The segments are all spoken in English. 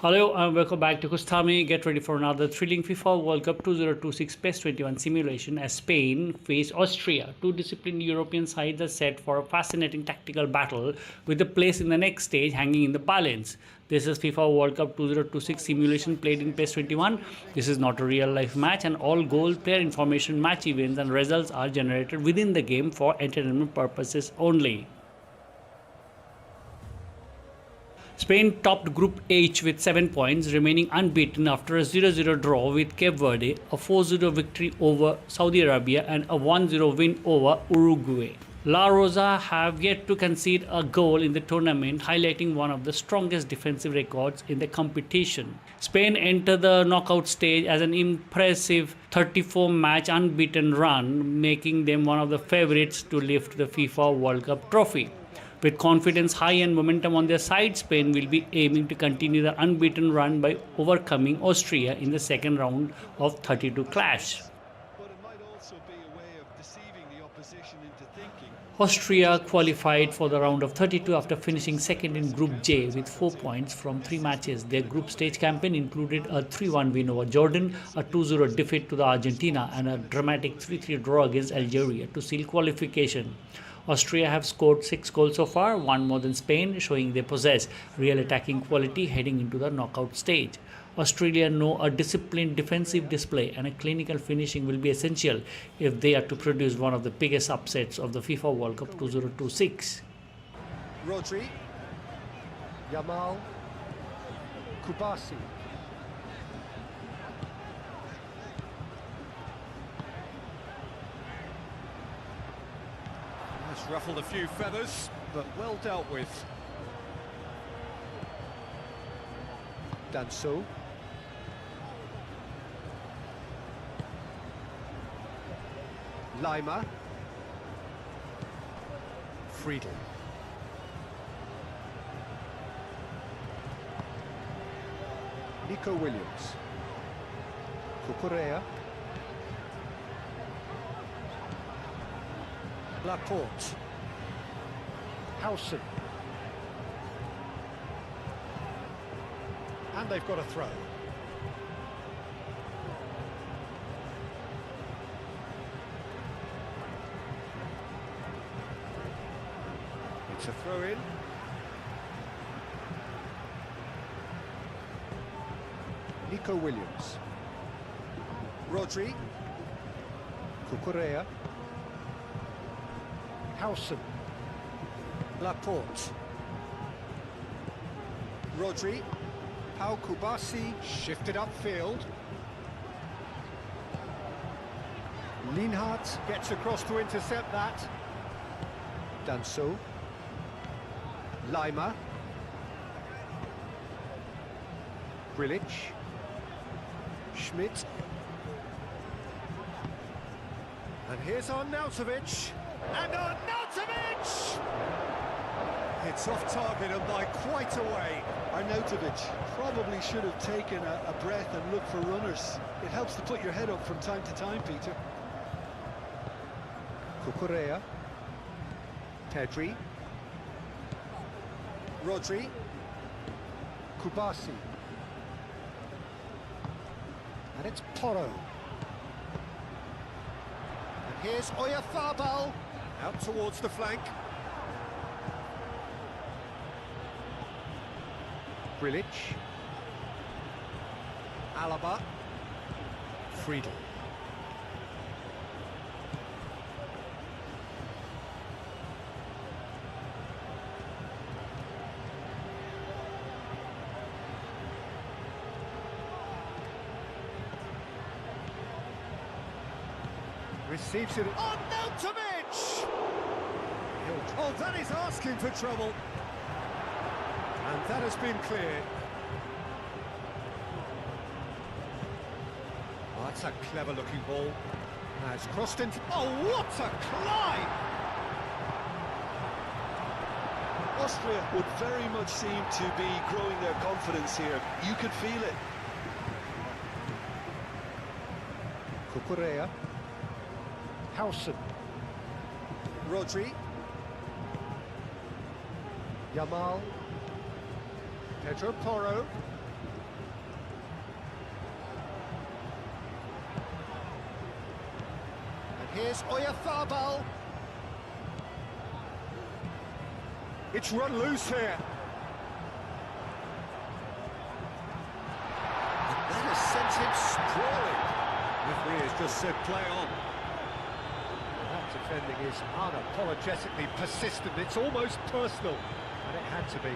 Hello and welcome back to Kustami. Get ready for another thrilling FIFA World Cup 2026 PES 21 simulation as Spain face Austria. Two disciplined European sides are set for a fascinating tactical battle with the place in the next stage hanging in the balance. This is FIFA World Cup 2026 simulation played in PES 21. This is not a real life match and all goal, player information, match events and results are generated within the game for entertainment purposes only. Spain topped Group H with 7 points, remaining unbeaten after a 0-0 draw with Cape Verde, a 4-0 victory over Saudi Arabia and a 1-0 win over Uruguay. La Rosa have yet to concede a goal in the tournament, highlighting one of the strongest defensive records in the competition. Spain enter the knockout stage as an impressive 34-match unbeaten run, making them one of the favorites to lift the FIFA World Cup trophy. With confidence high and momentum on their side, Spain will be aiming to continue the unbeaten run by overcoming Austria in the second round of 32 clash. Austria qualified for the round of 32 after finishing second in Group J with 4 points from 3 matches. Their group stage campaign included a 3-1 win over Jordan, a 2-0 defeat to the Argentina and a dramatic 3-3 draw against Algeria to seal qualification. Austria have scored 6 goals so far, one more than Spain, showing they possess real attacking quality heading into the knockout stage. Australia know a disciplined defensive display and a clinical finishing will be essential if they are to produce one of the biggest upsets of the FIFA World Cup 2026. Rodri, Yamal, Kubasi. That's ruffled a few feathers, but well dealt with. Danso. Lima. Friedel. Nico Williams. Cucurella. Laporte. Howson. And they've got a throw. It's a throw in. Nico Williams. Rodri. Cucurella. Howson. Laporte. Rodri. Pau Kubasi shifted upfield. Lienhardt gets across to intercept that. Danso. Lima. Grilic. Schmidt. And here's Arnautovic. And Arnautovic! It's off target and by quite a way. Arnautovic probably should have taken a breath and looked for runners. It helps to put your head up from time to time, Peter. Cucurella. Pedri. Rodri. Kubasi. And it's Porro. And here's Oyarzabal. Out towards the flank. Grilic. Alaba. Friedel. Receives it. Arnautovic! Oh, that is asking for trouble. And that has been cleared. Oh, that's a clever-looking ball. Now it's crossed into... Oh, what a climb! Austria would very much seem to be growing their confidence here. You could feel it. Cucurella. Howson. Rodri. Yamal. Pedro Porro. Here's Oyarzabal. It's run loose here. And that has sent him sprawling. Referee has just said play on. Well, that defending is unapologetically persistent. It's almost personal, and it had to be.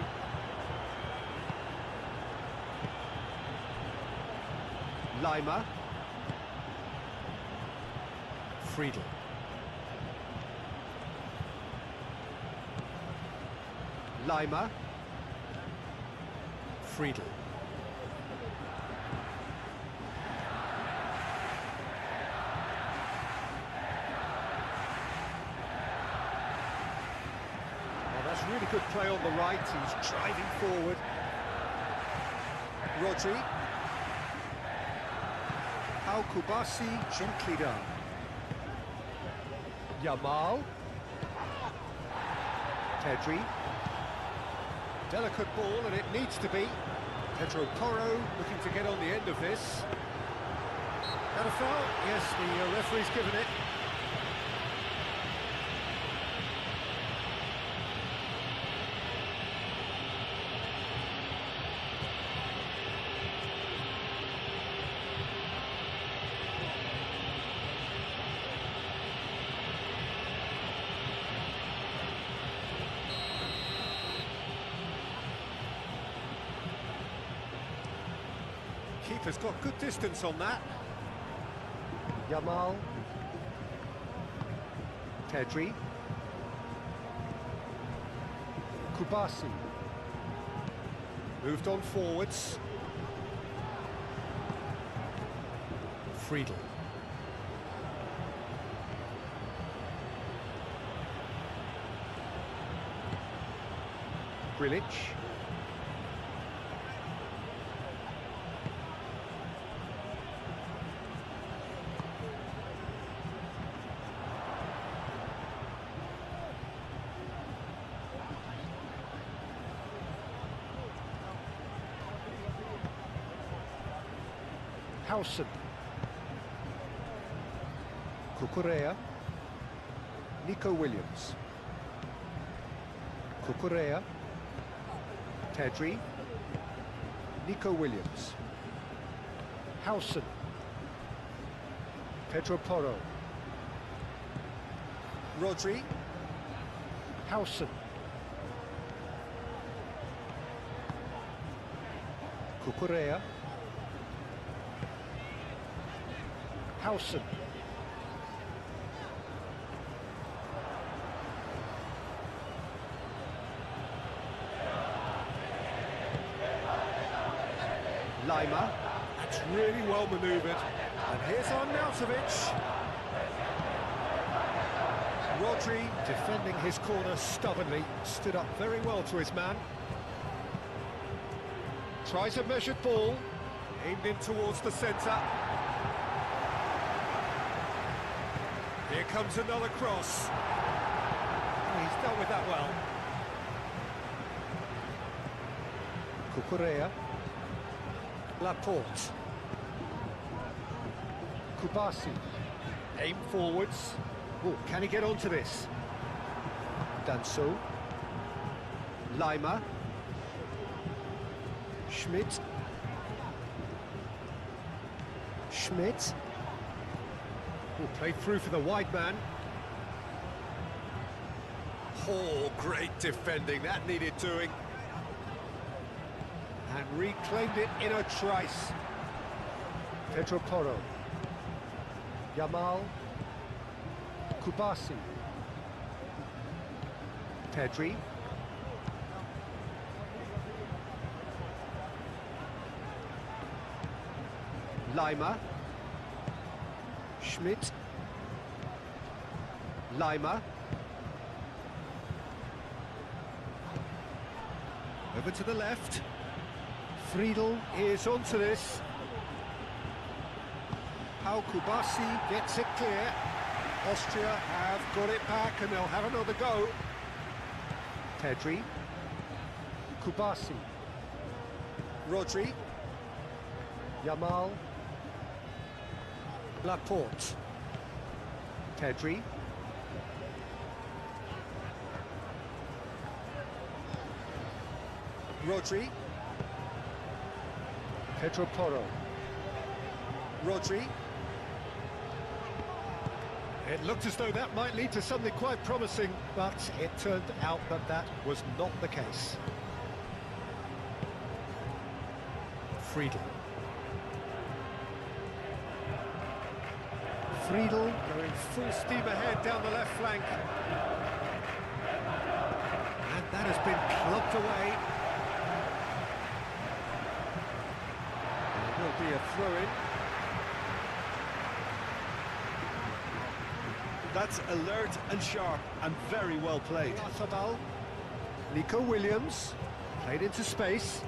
Lima. Friedel. Lima. Friedel. Well, that's really good play on the right. He's driving forward. Rodri. Kubasi gently down. Yamal. Pedri. Delicate ball, and it needs to be. Pedro Porro looking to get on the end of this. That a foul? Yes, the referee's given it. Keeper's got good distance on that. Yamal. Pedri. Kubasi. Moved on forwards. Friedel. Grilic. Howson. Cucurella. Nico Williams. Cucurella. Pedri. Nico Williams. Howson. Pedro Porro. Rodri. Howson. Cucurella. Howson. Lima. That's really well manoeuvred. And here's Arnautovic. Rodri defending his corner stubbornly. Stood up very well to his man. Tries a measured ball. Aimed in towards the centre. Here comes another cross. Oh, he's dealt with that well. Cucurella. Laporte. Kubasi. Aim forwards. Oh, can he get onto this? Danso. Lima. Schmidt. Schmidt. Oh, played through for the wide man. Oh, great defending. That needed doing. And reclaimed it in a trice. Pedro Porro. Yamal. Kubasi. Pedri. Lima. Schmidt. Lima. Over to the left. Friedel is onto this. Pau Kubasi gets it clear. Austria have got it back and they'll have another go. Pedri. Kubasi. Rodri. Yamal. Laporte. Tedri. Rodri. Pedro Porro. Rodri. It looked as though that might lead to something quite promising, but it turned out that that was not the case. Friedel. Friedel going full steam ahead down the left flank. And that has been clubbed away. There will be a throw-in. That's alert and sharp and very well played. Oyarzabal. Nico Williams. Played into space.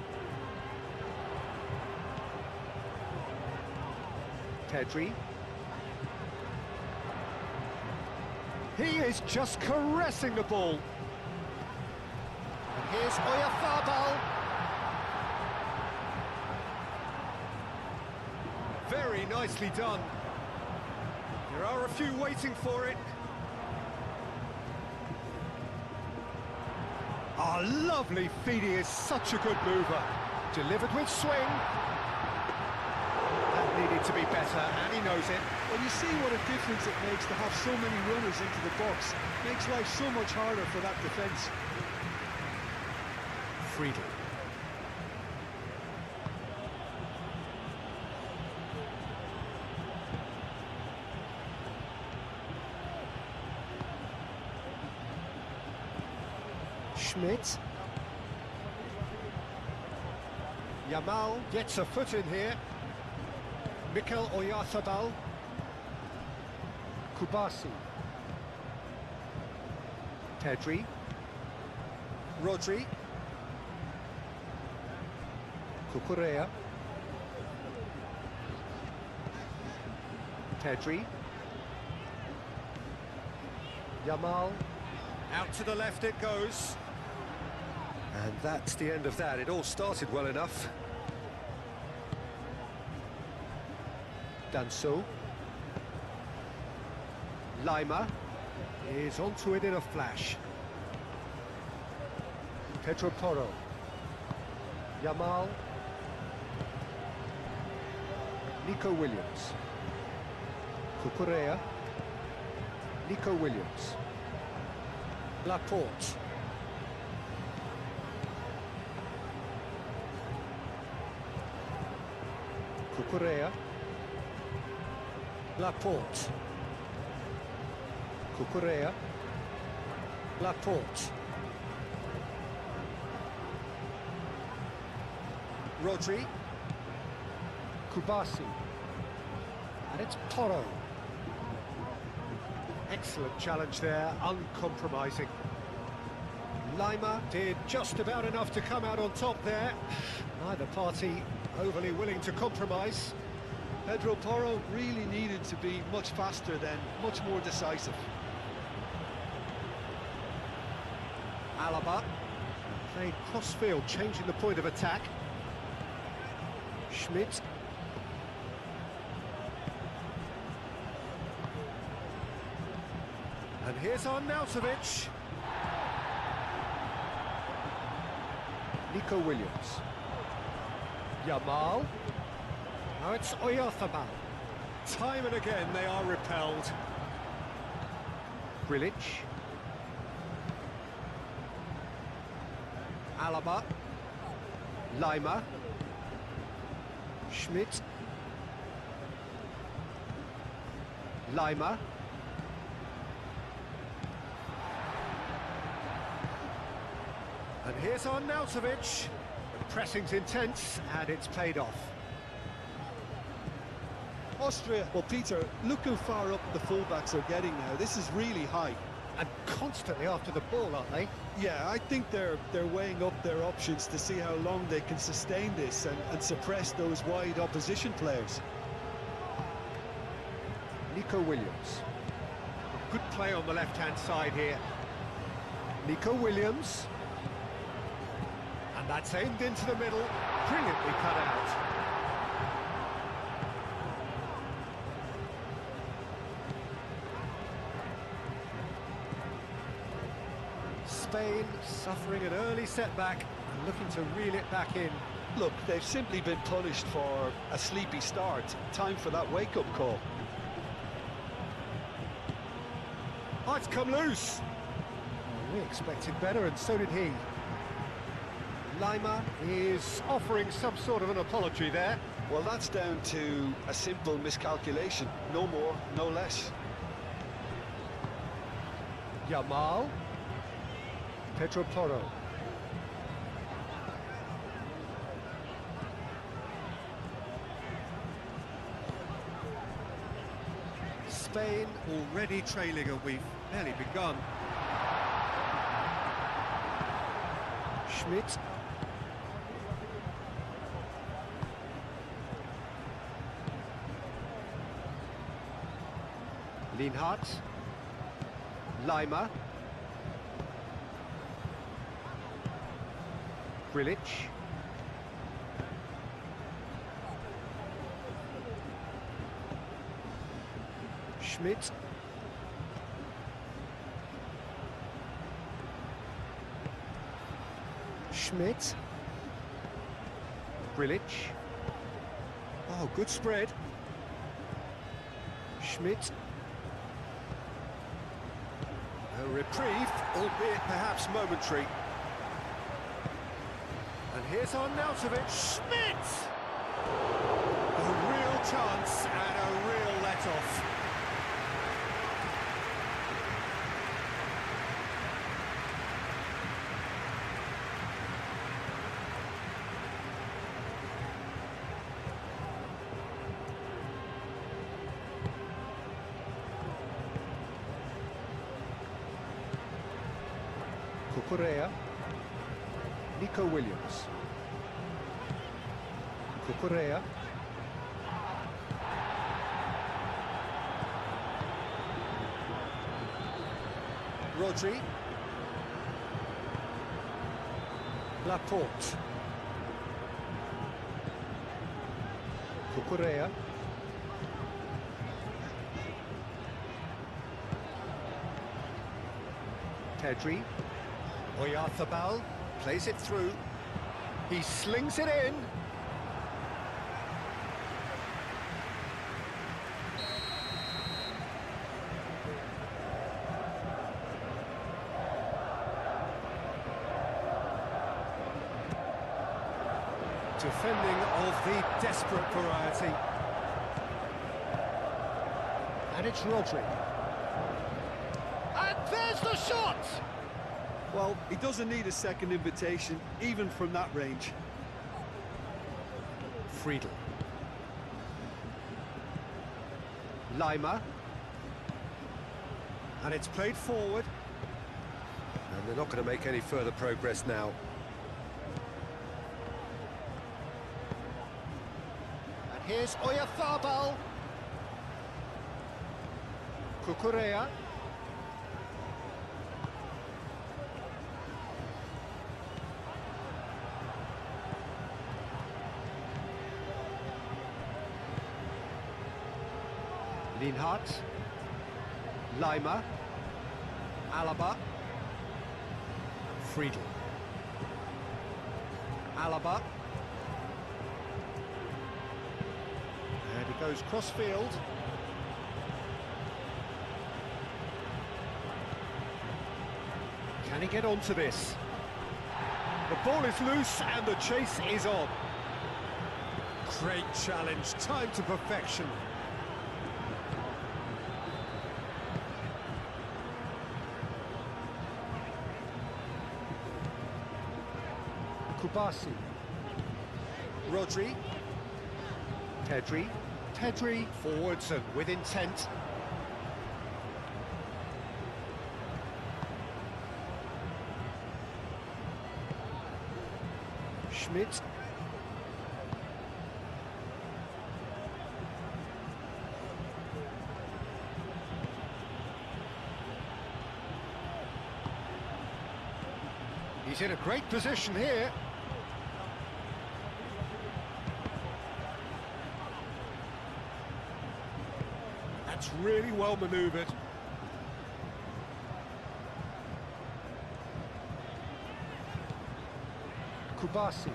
Tedri. He is just caressing the ball. And here's Oyarzabal. Very nicely done. There are a few waiting for it. Ah, lovely feed. He is such a good mover. Delivered with swing. That needed to be better, and he knows it. Well, you see what a difference it makes to have so many runners into the box. Makes life so much harder for that defence. Friedel. Schmidt. Yamal gets a foot in here. Mikel Oyarzabal. Kubasi. Tedri. Rodri. Cucurella. Tedri. Yamal. Out to the left it goes. And that's the end of that. It all started well enough. Danso. Lima is onto it in a flash. Pedro Porro. Yamal. Nico Williams. Cucurella. Nico Williams. Laporte. Cucurella. Laporte. Cucurella. Laporte. Rodri. Kubasi. And it's Porro. Excellent challenge there, uncompromising. Lima did just about enough to come out on top there. Neither party overly willing to compromise. Pedro Porro really needed to be much faster then, much more decisive. Alaba played cross-field, changing the point of attack. Schmidt. And here's Arnautovic. Nico Williams. Yamal. Now it's Oyarzabal. Time and again they are repelled. Grilic. Alaba. Lima. Schmidt. Lima. And here's Arnautovic. The pressing's intense and it's paid off. Austria, well, Peter, look how far up the fullbacks are getting now. This is really high. And constantly after the ball, aren't they? Yeah, I think they're weighing up their options to see how long they can sustain this and suppress those wide opposition players. Nico Williams. Good play on the left-hand side here. Nico Williams. And that's aimed into the middle. Brilliantly cut out. Spain suffering an early setback and looking to reel it back in. Look, they've simply been punished for a sleepy start. Time for that wake-up call. Oh, it's come loose. Oh, we expected better, and so did he. Lima is offering some sort of an apology there. Well, that's down to a simple miscalculation. No more, no less. Yamal. Pedro Porro. Spain already trailing, and we've barely begun. Schmidt. Lienhardt. Lima. Grilic. Schmidt. Schmidt. Grilic. Oh, good spread. Schmidt. A reprieve, albeit perhaps momentary. And here's Arnautovic. Schmidt! A real chance and a real let-off. Cucurella. Nico Williams. Cucurella. Rodri. Laporte. Cucurella. Pedri. Oyarzabal plays it through. He slings it in. Defending of the desperate variety. And it's Rodri. And there's the shot! Well, he doesn't need a second invitation, even from that range. Friedel. Lima. And it's played forward. And they're not going to make any further progress now. And here's Oyarzabal. Cucurella. Lienhardt. Lima. Alaba. Friedel. Alaba. And he goes cross-field. Can he get onto this? The ball is loose and the chase is on. Great challenge, timed to perfection. Kubasi. Rodri. Pedri. Pedri forwards and with intent. Schmidt. He's in a great position here. That's really well manoeuvred. Kubasi.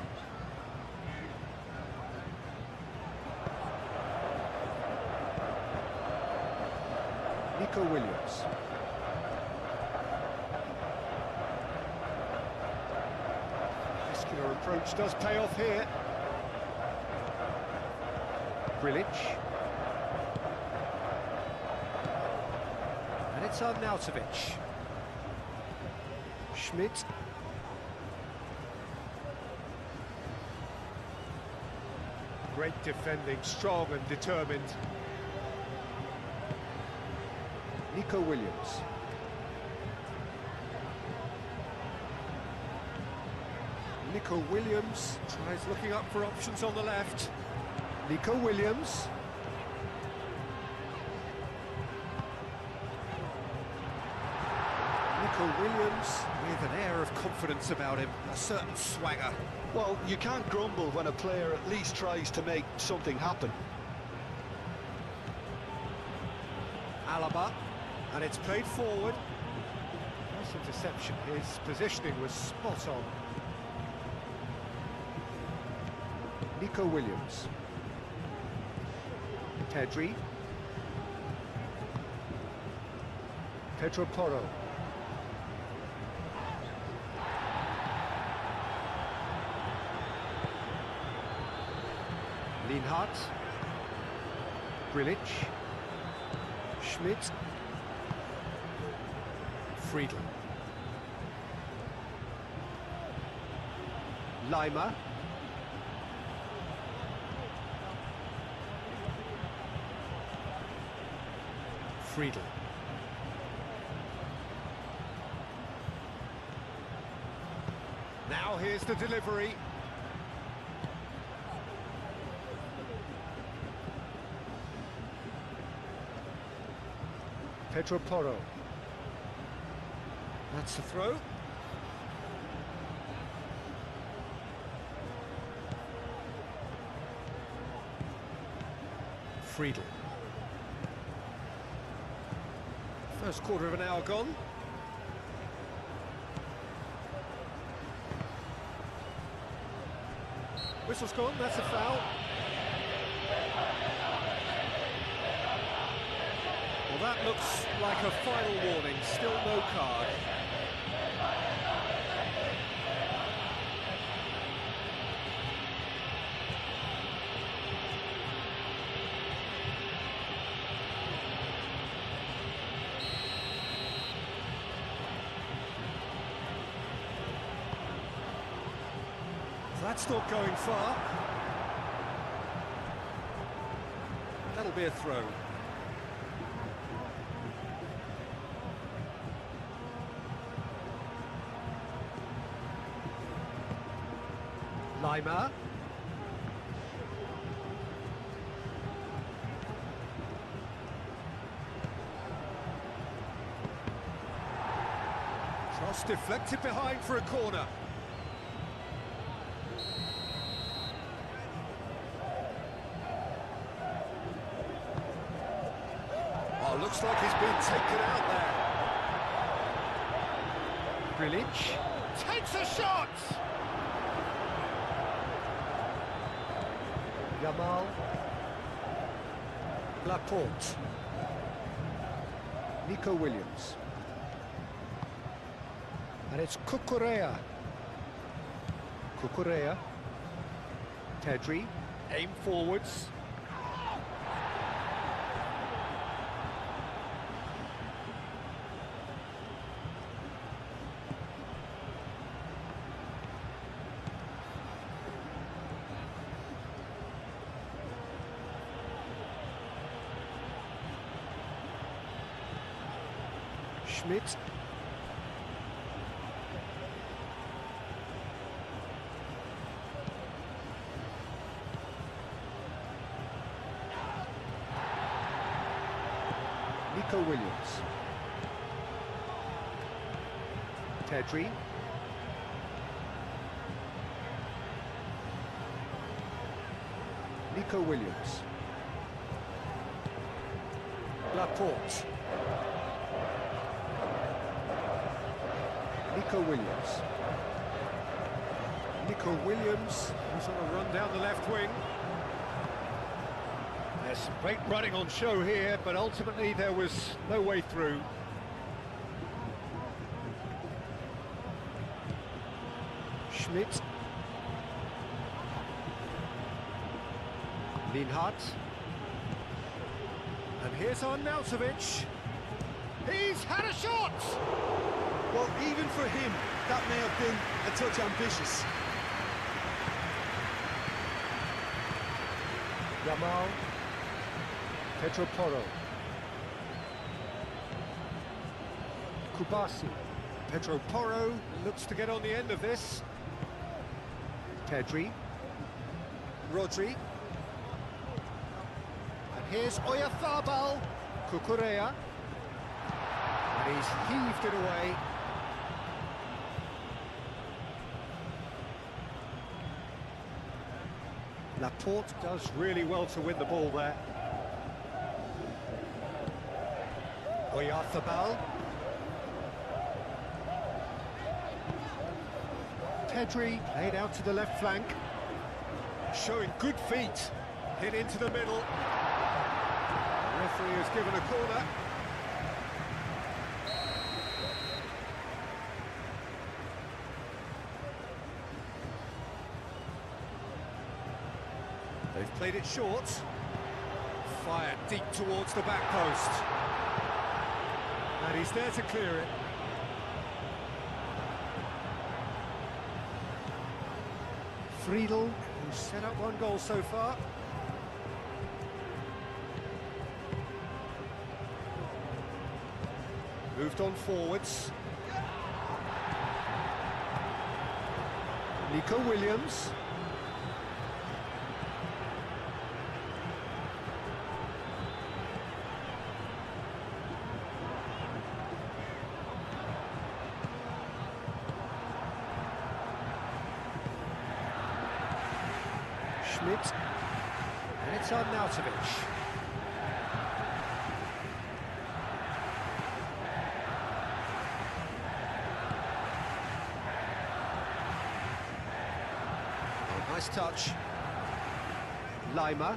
Nico Williams. Muscular approach does pay off here. Grilic. And it's Arnautovic. Schmidt. Great defending, strong and determined. Nico Williams. Nico Williams tries looking up for options on the left. Nico Williams. Nico Williams with an air of confidence about him, a certain swagger. Well, you can't grumble when a player at least tries to make something happen. Alaba, and it's played forward. Nice interception, his positioning was spot on. Nico Williams. Pedri. Pedro Porro. Lienhardt. Grilic. Schmidt. Friedel. Leimer. Friedel. Now here's the delivery. Pedro Porro. That's the throw. Friedel. First quarter of an hour gone. Whistle's gone, that's a foul. Well, that looks like a final warning, still no card. That's not going far. That'll be a throw. Leimer. Cross deflected behind for a corner. Oh, looks like he's been taken out there. Grilic takes a shot! Yamal. Laporte. Nico Williams. And it's Cucurella. Cucurella. Pedri. Aim forwards. Schmidt. Nico Williams. Pedri. Nico Williams. Laporte. Nico Williams. Nico Williams, who's on a run down the left wing. There's some great running on show here, but ultimately there was no way through. Schmidt. Lienhardt. And here's Arnautovic. He's had a shot! Well, even for him, that may have been a touch ambitious. Yamal. Pedro Porro. Kubasi. Pedro Porro looks to get on the end of this. Pedri. Rodri. And here's Oyarzabal. Cucurella. And he's heaved it away. Laporte does really well to win the ball there. Oyarzabal. Pedri laid out to the left flank. Showing good feet. Hit into the middle. The referee has given a corner. They've played it short. Fired deep towards the back post. And he's there to clear it. Friedel, who's set up one goal so far. Moved on forwards. Nico Williams. Schmidt, and it's Arnautovic. Oh, nice touch. Lima.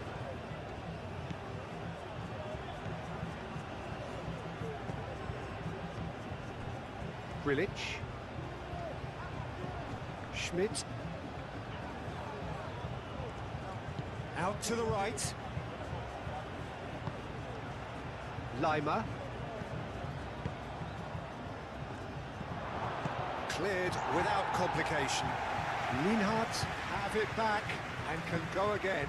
Grilic. Schmidt. Out to the right. Lima. Cleared without complication. Lienhardt have it back and can go again.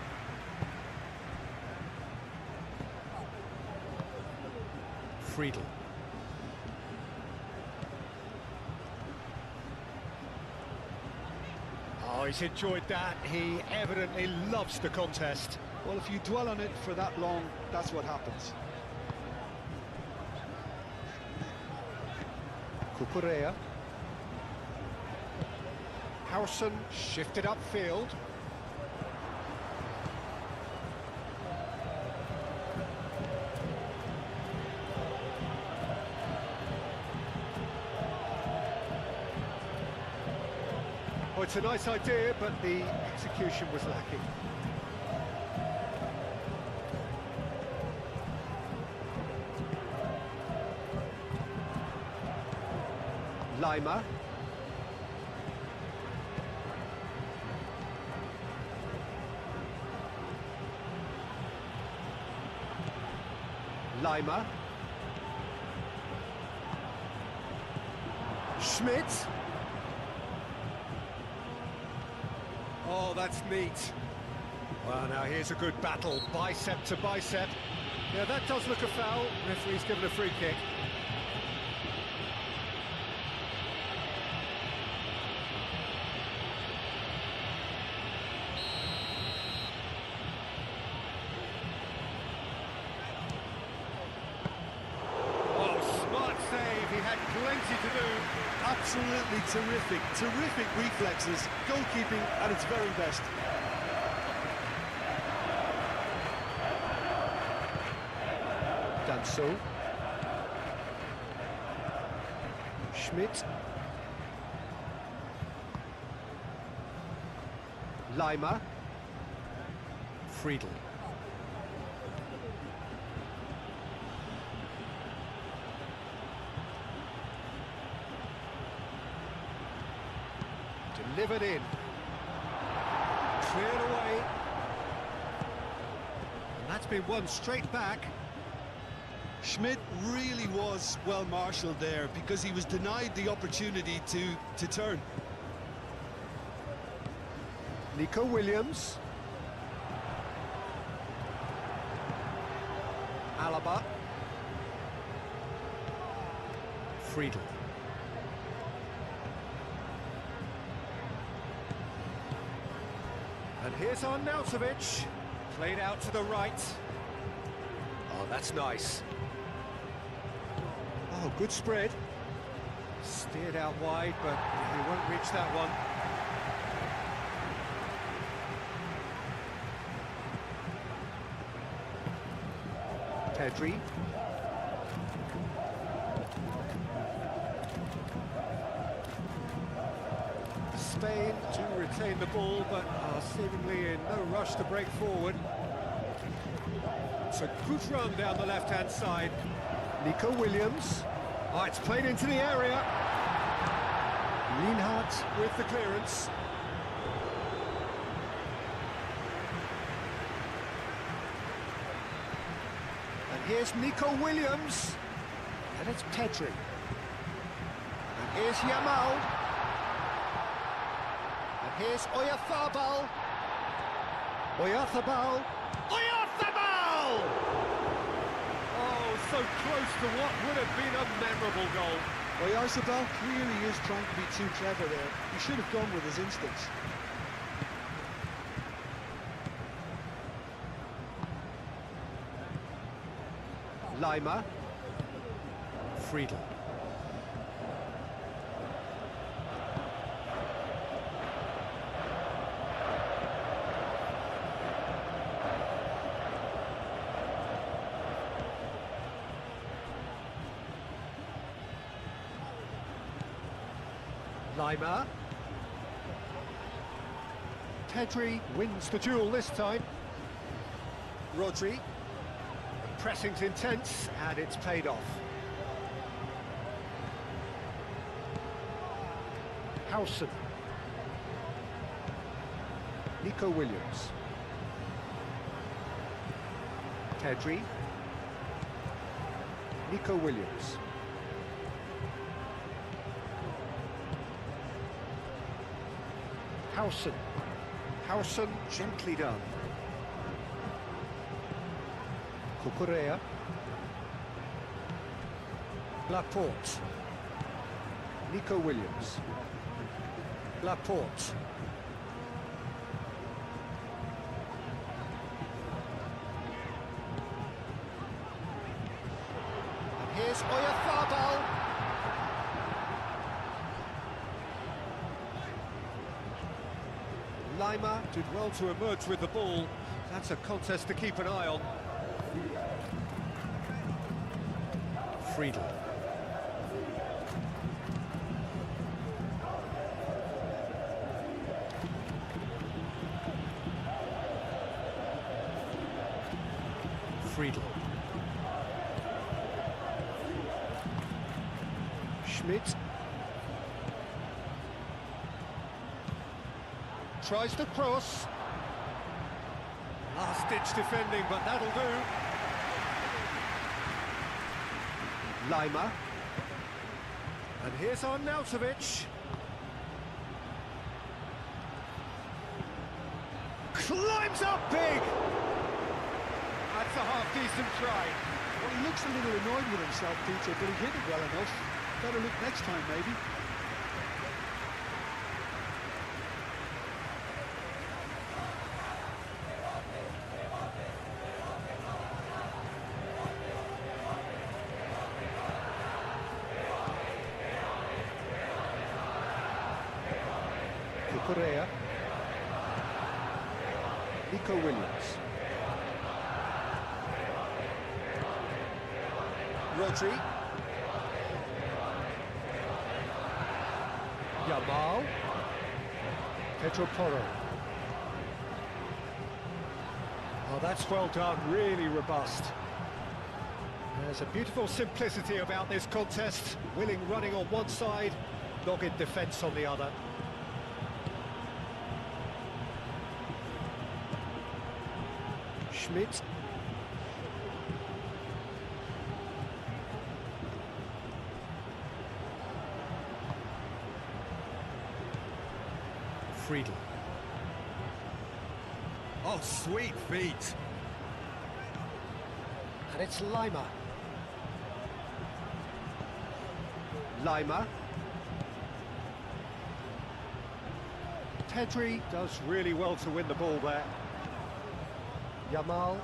Friedel. Oh, he's enjoyed that. He evidently loves the contest. Well, if you dwell on it for that long, that's what happens. Cucurella. Harrison shifted upfield. Oh, it's a nice idea, but the execution was lacking. Lima. Lima. Schmidt. Oh, that's neat. Well, now here's a good battle, bicep to bicep. Yeah, that does look a foul. Referee's given a free kick. Plenty to do. Absolutely terrific, terrific reflexes, goalkeeping at its very best. Danso. Schmidt. Lima. Friedel. Delivered in. Cleared away. And that's been won straight back. Schmidt really was well marshalled there because he was denied the opportunity to turn. Nico Williams. Alaba. Friedel. And here's Arnautovic. Played out to the right. Oh, that's nice. Oh, good spread. Steered out wide, but he won't reach that one. Pedri. Spain to retain the ball, but are seemingly in no rush to break forward. It's a good run down the left-hand side. Nico Williams. Oh, it's played into the area. Lienhardt with the clearance. And here's Nico Williams. And it's Pedri. And here's Yamal. And here's Oyarzabal. Oyarzabal. Oyarzabal! Oh, so close to what would have been a memorable goal. Oyarzabal clearly is trying to be too clever there. He should have gone with his instincts. Lima. Friedel. Lima. Pedri wins the duel this time. Rodri. The pressing's intense and it's paid off. Howson. Nico Williams. Pedri. Nico Williams. Howson. Howson gently done. Cucurella. Laporte. Nico Williams. Laporte. And here's Oyarzabal. Lima did well to emerge with the ball. That's a contest to keep an eye on. Friedel. Friedel. Schmidt. Tries to cross. Last-ditch defending, but that'll do. Lima. And here's Arnautovic. Climbs up big! That's a half-decent try. Well, he looks a little annoyed with himself, Peter, but he hit it well enough. Better look next time, maybe. Cucurella. Nico Williams. Rodri. Yamal. Pedro Porro. Oh, that's well done, really robust. There's a beautiful simplicity about this contest. Willing running on one side, dogged defence on the other. Schmidt. Friedel. Oh, sweet feet. And it's Lima. Lima. Pedri does really well to win the ball there. Yamal.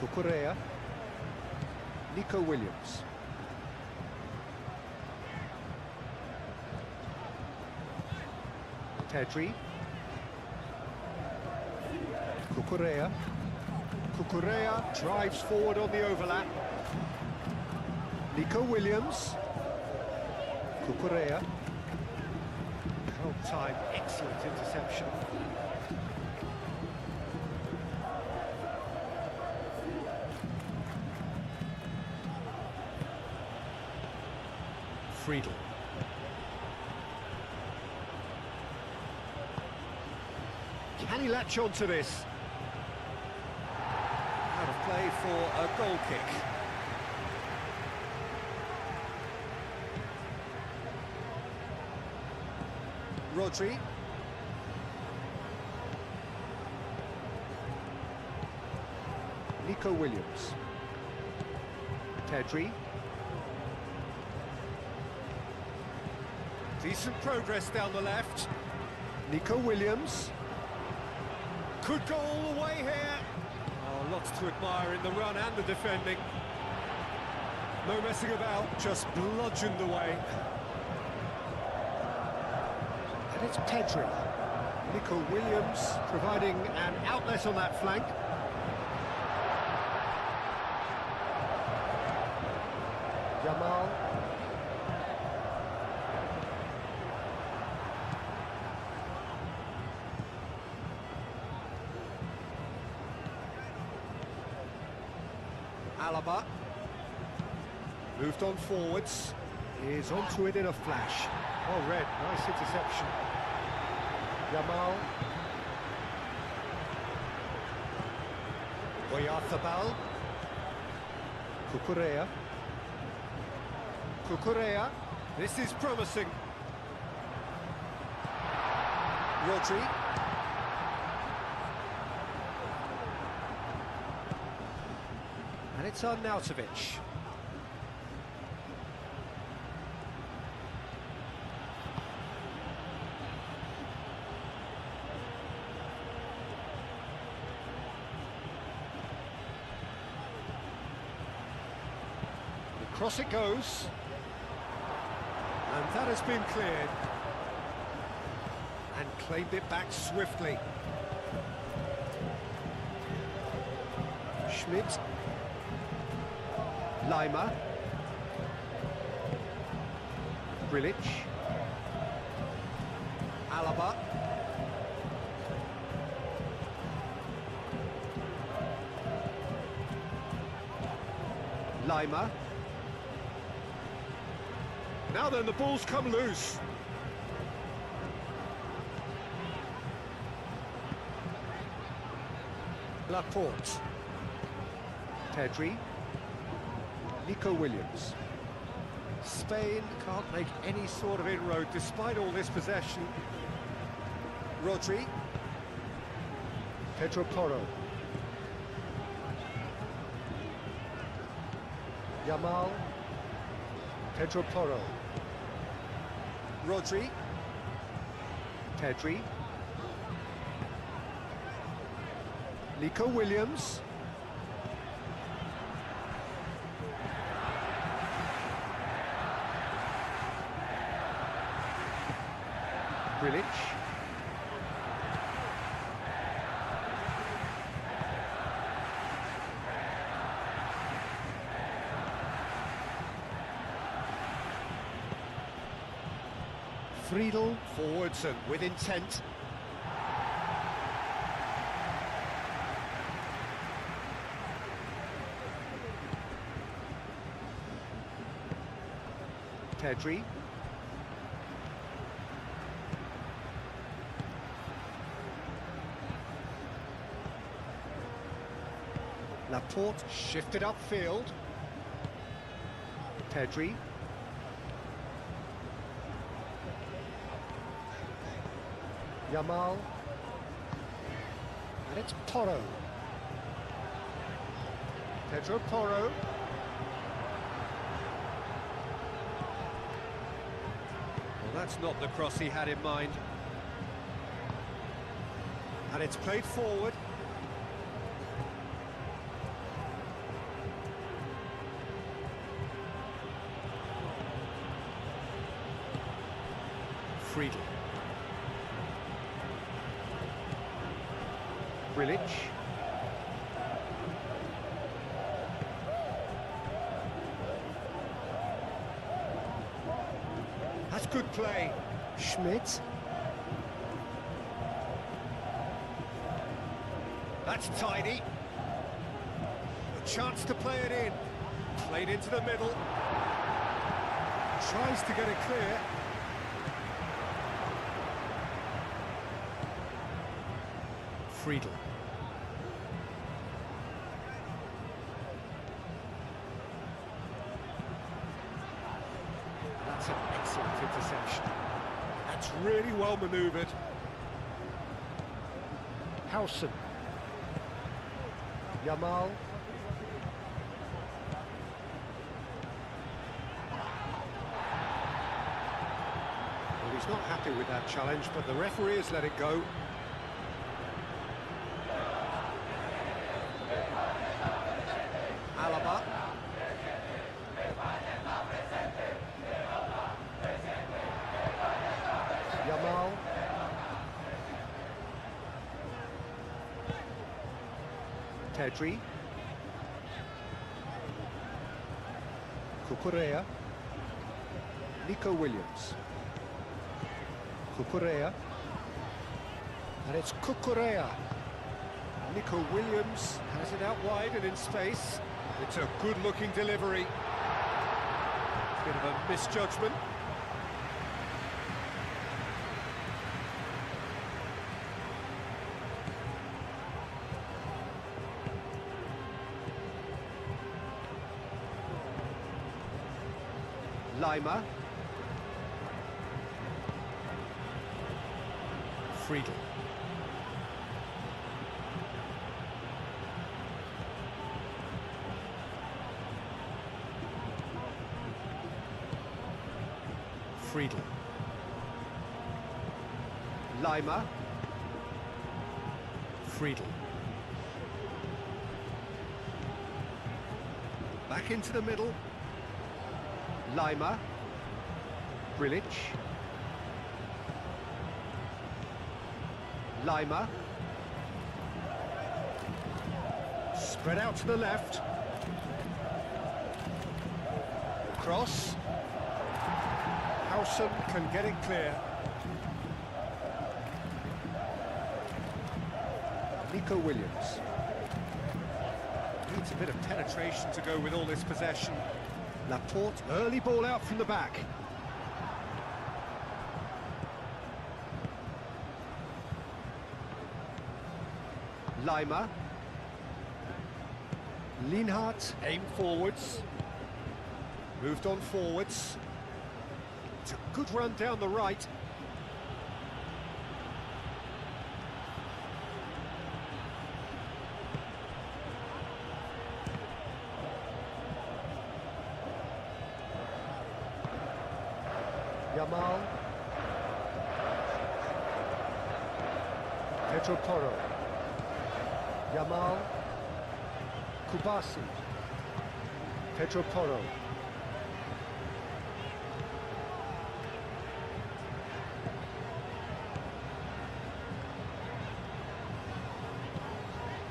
Cucurella. Nico Williams. Pedri. Cucurella. Cucurella drives forward on the overlap. Nico Williams. Cucurella. Held time, excellent interception. Friedel. Can he latch on to this? Out of play for a goal kick. Rodri. Nico Williams. Pedri. Decent progress down the left. Nico Williams. Could go all the way here. Oh, lots to admire in the run and the defending. No messing about, just bludgeoned away. And it's Pedri. Nico Williams providing an outlet on that flank. Yamal. Alaba. Moved on forwards. Is onto it in a flash. Well read, nice interception. Yamal. Oyarzabal. Cucurella. Cucurella. This is promising. Rodri. And it's Arnautovic. Across it goes. And that has been cleared. And claimed it back swiftly. Schmidt. Lima. Grilic. Alaba. Lima. Now then, the ball's come loose. Laporte. Pedri. Nico Williams. Spain can't make any sort of inroad despite all this possession. Rodri. Pedro Porro. Yamal. Pedro Porro. Rodri. Pedri. Nico Williams. Grilic. Friedel forwards and with intent. Pedri. Laporte shifted upfield. Pedri. Yamal. And it's Porro. Pedro Porro. Well, that's not the cross he had in mind. And it's played forward. Friedel. Grilic. That's good play. Schmidt. That's tidy. A chance to play it in. Played into the middle. Tries to get it clear. Friedel. That's an excellent interception. That's really well manoeuvred. Howson. Yamal. Well, he's not happy with that challenge, but the referee has let it go. Alaba. Yamal. Pedri. Cucurella. Nico Williams. Cucurella. And it's Cucurella. Nico Williams has it out wide and in space. It's a good-looking delivery. Bit of a misjudgment. Lima. Friedel. Friedel. Lima. Friedel. Back into the middle. Lima. Grilic. Lima. Spread out to the left. Cross. Howson can get it clear. Nico Williams. Needs a bit of penetration to go with all this possession. Laporte, early ball out from the back. Lima. Lienhardt. Aim forwards. Moved on forwards. It's a good run down the right. Yamal. Pedro Porro. Yamal. Kubasi. Pedro Porro.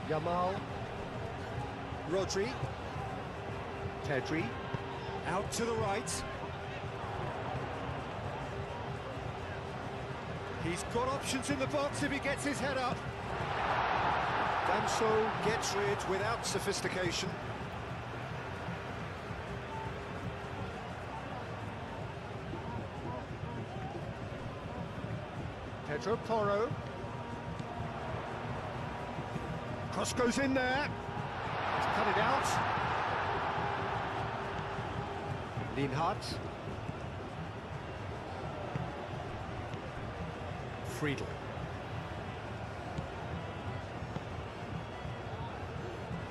Yamal. Rodri. Pedri. Out to the right. He's got options in the box if he gets his head up. Danso gets rid without sophistication. Pedro Porro. Cross goes in there. To cut it out. Lienhardt. Friedel.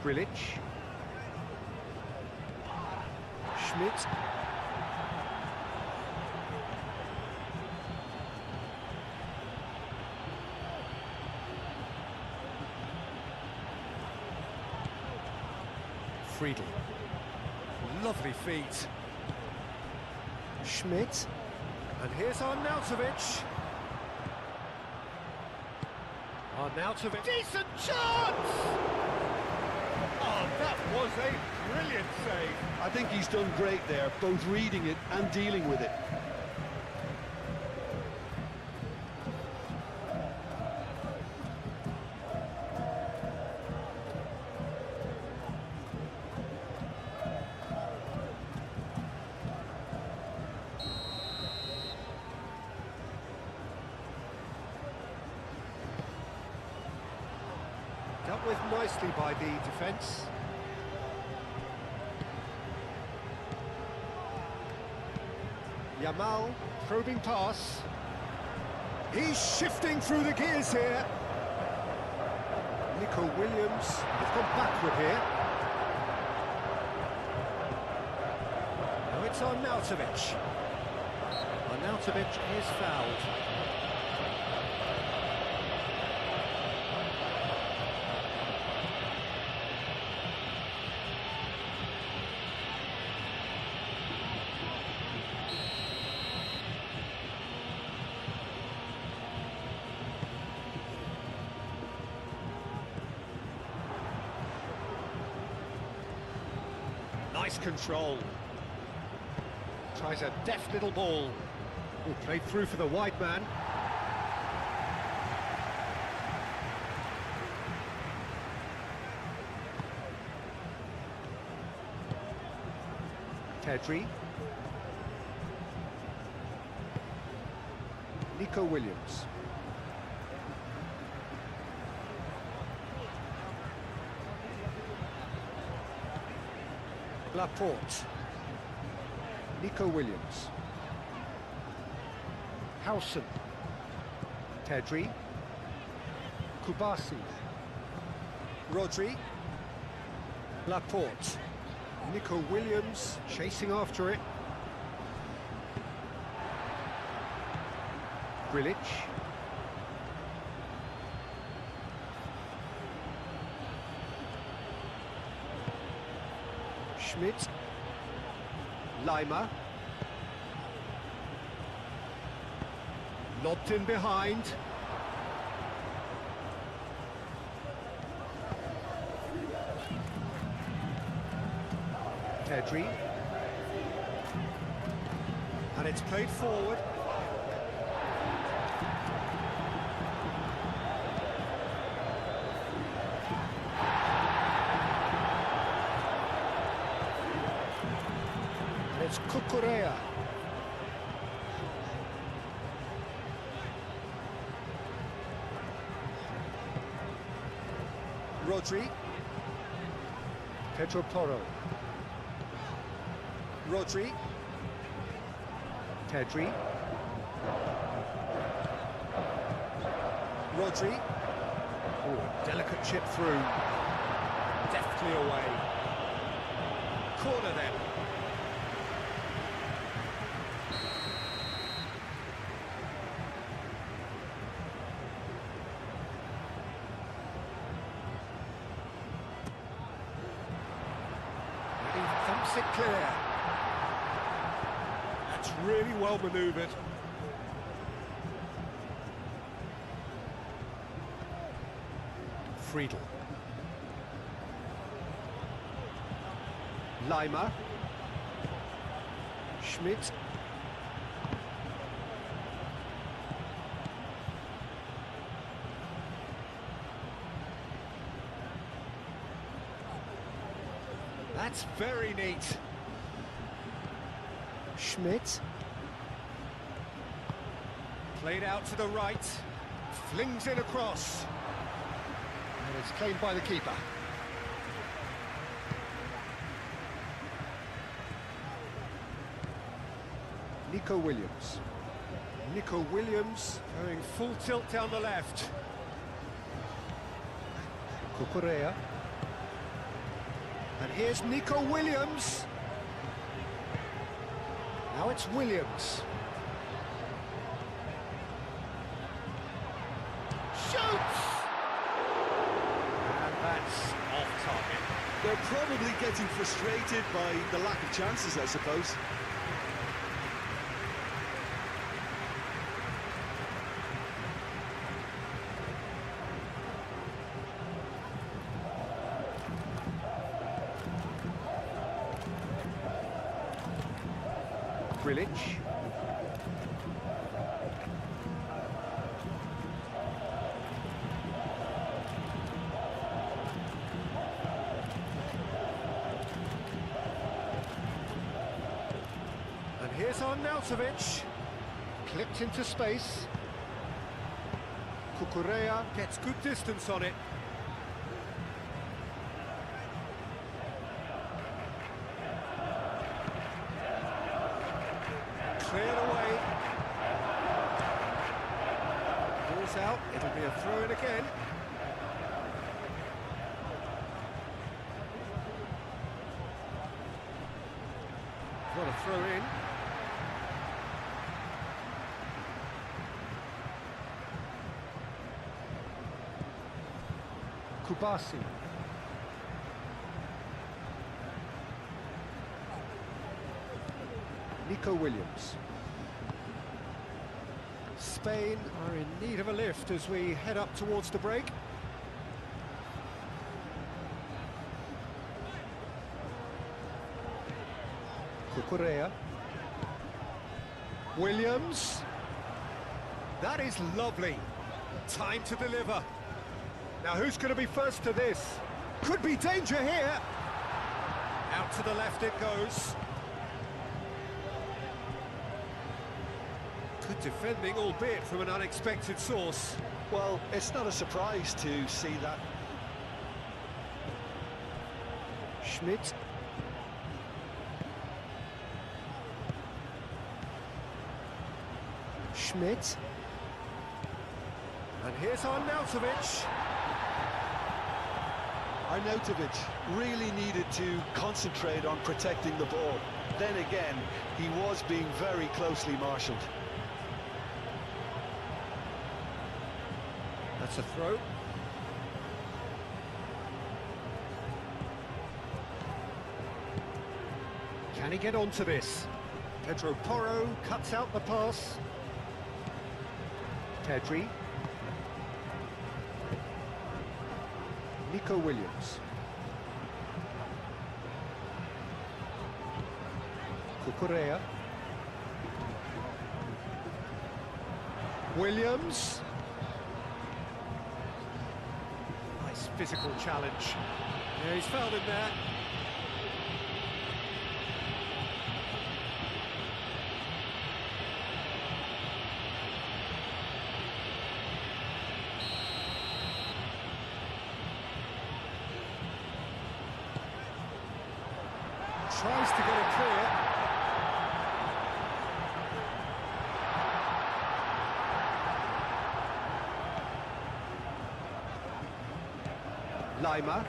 Grilic. Schmidt. Friedel. Lovely feet. Schmidt. And here's Arnautovic. Arnautovic. Decent chance! Oh, that was a brilliant save. I think he's done great there, both reading it and dealing with it. Dealt with nicely by the defence. Yamal, probing pass. He's shifting through the gears here. Nico Williams has gone backward here. Now it's Arnautovic. Arnautovic is fouled. Nice control. Tries a deft little ball. Played through for the wide man. Pedri. Nico Williams. Laporte. Nico Williams. Howson. Pedri. Kubasi. Rodri. Laporte. Nico Williams chasing after it. Grilic. Schmidt. Lima. Lobbed in behind. Pedri. And it's played forward. It's Cucurella. Rodri. Pedro Porro. Rodri. Pedri. Rodri. Oh, delicate chip through. Deftly away. Corner then. He thumps it clear. That's really well manoeuvred. Friedel. Lima. Schmidt. That's very neat. Schmidt. Played out to the right. Flings in across. And it's claimed by the keeper. Nico Williams. Nico Williams. Going full tilt down the left. Cucurella. And here's Nico Williams. Now it's Williams. Shoots! And that's off target. They're probably getting frustrated by the lack of chances, I suppose. Grilic. And here's Arnautovic. Clipped into space. Cucurella. Gets good distance on it. Cleared away. Ball's out. It'll be a throw-in again. What a throw-in. Kubasi. Nico Williams. Spain are in need of a lift as we head up towards the break. Cucurella. Williams. That is lovely. Time to deliver. Now who's going to be first to this? Could be danger here. Out to the left it goes. Good defending, albeit from an unexpected source. Well, it's not a surprise to see that. Schmidt. Schmidt. And here's Arnautovic. Arnautovic really needed to concentrate on protecting the ball. Then again, he was being very closely marshalled. That's a throw. Can he get onto this? Pedro Porro cuts out the pass. Pedri. Nico Williams. Cucurella. Williams. Nice physical challenge. Yeah, he's fouled him there. Tries to get it clear. Lima.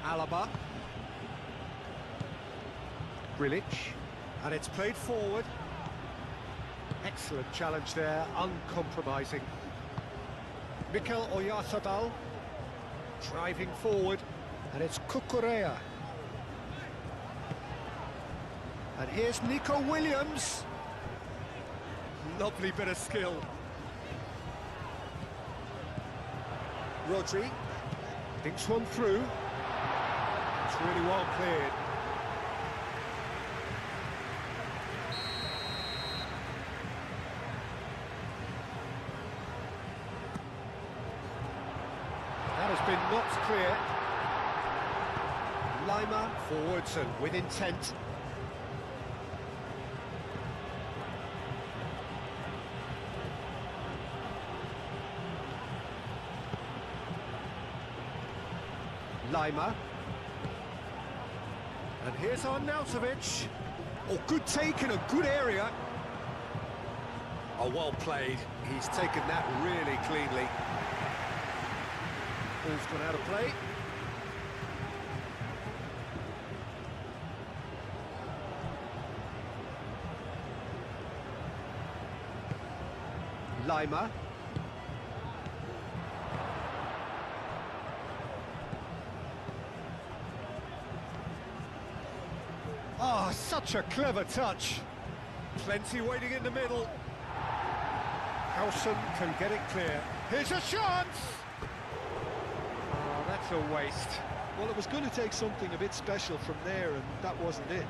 Alaba. Grilic. And it's played forward. Excellent challenge there, uncompromising. Mikel Oyarzabal driving forward, and it's Cucurella. And here's Nico Williams. Lovely bit of skill. Rodri thinks one through. It's really well cleared. not clear. Lima forwards and with intent. Lima. And here's Arnautovic. Oh, good take in a good area. Oh, well played. He's taken that really cleanly. Ball's gone out of play. Lima. Oh, such a clever touch. Plenty waiting in the middle. Howson can get it clear. Here's a chance! Oh, that's a waste. Well, it was going to take something a bit special from there, and that wasn't it.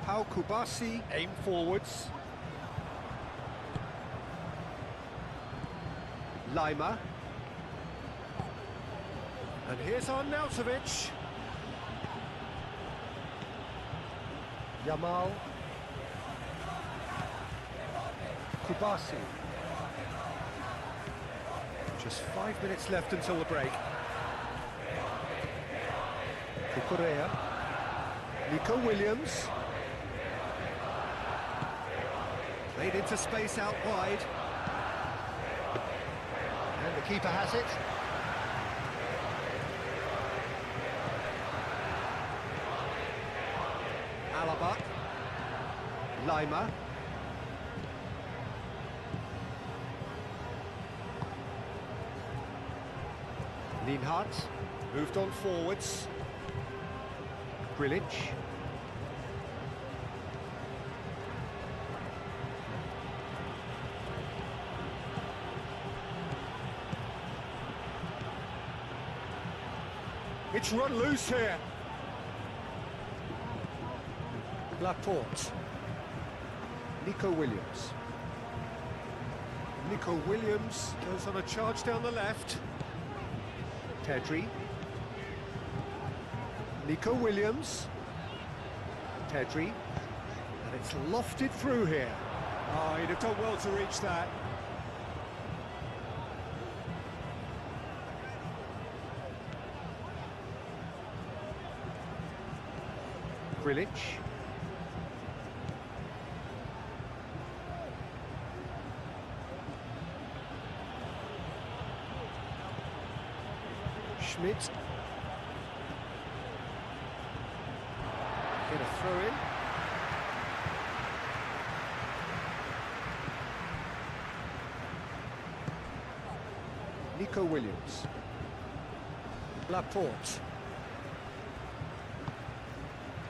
Pau Kubasi, aim forwards. Lima. And here's Arnautovic. Yamal. Kubasi. Just 5 minutes left until the break. Kukurea. Nico Williams. Played into space out wide. And the keeper has it. Alaba. Lima. Lienhardt. Moved on forwards. Grilic. It's run loose here. Laporte. Nico Williams. Nico Williams goes on a charge down the left. Pedri. Nico Williams. Pedri. And it's lofted through here. Oh, he'd have done well to reach that. Grilic. Schmidt. Get a throw in. Nico Williams. Laporte.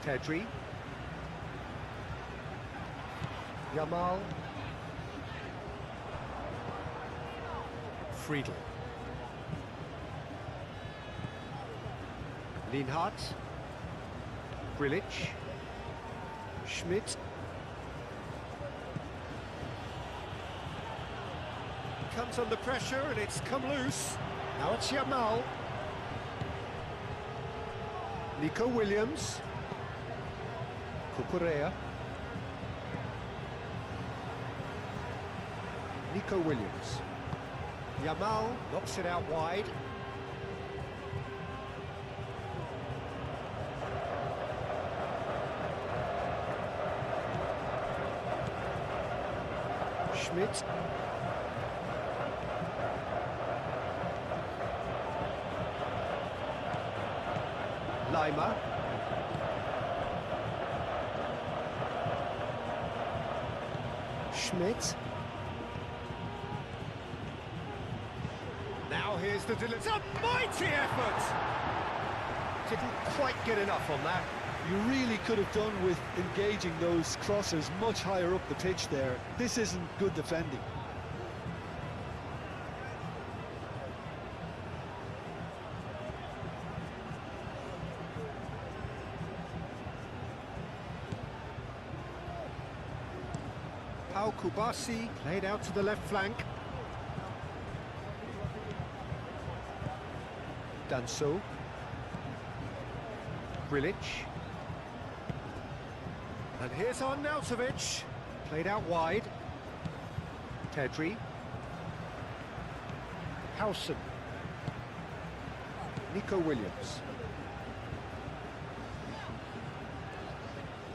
Pedri. Yamal. Friedel. Lienhardt. Grilic. Schmidt. Comes under pressure and it's come loose. Now it's Yamal. Nico Williams. Kukurea. Nico Williams. Yamal knocks it out wide. Schmidt. Lima. Schmidt. Now here's the delivery. It's a mighty effort! Didn't quite get enough on that. You really could have done with engaging those crosses much higher up the pitch there. This isn't good defending. Pau Kubasi played out to the left flank. Done so. Grilic. And here's Arnautovic. Played out wide. Pedri. Howson. Nico Williams.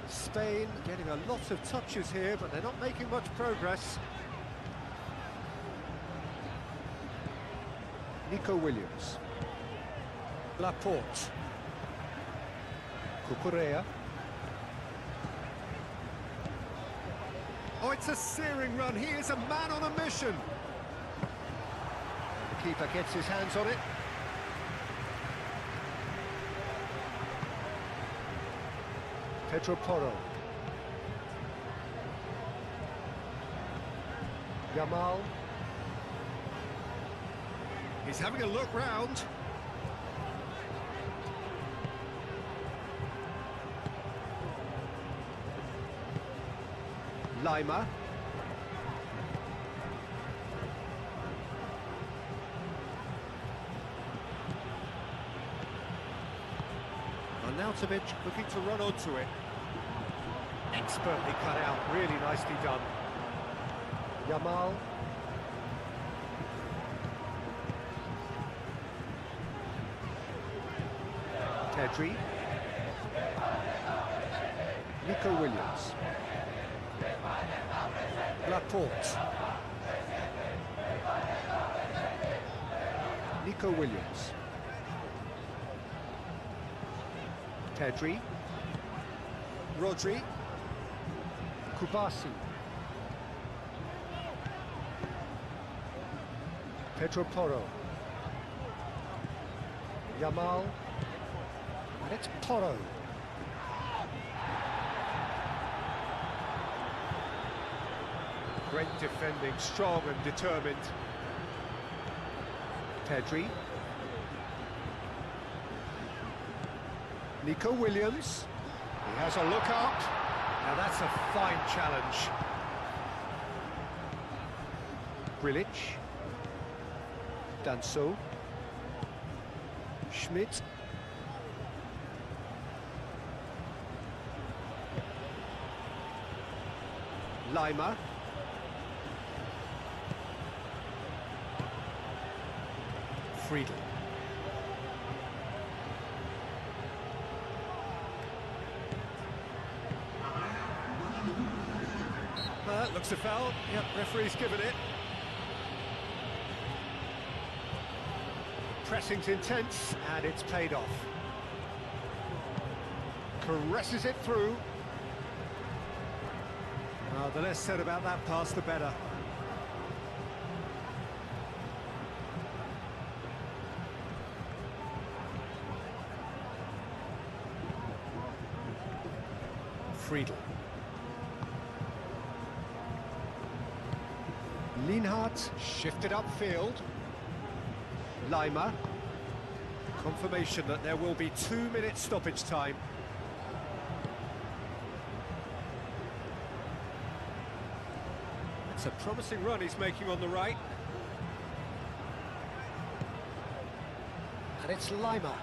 Spain getting a lot of touches here, but they're not making much progress. Nico Williams. Laporte. Cucurella. Oh, it's a searing run. He is a man on a mission. The keeper gets his hands on it. Pedro Porro. Yamal. He's having a look round. Lima. Arnautovic looking to run onto it. Expertly cut out, really nicely done. Yamal. Pedri. Nico Williams. Laporte. Nico Williams. Pedri. Rodri. Kubasi. Pedro Porro. Yamal. And it's Porro. Great defending, strong and determined. Pedri. Nico Williams. He has a look up. Now that's a fine challenge. Grilic. Done so. Schmidt. Lima. Friedel. That looks a foul. Yep, referee's given it. Pressing's intense, and it's paid off. Caresses it through. Well, the less said about that pass, the better. Friedel. Lienhardt shifted upfield. Lima. Confirmation that there will be 2 minutes stoppage time. It's a promising run he's making on the right. And it's Lima.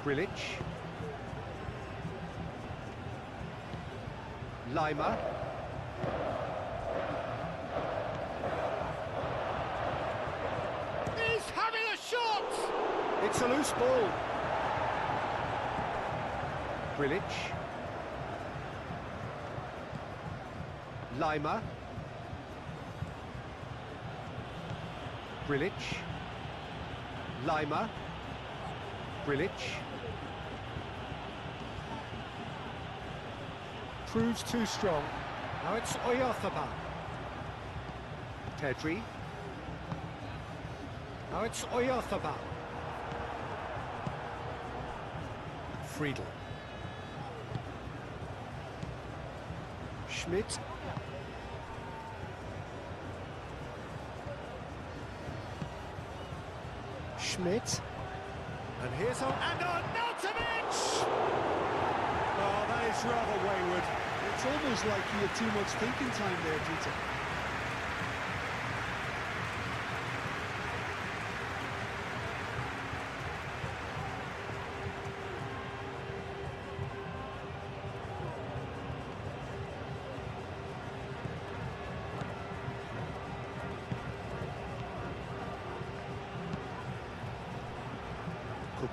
Grilic. Lima. He's having a shot! It's a loose ball. Grilic. Lima. Grilic. Lima. Grilic. Proves too strong. Now it's Oyarzabal. Pedri. Now it's Oyarzabal. Friedel. Schmidt. Schmidt. And here's Arnautovic! Oh, that is rather wayward. It's almost like he had too much thinking time there, Peter.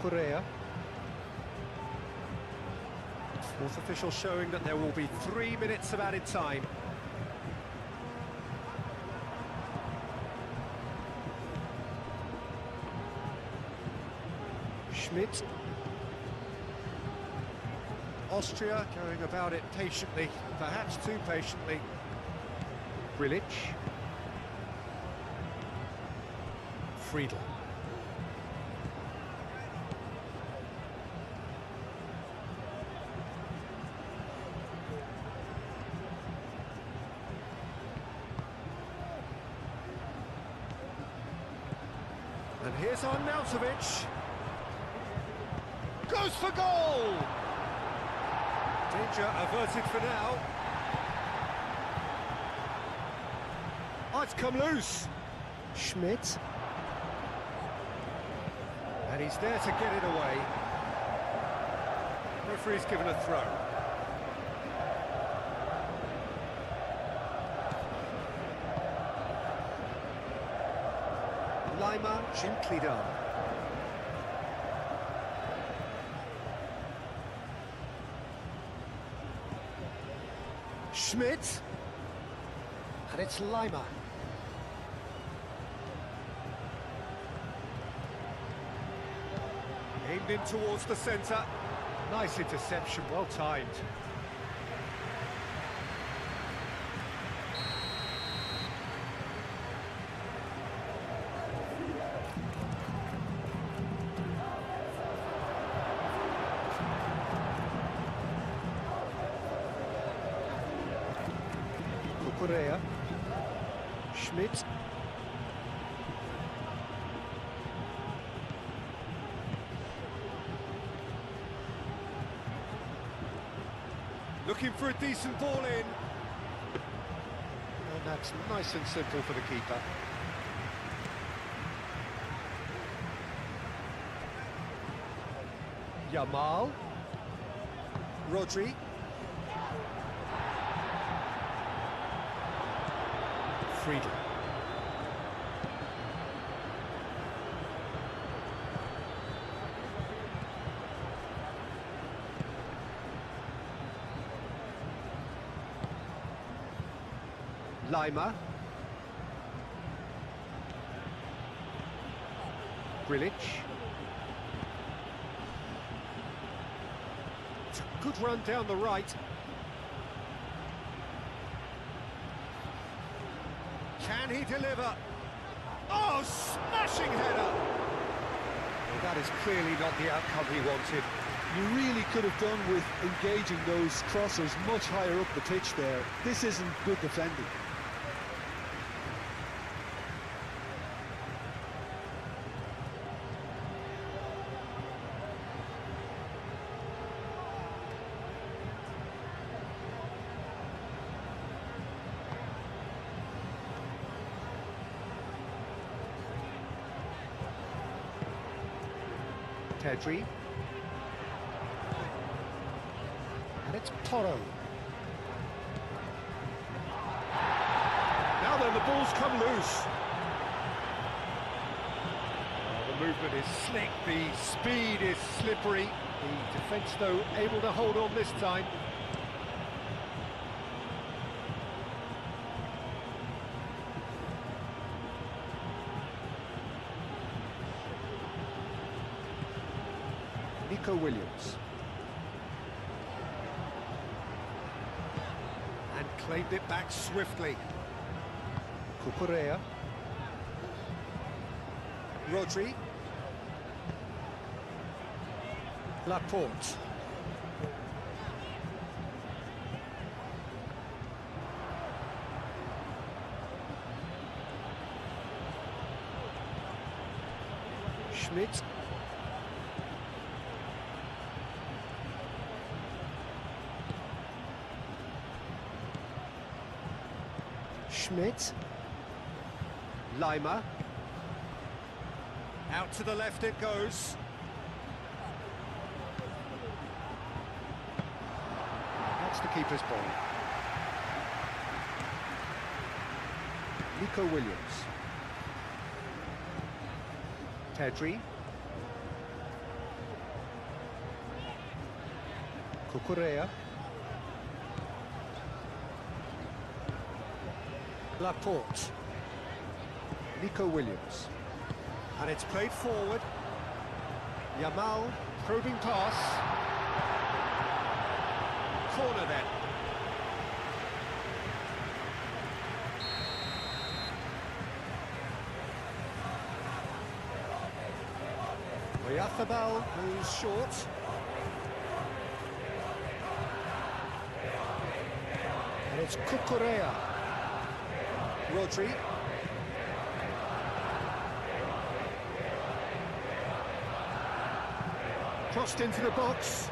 Cucurella. Fourth official showing that there will be 3 minutes of added time. Schmidt. Austria going about it patiently, perhaps too patiently. Grilic. Friedel. And here's Arnautovic. Goes for goal! Danger averted for now. Oh, it's come loose. Schmidt. And he's there to get it away. Referee's given a throw. Lima, gently done. Schmidt. And it's Lima. Aimed in towards the centre. Nice interception, well timed. Cucurella. Schmidt. Looking for a decent ball in. And that's nice and simple for the keeper. Yamal. Rodri. Friedel. Lima. Grilic. It's a good run down the right. Can he deliver? Oh, smashing header! Well, that is clearly not the outcome he wanted. You really could have done with engaging those crossers much higher up the pitch there. This isn't good defending. Pedri. And it's Toro. Now then, the ball's come loose. The movement is slick, the speed is slippery. The defence, though, able to hold on this time. Nico Williams. And claimed it back swiftly. Cucurella. Rodri. Laporte. Schmidt. Schmidt. Lima. Out to the left it goes. That's the keeper's ball. Nico Williams. Pedri. Cucurella. Laporte. Nico Williams. And it's played forward. Yamal, probing pass. Corner then. Oyarzábal moves short. And it's Cucurella. Rodri. Crossed into the box.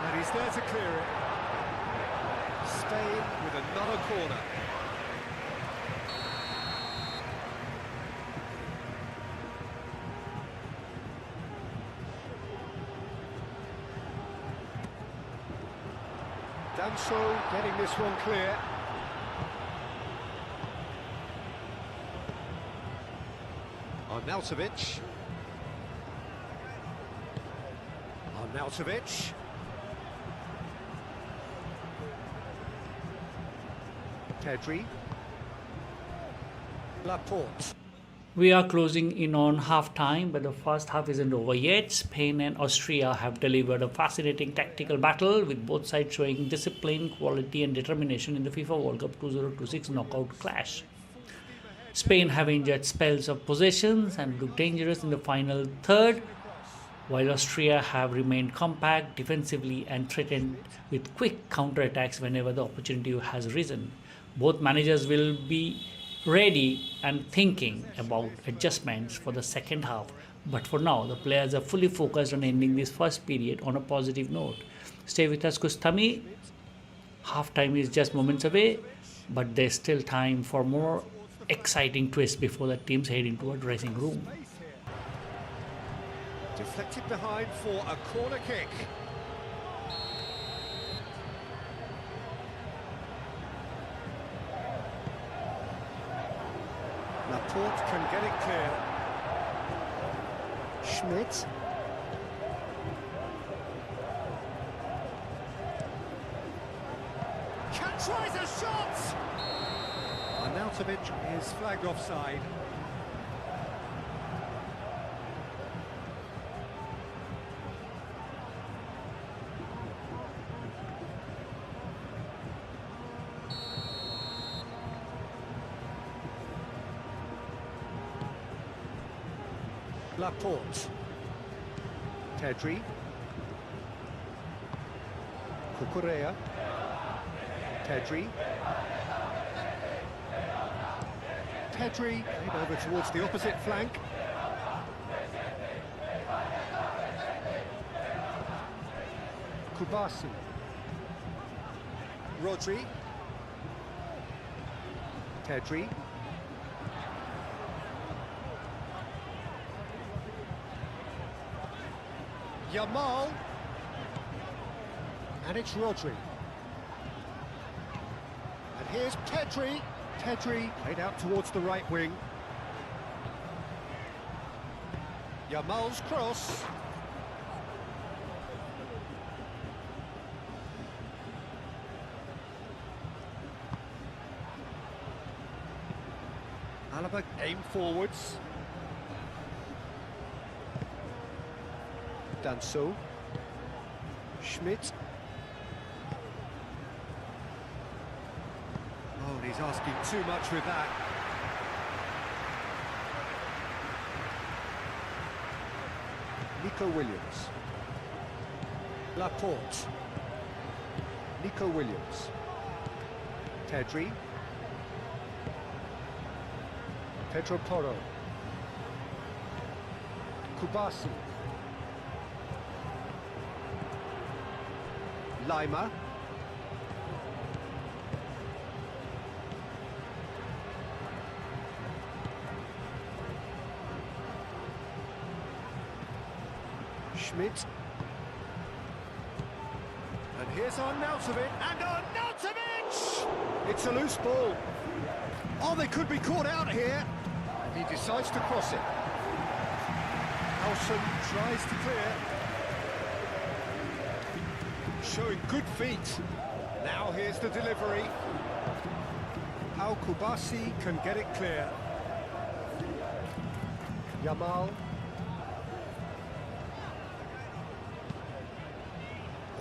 And he's there to clear it. Spain with another corner. Danso getting this one clear. Arnautovic. Arnautovic. Pedri. Laporte. We are closing in on half-time, but the first half isn't over yet. Spain and Austria have delivered a fascinating tactical battle, with both sides showing discipline, quality and determination in the FIFA World Cup 2026 knockout clash. Spain have enjoyed spells of possessions and looked dangerous in the final third, while Austria have remained compact defensively and threatened with quick counter-attacks whenever the opportunity has risen. Both managers will be ready and thinking about adjustments for the second half, but for now the players are fully focused on ending this first period on a positive note. Stay with us, Kustami. Half-time is just moments away, but there's still time for more exciting twists before the teams head into a dressing room. Deflected behind for a corner kick. Laporte can get it clear. Schmidt. Tries a shot! Arnautovic is flagged offside. Laporte. Pedri. Cucurella. Pedri. Pedri played over towards the opposite flank. Kustami. Rodri. Pedri. Yamal. And it's Rodri. And here's Pedri. Pedri played out towards the right wing. Yamal's cross. Alaba aim forwards. Danso. Schmidt. Oh, and he's asking too much with that. Nico Williams. Laporte. Nico Williams. Pedri. Pedro Porro. Kustami. Lima. Schmidt. And here's Arnautovic. And Arnautovic! It's a loose ball. Oh, they could be caught out here. And he decides to cross it. Nelson tries to clear. Showing good feet. Now here's the delivery. How Kubasi can get it clear. Yamal.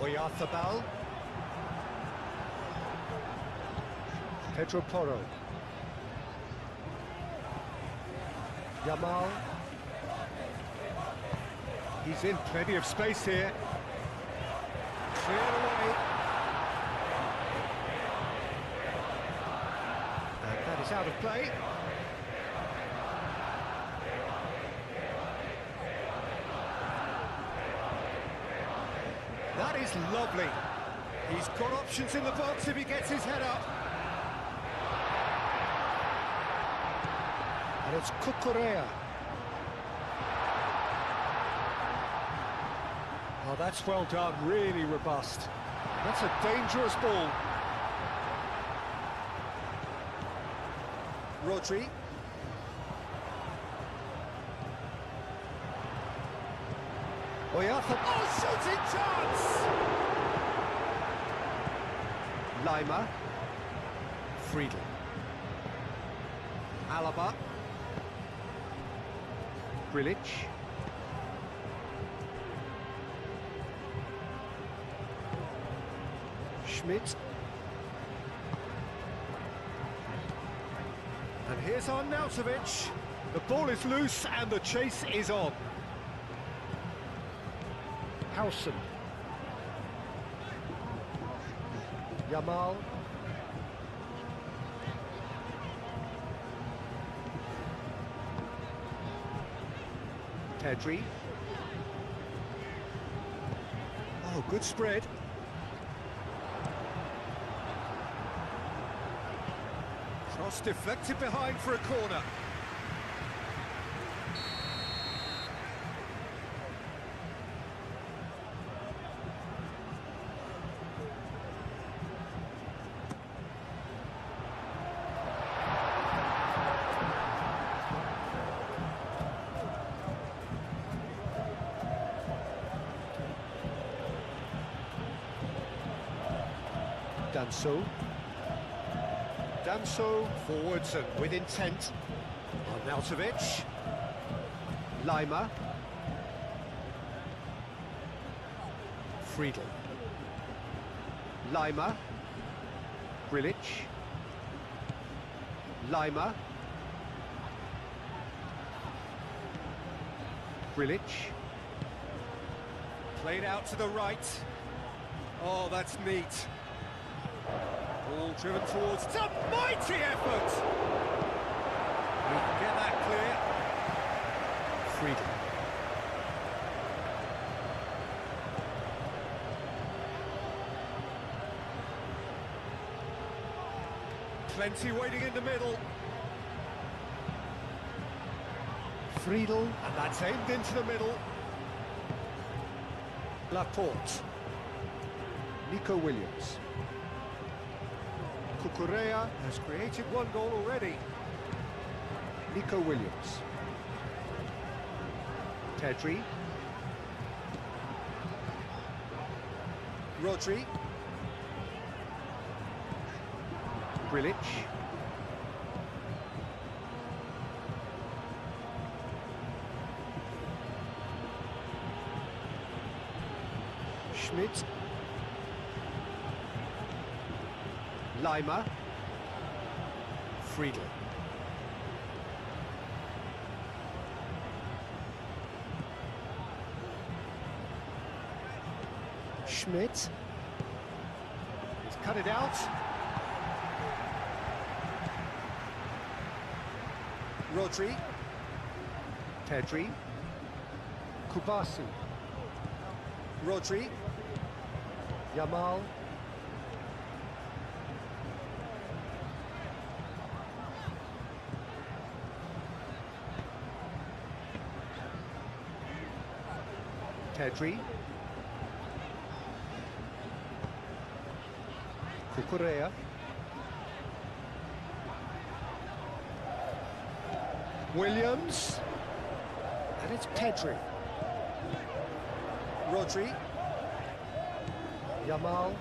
Oyarthabal. Pedro Porro. Yamal. He's in plenty of space here. Cleared away. And that is out of play. That is lovely. He's got options in the box if he gets his head up. And it's Cucurella. Oh, that's well done, really robust. That's a dangerous ball. Rodri. Oyarthabal. Oh, shooting chance! Lima. Friedel. Alaba. Grilic. Schmidt. And here's Arnautovic. The ball is loose and the chase is on. Howson. Yamal. Pedri. Oh, good spread. Cross deflected behind for a corner. Danso. Danso forwards and with intent. Arnautovic. Lima. Friedel. Lima. Grilic. Lima. Grilic. Played out to the right. Oh, that's neat. Ball driven towards. It's a mighty effort! We can get that clear. Friedel. Plenty waiting in the middle. Friedel. And that's aimed into the middle. Laporte. Nico Williams. Cucurella has created one goal already. Nico Williams. Pedri. Rodri. Grilic. Schmidt. Lima. Friedel. Schmidt. He's cut it out. Rodri. Pedri. Kubasi. Rodri. Yamal. Pedri. Cucurella. Williams. And it's Pedri. Rodri. Yamal.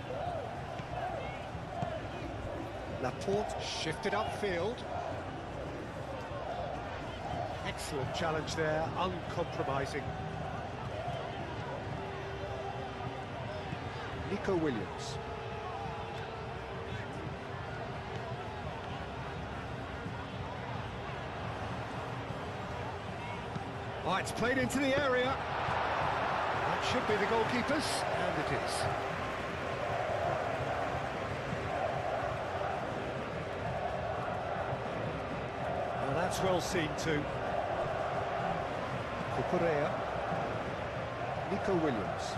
Laporte shifted upfield. Excellent challenge there, uncompromising. Nico Williams. Oh, it's played into the area. That should be the goalkeeper's, and it is. Well, that's well seen too. Cucurella. Nico Williams.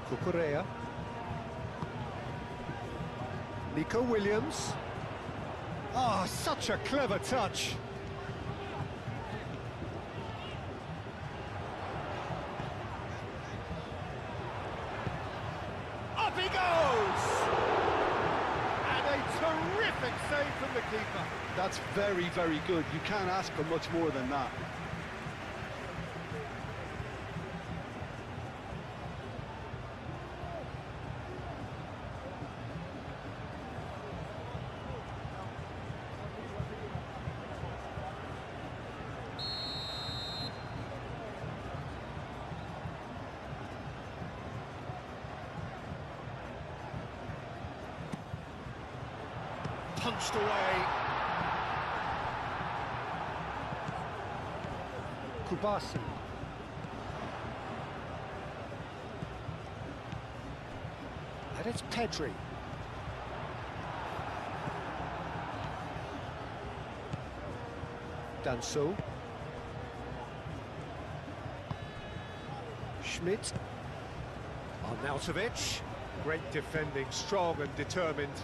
Cucurella. Nico Williams. Oh, such a clever touch. Up he goes! And a terrific save from the keeper. That's very, very good. You can't ask for much more than that. Punched away. Kubasi. And it's Pedri. Danso. Schmidt. Arnautovic. Great defending, strong and determined.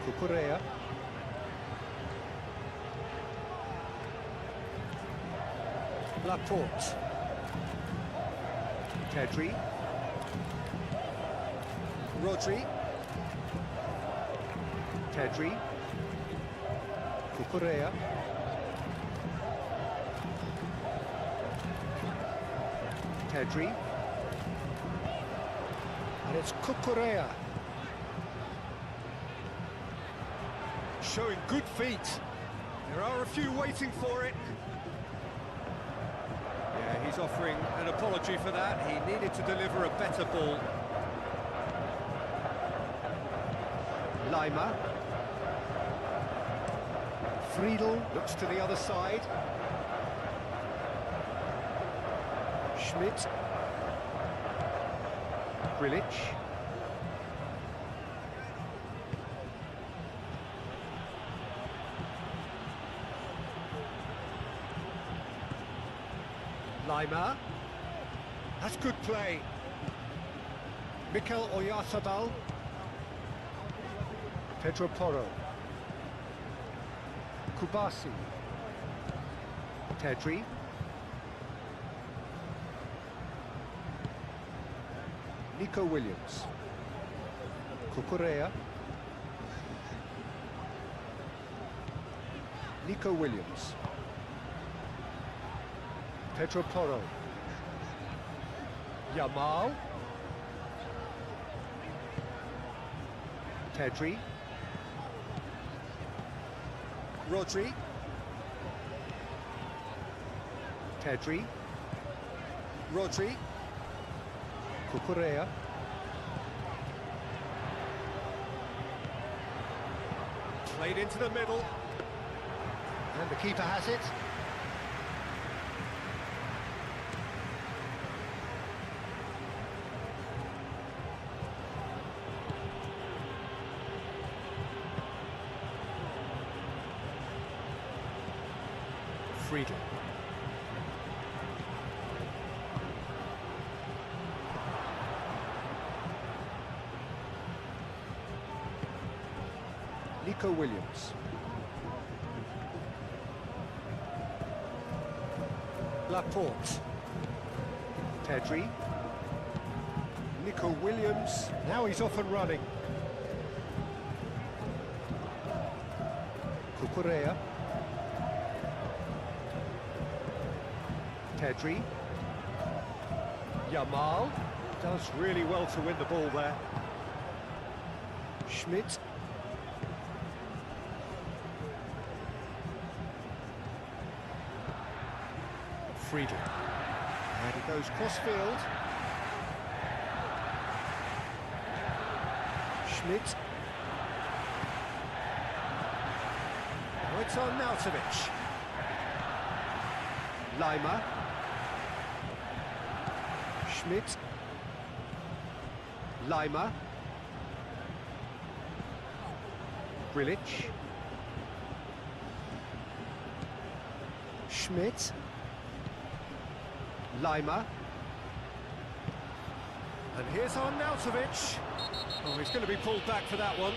Cucurella. Laporte. Pedri. Rodri. Pedri. Cucurella. Pedri. And it's Cucurella. Showing good feet. There are a few waiting for it. Yeah, he's offering an apology for that. He needed to deliver a better ball. Lima. Friedel looks to the other side. Schmidt. Grilic. Lima. That's good play. Mikel Oyarzabal. Pedro Porro. Kubasi. Pedri. Nico Williams. Cucurella. Nico Williams. Pedro Porro. Yamal. Pedri. Rodri. Pedri. Rodri. Cucurella. Played into the middle. And the keeper has it. Friedel. Nico Williams. Laporte. Pedri. Nico Williams. Now he's off and running. Cucurella. Pedri. Yamal does really well to win the ball there. Schmidt. Friedel. And he goes cross-field. Schmidt. Oh, it's on Nautovic. Lima. Schmidt. Lima. Grilic. Schmidt. Lima. And here's on Nautovic. Oh, he's going to be pulled back for that one.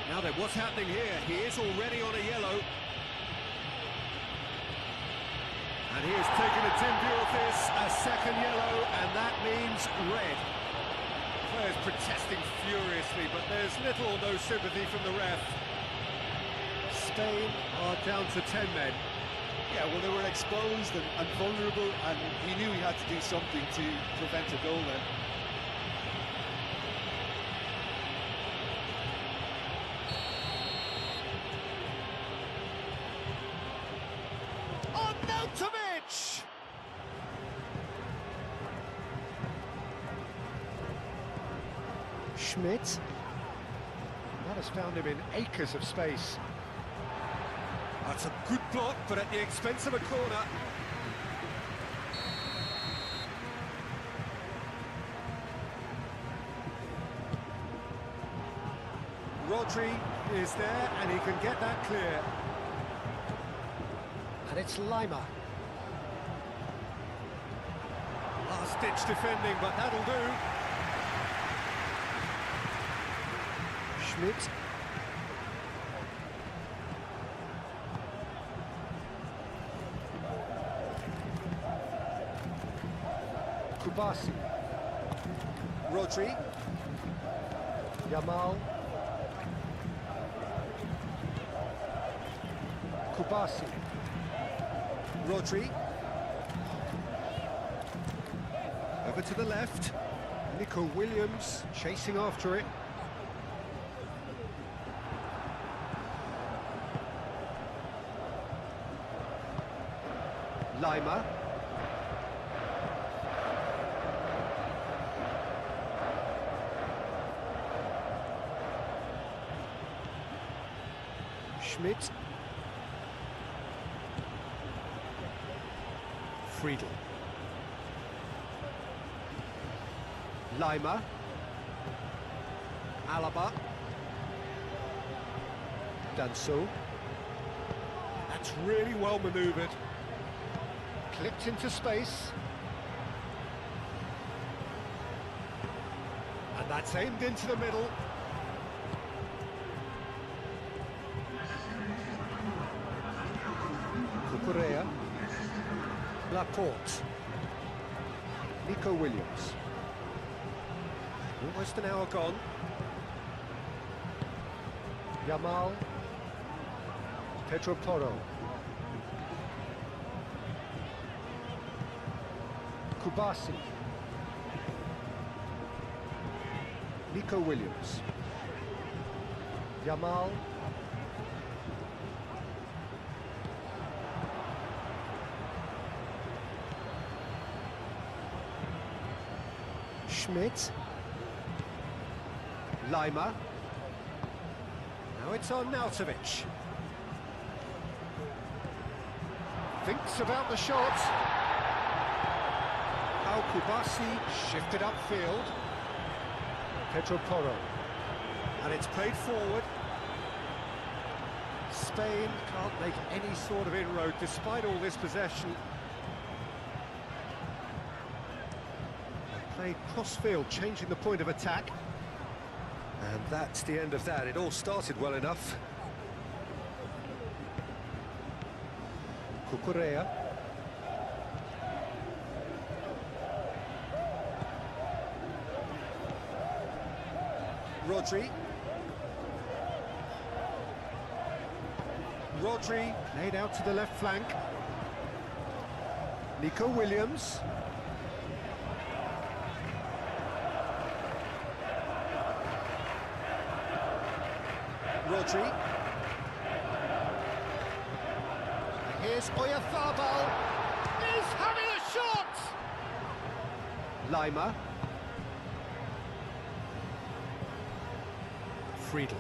Now then, what's happening here? He is already on a yellow. And he has taken a temporary off this, a second yellow, and that means red. Players protesting furiously, but there's little or no sympathy from the ref. Spain are down to 10 men. Yeah, well, they were exposed and vulnerable, and he knew he had to do something to prevent a goal then. On Nautovic! Schmidt. That has found him in acres of space. That's a good block, but at the expense of a corner. Rodri is there, and he can get that clear. And it's Lima. Last-ditch defending, but that'll do. Schmidt. Kubasi. Rodri. Yamal. Kubasi. Rodri. Over to the left. Nico Williams chasing after it. Lima. Schmidt. Friedel. Lima. Alaba. Danso. That's really well manoeuvred. Clipped into space. And that's aimed into the middle. Cucurella. Laporte. Nico Williams. Almost an hour gone. Yamal. Pedro Porro. Kubasi. Nico Williams. Yamal. Schmidt. Lima. Now it's on Nautovic. Thinks about the shot. Al Kubasi shifted upfield. Pedro Porro. And it's played forward. Spain can't make any sort of inroad despite all this possession. They played cross-field, changing the point of attack. And that's the end of that. It all started well enough. Cucurella. Rodri. Rodri laid out to the left flank. Nico Williams. Rodri. And here's Oyarzabal. He's having a shot! Lima. Friedel.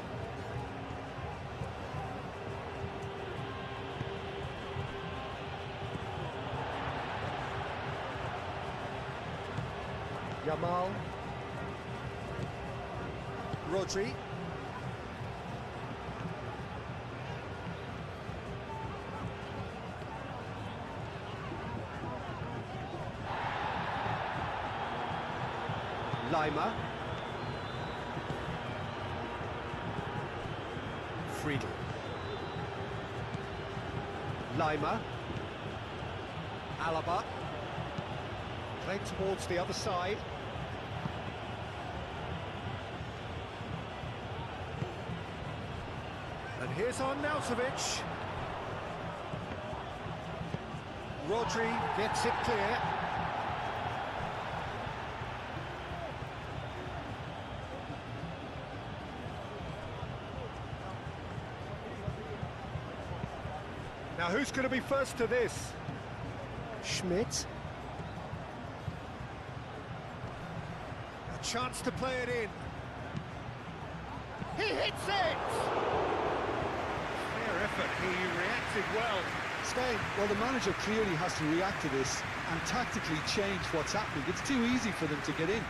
Yamal. Rodri. Lima. Friedel. Lima. Alaba. Played towards the other side. And here's Arnautovic. Rodri gets it clear. Now who's going to be first to this? Schmidt. A chance to play it in. He hits it! Fair effort, he reacted well. Spain, well, the manager clearly has to react to this and tactically change what's happening. It's too easy for them to get in.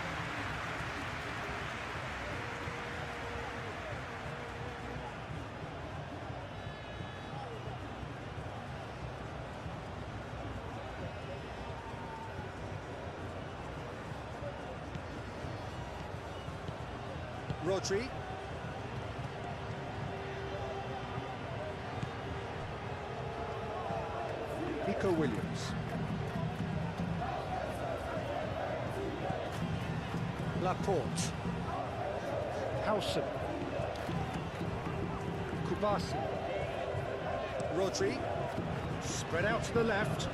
Rodri. Nico Williams. Laporte. Howson. Kubasi. Rodri. Spread out to the left.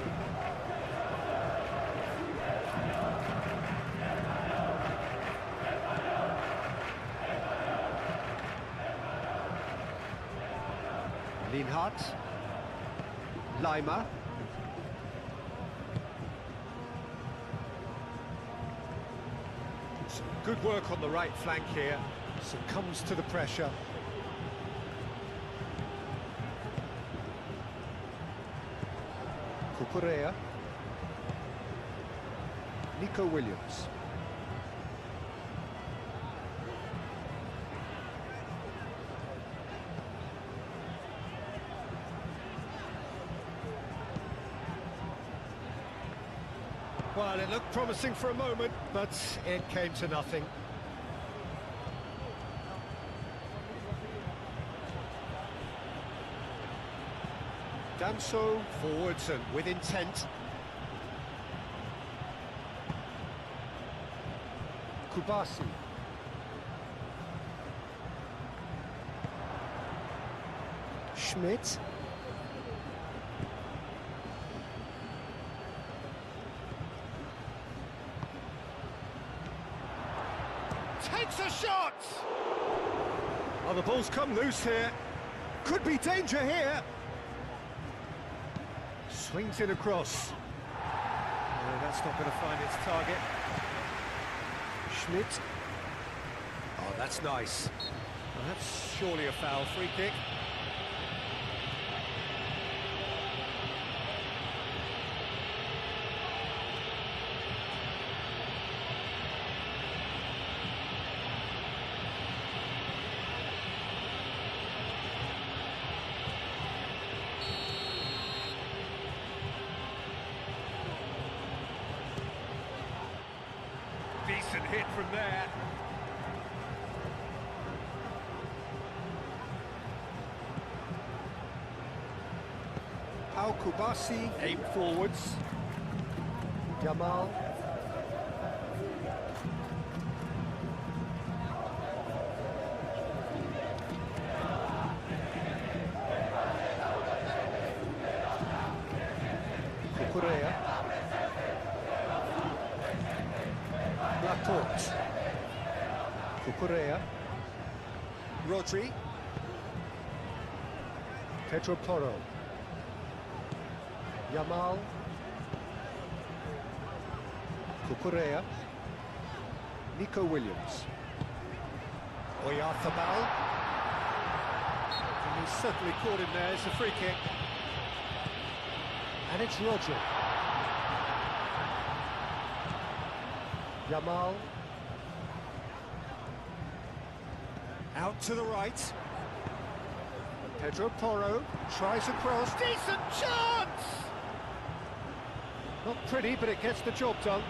Linhart. Lima. Some good work on the right flank here. Succumbs to the pressure. Cucurella. Nico Williams. Well, it looked promising for a moment, but it came to nothing. Danso forwards and with intent. Kubasi. Schmidt. Takes a shot! Oh, the ball's come loose here. Could be danger here. Swings it across. No, that's not going to find its target. Schmidt. Oh, that's nice. Well, that's surely a foul. Free kick. Decent hit from there. Al Kubasi, aim forwards. Yamal. Cucurella. Rodri. Pedro Porro. Yamal. Cucurella. Nico Williams. Oyarzabal. And he's certainly caught him there. It's a free kick. And it's Rodri. Yamal. Out to the right. Pedro Porro tries across. Decent chance! Not pretty, but it gets the job done.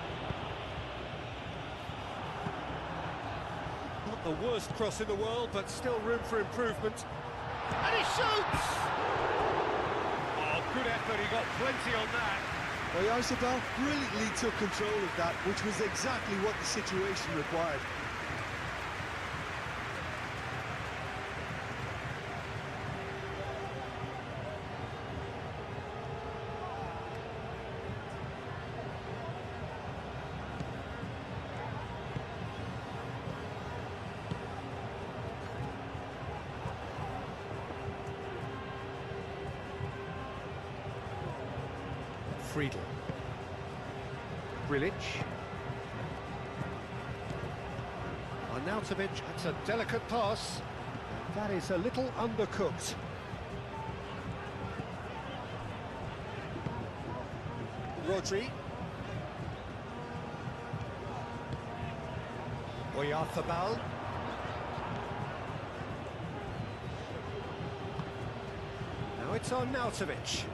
Not the worst cross in the world, but still room for improvement. And he shoots! Oh, good effort, he got plenty on that. Oyarzabal brilliantly took control of that, which was exactly what the situation required. Friedel. Grilic. Arnautovic, that's a delicate pass. That is a little undercooked. Rodri. Oyarzabal. Now it's Arnautovic.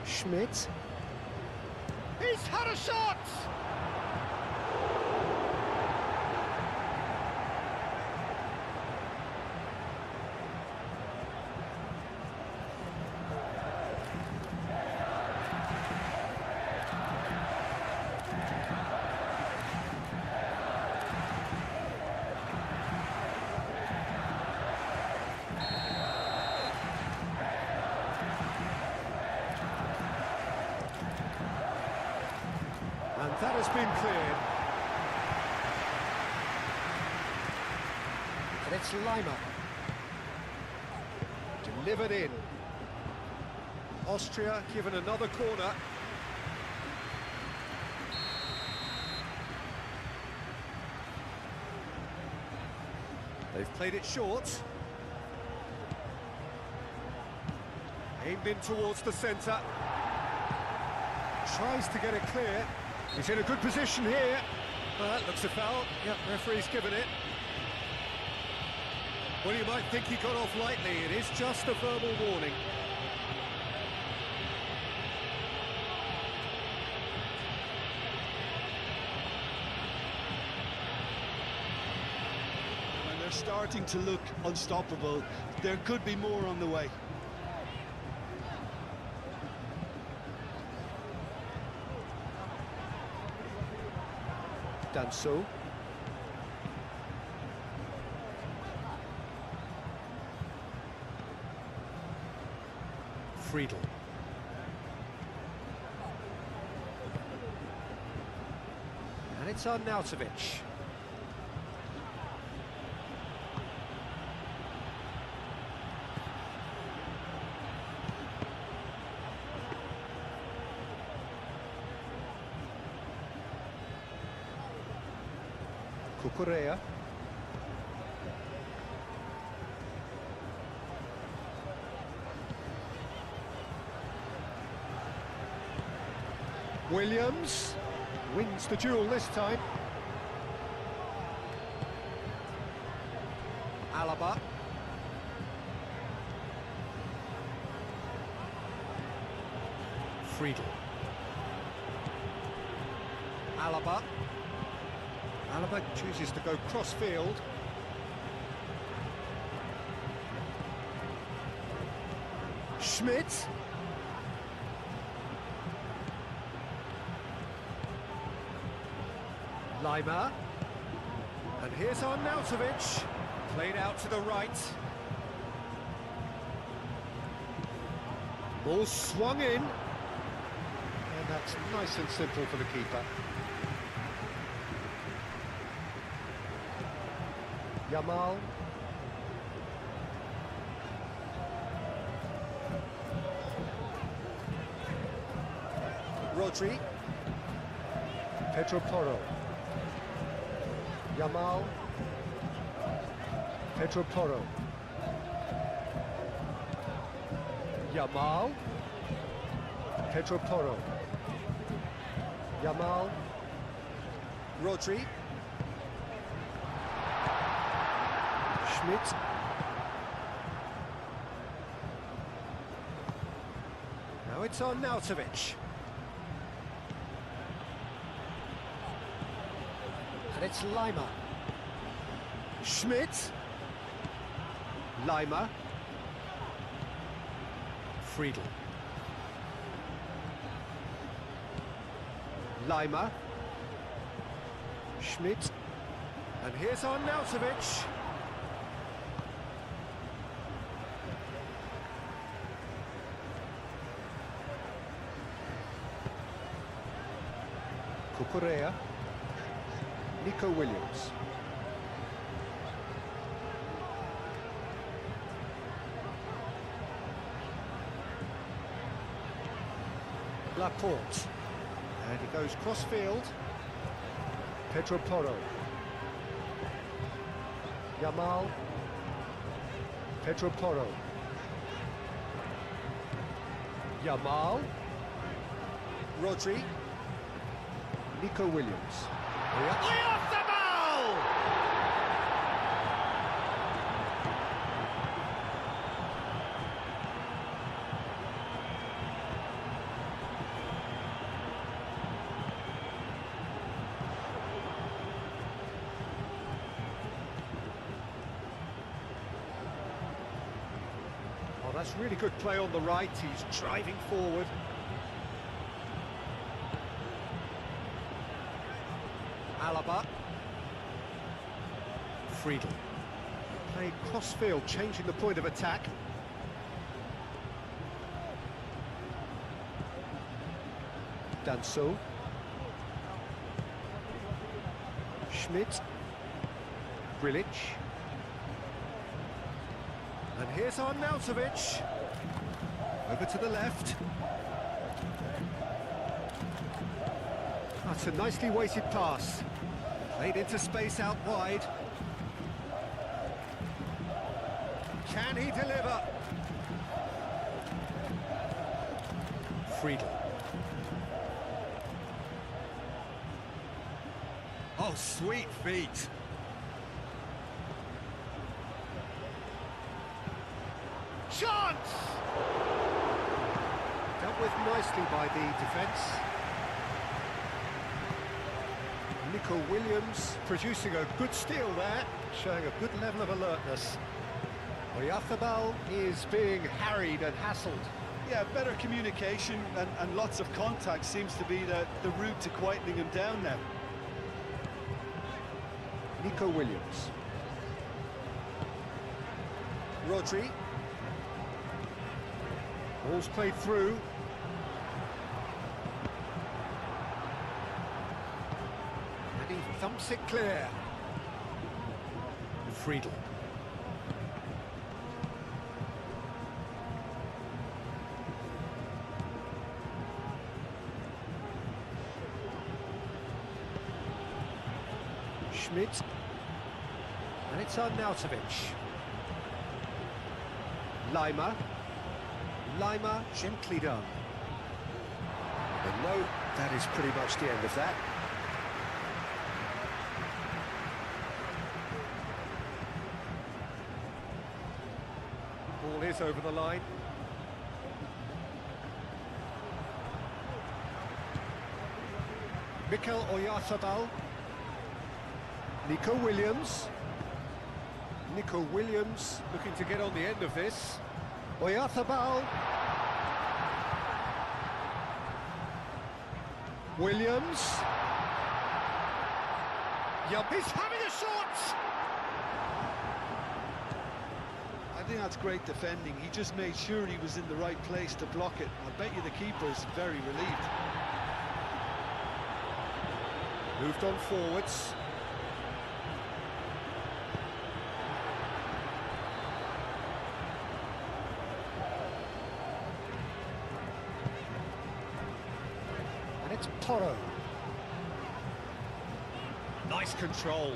Schmidt. He's had a shot! And that has been cleared. And it's Lima. Delivered in. Austria given another corner. They've played it short. Aimed in towards the centre. Tries to get it clear. He's in a good position here. Well, that looks a foul. Yep, referee's given it. Well, you might think he got off lightly. It is just a verbal warning. And they're starting to look unstoppable. There could be more on the way. Danso. Friedel. And it's Arnautovic. Cucurella. Williams wins the duel this time. Alaba. Friedel. Alaba. Alaba chooses to go cross-field. Schmidt. Lima. And here's Arnautovic. Played out to the right. Ball swung in. And that's nice and simple for the keeper. Yamal. Rodri. Pedro Porro. Yamal. Pedro Porro. Yamal. Pedro Porro. Yamal. Rodri. Schmidt. Now it's on Nautovic. And it's Lima. Schmidt. Lima. Friedel. Lima. Schmidt. And here's on Nautovic. Cucurella. Nico Williams. Laporte. And he goes cross-field. Pedro Porro. Yamal. Pedro Porro. Yamal. Rodri. Nico Williams. Oh, that's really good play on the right. He's driving forward. Alaba. Friedel. Played cross-field, changing the point of attack. Danso. Schmidt. Grilic. And here's Arnautovic. Over to the left. That's a nicely weighted pass. Played into space out wide. Can he deliver? Friedel. Oh, sweet feet. Chance! Dealt with nicely by the defence. Nico Williams producing a good steal there, showing a good level of alertness. Oyarzabal is being harried and hassled. Yeah, better communication and lots of contact seems to be the route to quietening him down now. Nico Williams. Rodri. Ball's played through. And he thumps it clear. Friedel. Schmidt. And it's Arnautovic. Lima. Lima, gently done. And no, that is pretty much the end of that. Ball is over the line. Mikel Oyarzabal. Nico Williams. Nico Williams looking to get on the end of this. Oyarzabal. Williams. He's having a shot! I think that's great defending. He just made sure he was in the right place to block it. I bet you the keeper's very relieved. Moved on forwards. Porro. Nice control.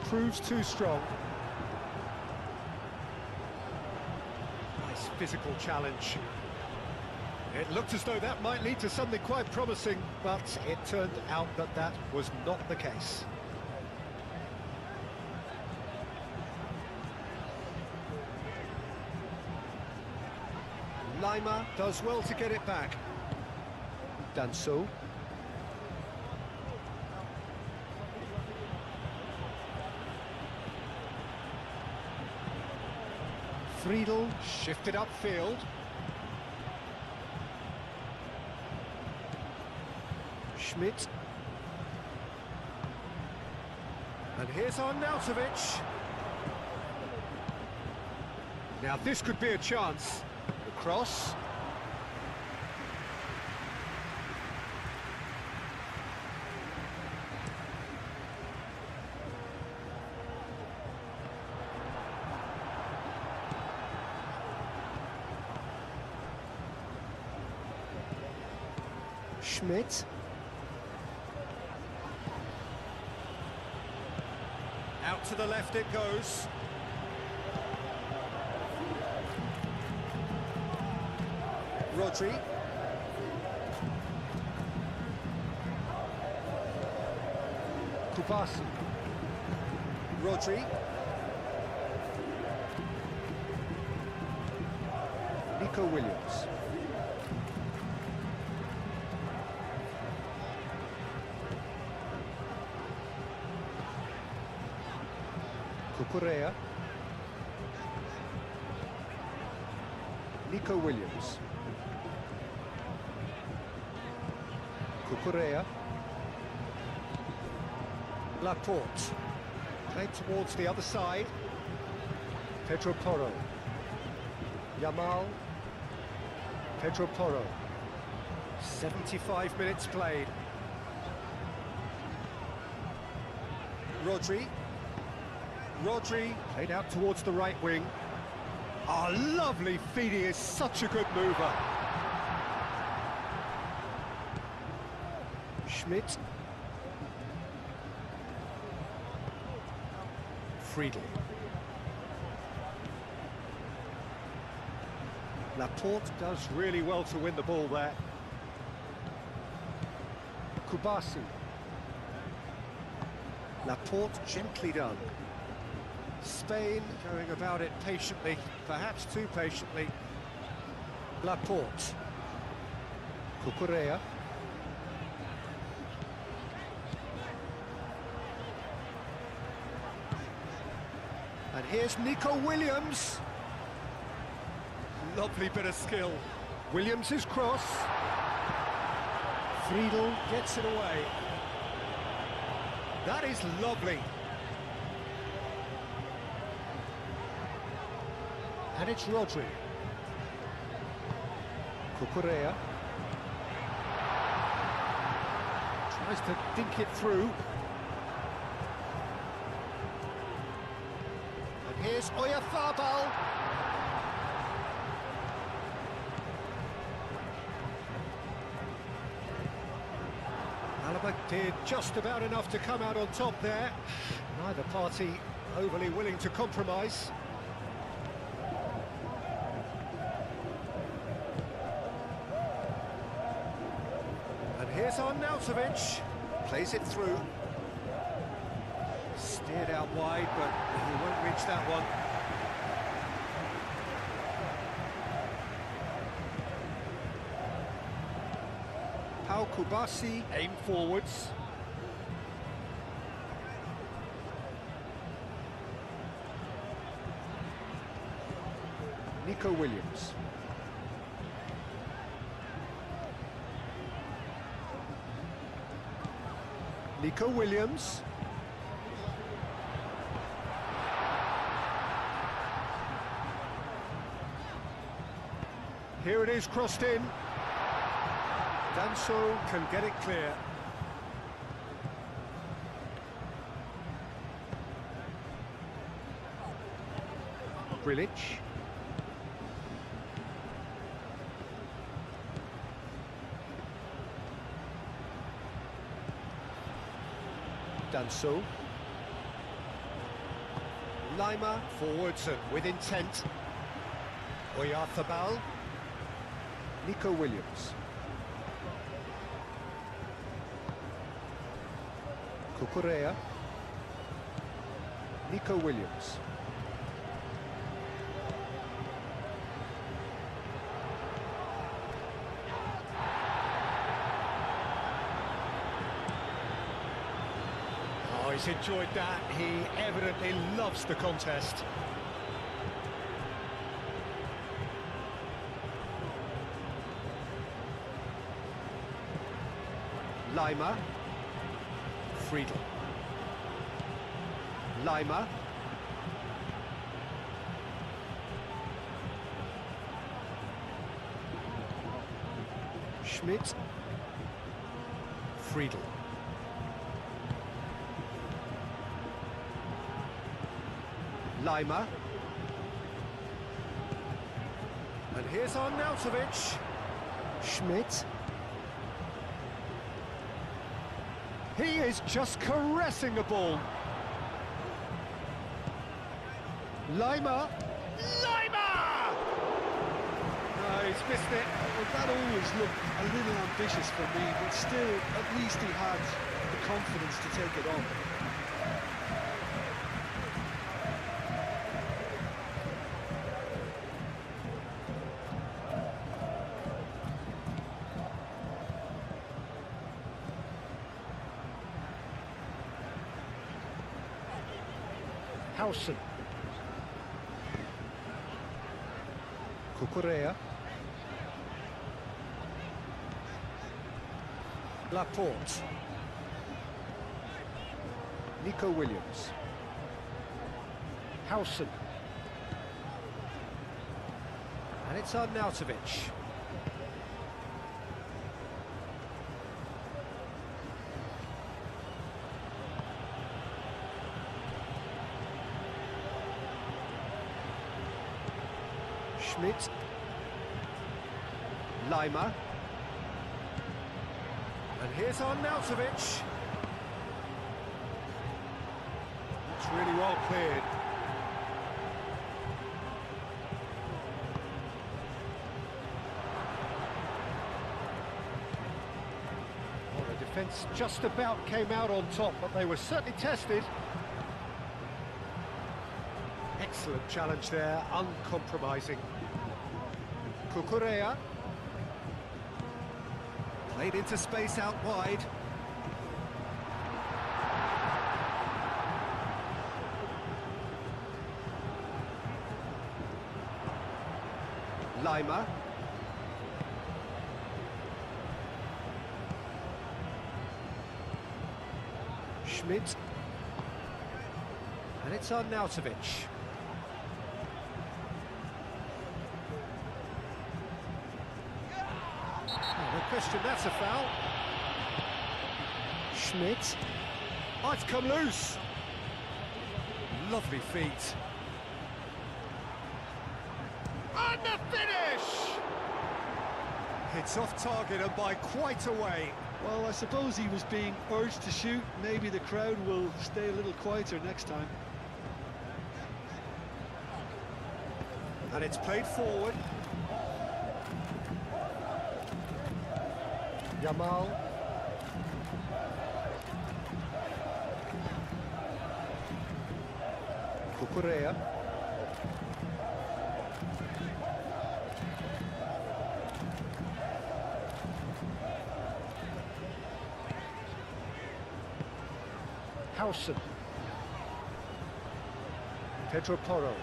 Proves too strong. Nice physical challenge. It looked as though that might lead to something quite promising, but it turned out that that was not the case. Lima does well to get it back. Danso. Friedel shifted upfield. Schmidt. And here's Arnautovic. Now this could be a chance. The cross. Schmidt. Out to the left it goes. Rodri. Kubasi. Rodri. Nico Williams. Cucurella. Nico Williams. Cucurella. Laporte. Played towards the other side. Pedro Porro. Yamal. Pedro Porro. 75 minutes played. Rodri. Rodri played out towards the right wing. Oh, lovely feed, he is such a good mover. Schmidt. Friedel. Laporte does really well to win the ball there. Kubasi. Laporte gently done. Spain going about it patiently, perhaps too patiently. Laporte. Cucurella. And here's Nico Williams. Lovely bit of skill. Williams' cross. Friedel gets it away. That is lovely. And it's Rodri. Cucurella. Tries to dink it through. And here's Oyarzabal. Alaba did just about enough to come out on top there. Neither party overly willing to compromise. Here's Arnautovic, plays it through. Steered out wide, but he won't reach that one. Pau Kubasi, aim forwards. Nico Williams. Nico Williams. Here it is, crossed in. Danso can get it clear. Grilic. Danso. Lima forwards and with intent. Oyarthabal. Nico Williams. Cucurella. Nico Williams. Oh, he's enjoyed that. He evidently loves the contest. Lima. Friedel. Lima. Schmidt. Friedel. Lima. And here's Arnautovic. Schmidt. He is just caressing the ball. Lima. Lima! No, he's missed it. Well, that always looked a little ambitious for me, but still, at least he had the confidence to take it on. Howson. Cucurella. Laporte. Nico Williams. Howson. And it's Arnautovic. Schmidt. Lima. And here's Arnautovic. It's really well cleared. Well, the defence just about came out on top, but they were certainly tested. Excellent challenge there, uncompromising. Cucurella. Played into space out wide. Lima. Schmidt. And it's Arnautovic. No question, that's a foul. Schmidt. Oh, it's come loose. Lovely feet. And the finish! It's off target and by quite a way. Well, I suppose he was being urged to shoot. Maybe the crowd will stay a little quieter next time. And it's played forward. Yamal. Cucurella. Howson. Pedro Porro.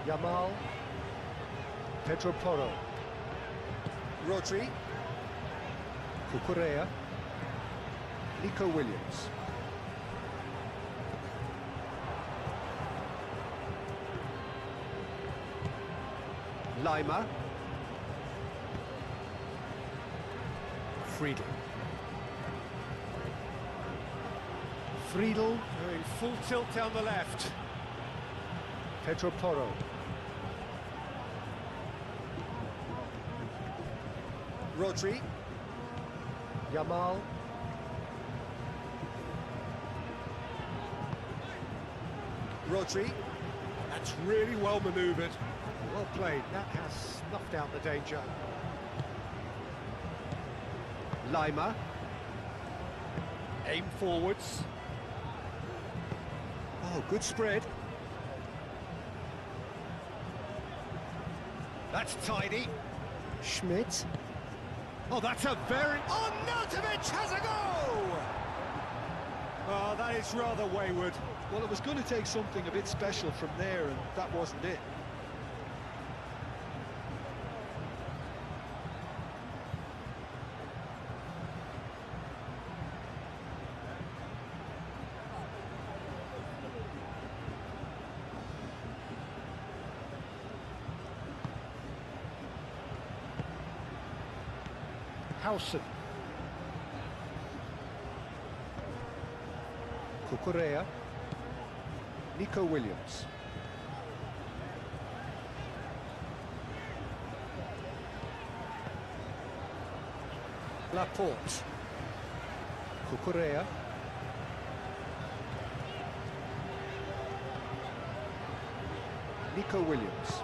Yamal. Pedro Porro. Rodri. Cucurella. Nico Williams. Lima. Friedel. Friedel Going full tilt down the left. Pedro Porro. Rodri. Yamal. Rodri. That's really well manoeuvred. Well played. That has snuffed out the danger. Lima. Aim forwards. Oh, good spread. That's tidy. Schmidt. Oh, that's a very... Oh, Nautovic has a go! Oh, that is rather wayward. Well, it was going to take something a bit special from there, and that wasn't it. Hausen. Cucurella. Nico Williams. Laporte. Cucurella. Nico Williams.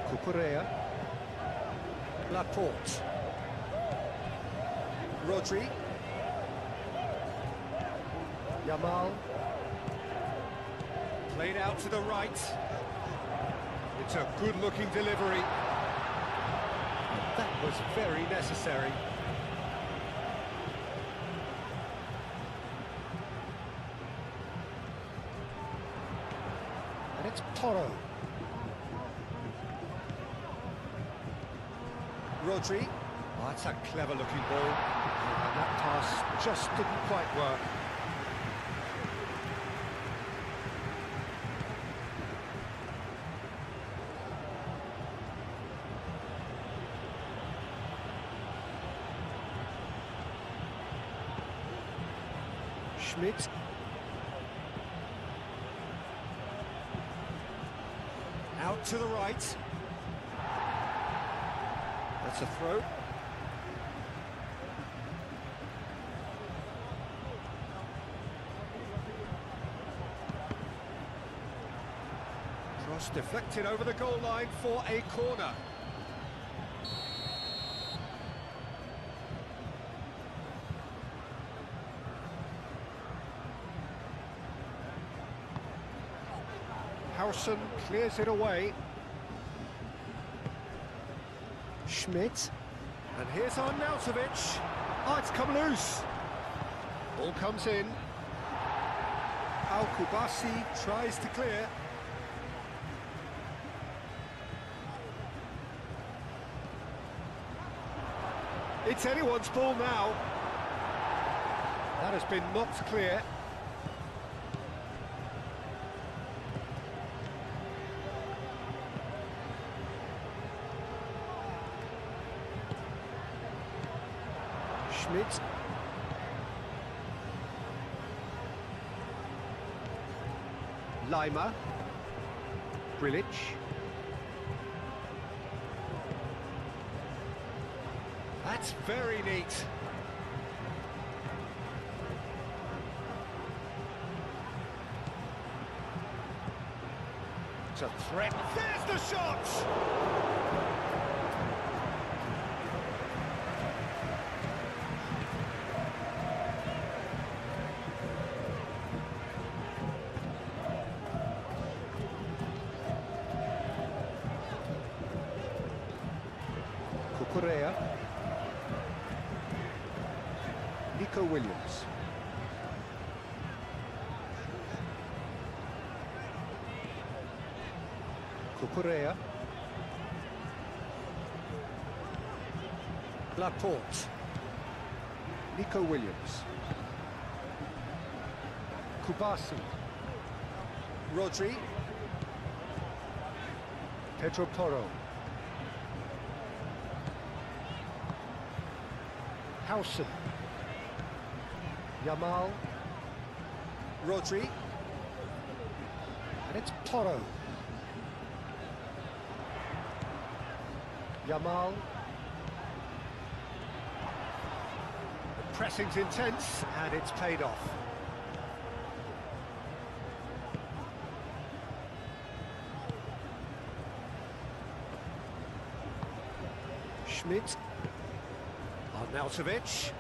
Cucurella. Laporte. Rodri. Yamal. Played out to the right. It's a good-looking delivery. That was very necessary. And it's Porro. Rodri. Oh, that's a clever-looking ball. And that pass just didn't quite work. Schmidt. Out to the right. That's a throw. Cross deflected over the goal line for a corner. Hausen clears it away. Schmidt. And here's our Nautovic. Oh, it's come loose. Ball comes in. Al-Kubasi tries to clear. It's anyone's ball now. That has been knocked clear. Schmidt. Lima. Grilic. That's very neat. It's a threat. There's the shot! Cucurella. Nico Williams. Cucurella. Laporte. Nico Williams. Kubasi. Rodri. Pedro Porro. Hausen. Yamal. Rodri. And it's Porro. Yamal. The pressing's intense, and it's paid off. Schmidt. Arnautovic.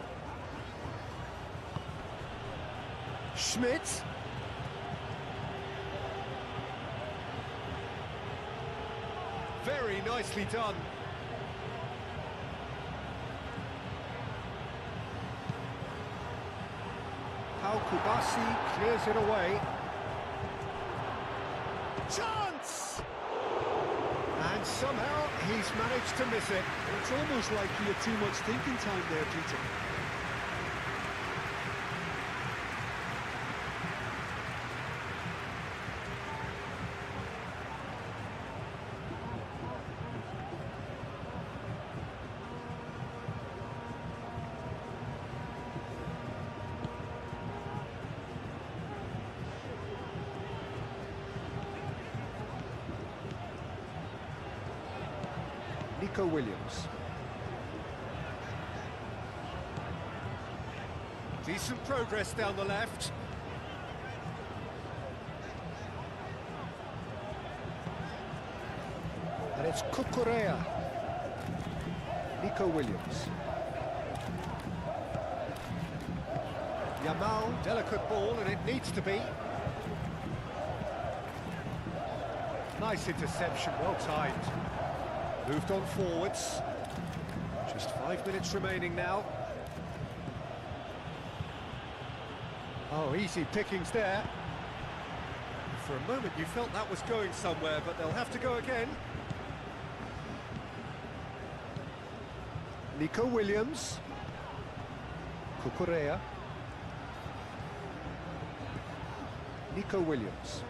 Schmidt. Very nicely done. Kustami clears it away. Chance! And somehow he's managed to miss it. It's almost like he had too much thinking time there, Peter. Nico Williams. Decent progress down the left. And it's Cucurella. Nico Williams. Yamal, delicate ball, and it needs to be. Nice interception, well timed. Moved on forwards. Just 5 minutes remaining now. Oh, easy pickings there. For a moment you felt that was going somewhere, but they'll have to go again. Nico Williams. Cucurella. Nico Williams.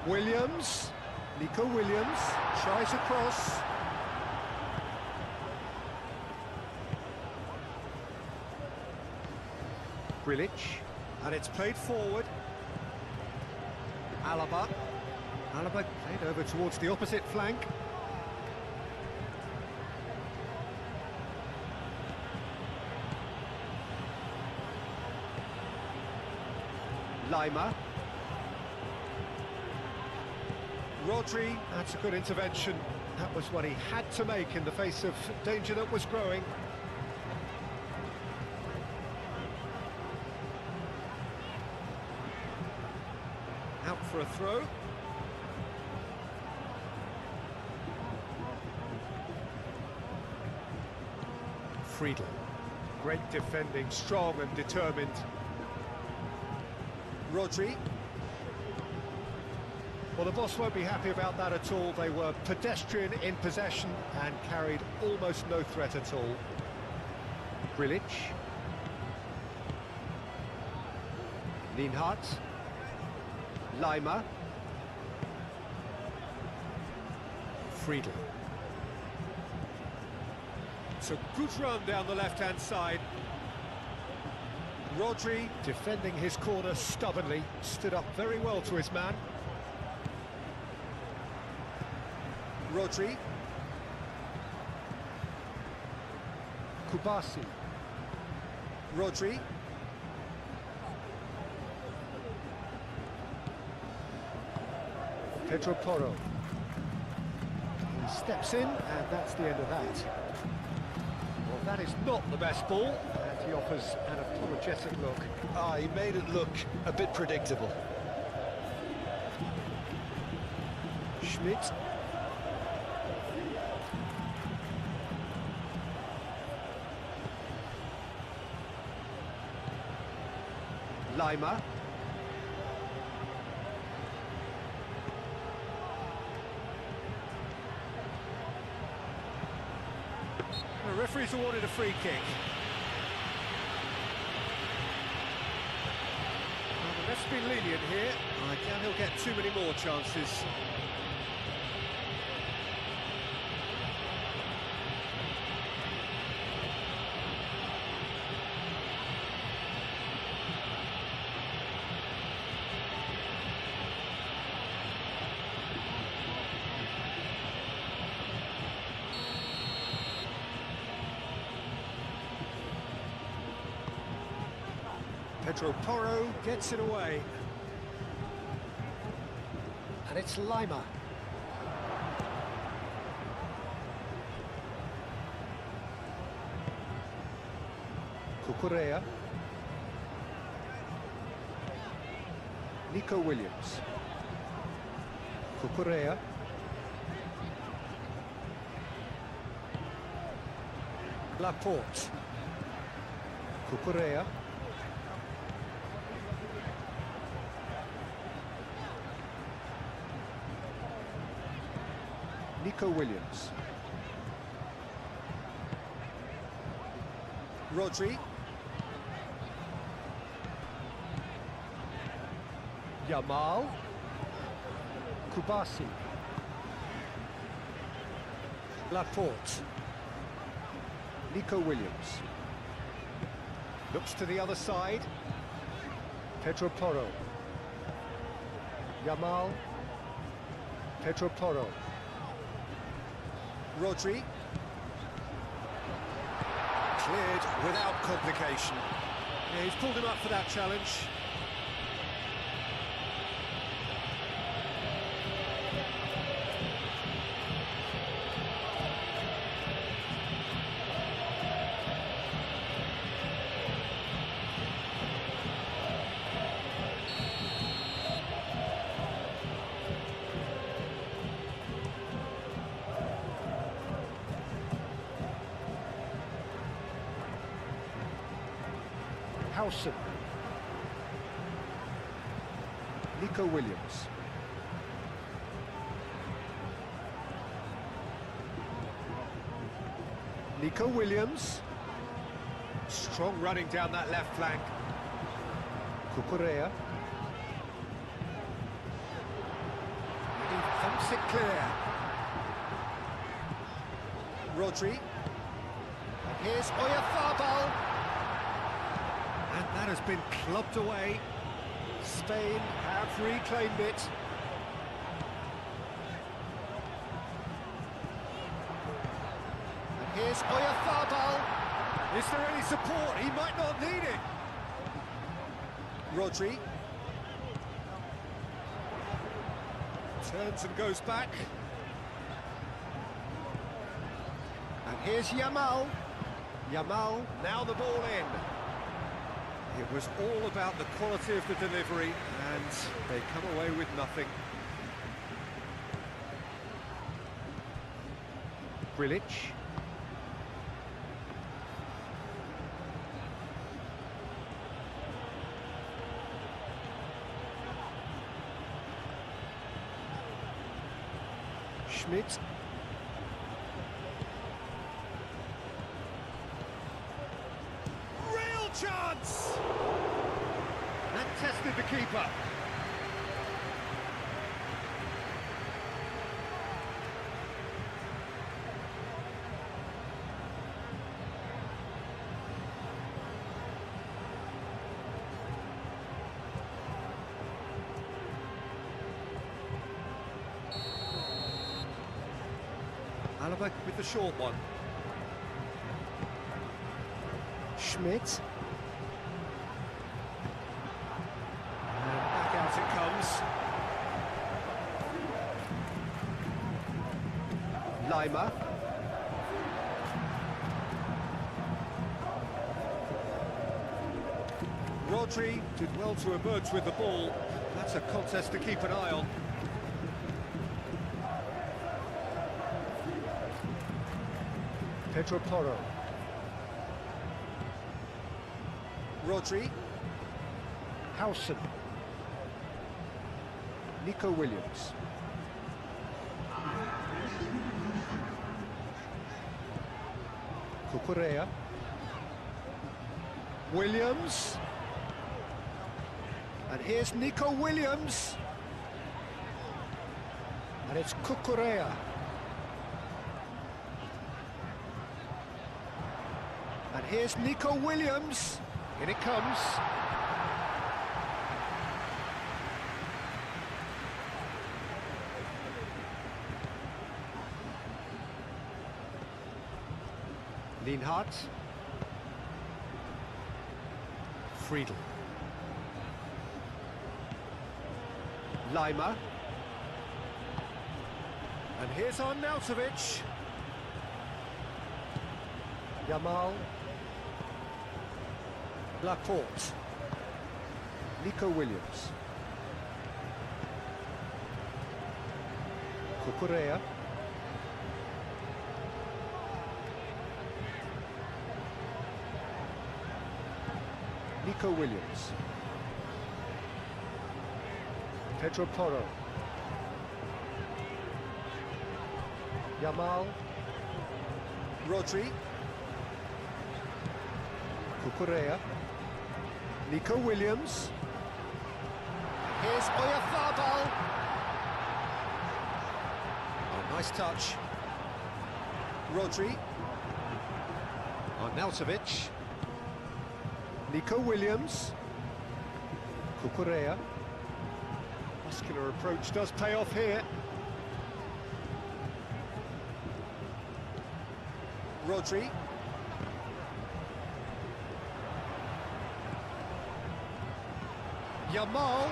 Williams. Nico Williams tries across. Grilic. And it's played forward. Alaba. Alaba played over towards the opposite flank. Lima. Rodri, that's a good intervention. That was what he had to make in the face of danger that was growing. Out for a throw. Friedel. Great defending, strong and determined. Rodri. Well, the boss won't be happy about that at all. They were pedestrian in possession and carried almost no threat at all. Grilic. Lienhardt. Lima. Friedel. It's a good run down the left-hand side. Rodri Defending his corner stubbornly, stood up very well to his man. Rodri. Kubasi. Rodri. Pedro Porro. He steps in, and that's the end of that. Well, that is not the best ball, and he offers an apologetic look. He made it look a bit predictable. Schmidt. Lima. The referee's awarded a free kick. Well, the ref's been lenient here. I doubt he'll get too many more chances. Pedro Porro gets it away. And it's Lima. Cucurella. Nico Williams. Cucurella. Laporte. Cucurella. Nico Williams. Rodri. Yamal. Kubasi. Laporte. Nico Williams. Looks to the other side. Pedro Porro. Yamal. Pedro Porro. Rodri. Cleared without complication. Yeah, he's pulled him up for that challenge. Howson. Nico Williams. Nico Williams. Strong running down that left flank. Cucurella. He thumps it clear. Rodri. And here's Oyarzabal. And that has been clubbed away. Spain have reclaimed it. And here's Oyarzabal. Is there any support? He might not need it. Rodri. Turns and goes back. And here's Yamal. Yamal, now the ball in. It was all about the quality of the delivery, and they come away with nothing. Grilic. Schmidt. Real chance! That tested the keeper. Alaba with the short one. Schmidt. And back out it comes. Lima. Rodri did well to emerge with the ball. That's a contest to keep an eye on. Pedro Porro. Rodri. Howson. Nico Williams. Cucurella. Williams. And here's Nico Williams. And it's Cucurella. And here's Nico Williams. In it comes. Lienhardt. Friedel. Lima. And here's Arnautovic. Yamal. Laporte. Nico Williams. Cucurella. Nico Williams. Pedro Porro. Yamal. Rodri. Cucurella. Nico Williams. Here's Oyarzabal. Oh, nice touch. Rodri. Arnautovic. Nico Williams. Cucurella. Muscular approach does pay off here. Rodri. Yamal.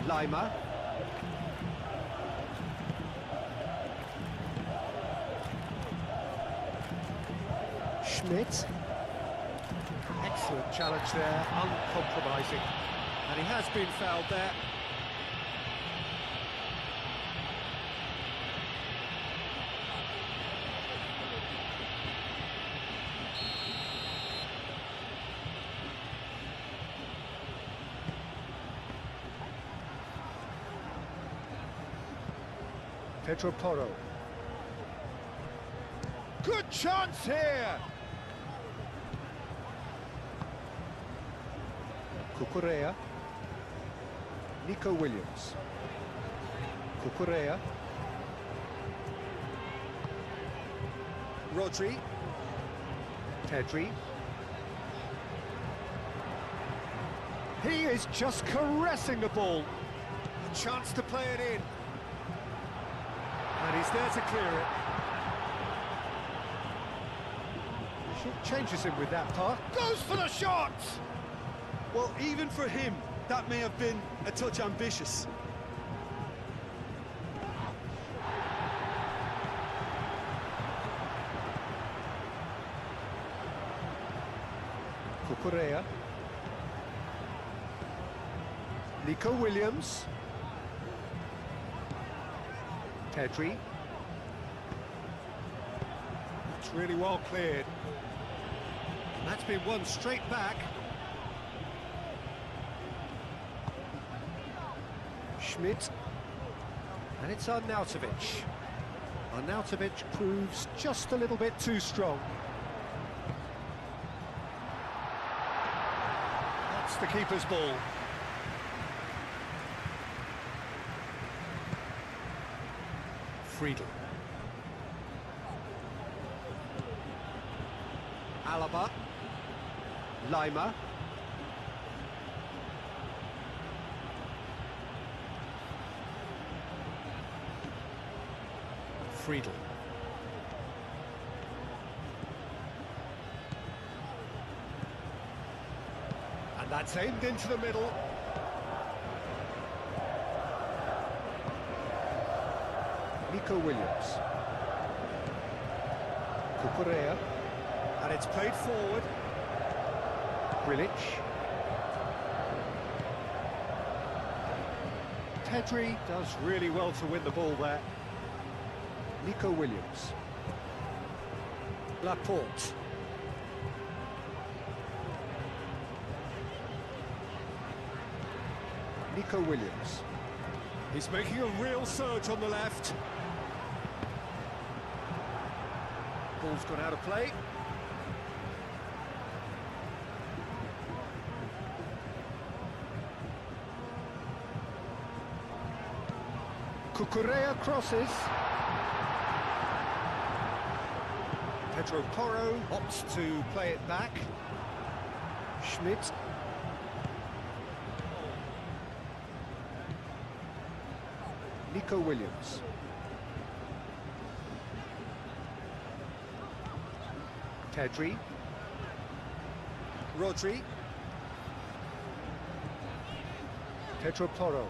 Lima. Schmidt. Excellent challenge there, uncompromising. And he has been fouled there. Pedro Porro. Good chance here! Cucurella. Nico Williams. Cucurella. Rodri. Pedri. He is just caressing the ball. A chance to play it in. And he's there to clear it. Short changes him with that pass. Goes for the shot! Well, even for him, that may have been a touch ambitious. Cucurella. Nico Williams. Pedri. It's really well cleared. And that's been won straight back. Schmidt. And it's Arnautovic. Arnautovic proves just a little bit too strong. That's the keeper's ball. Friedel. Alaba. Lima. Friedel. And that's aimed into the middle. Nico Williams. Cucurella. And it's played forward. Grilic. Pedri does really well to win the ball there. Nico Williams. Laporte. Nico Williams. He's making a real surge on the left. Ball's gone out of play. Cucurella crosses. Pedro Porro opts to play it back. Schmidt. Nico Williams. Pedri. Rodri. Pedro Porro.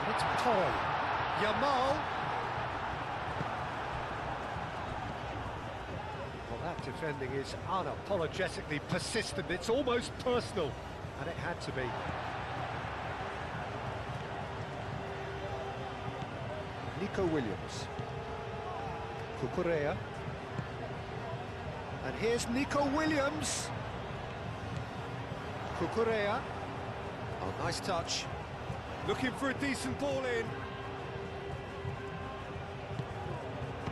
And it's Porro. Yamal. Well, that defending is unapologetically persistent. It's almost personal. And it had to be. Nico Williams. Cucurella. And here's Nico Williams. Cucurella. Oh, nice touch. Looking for a decent ball in.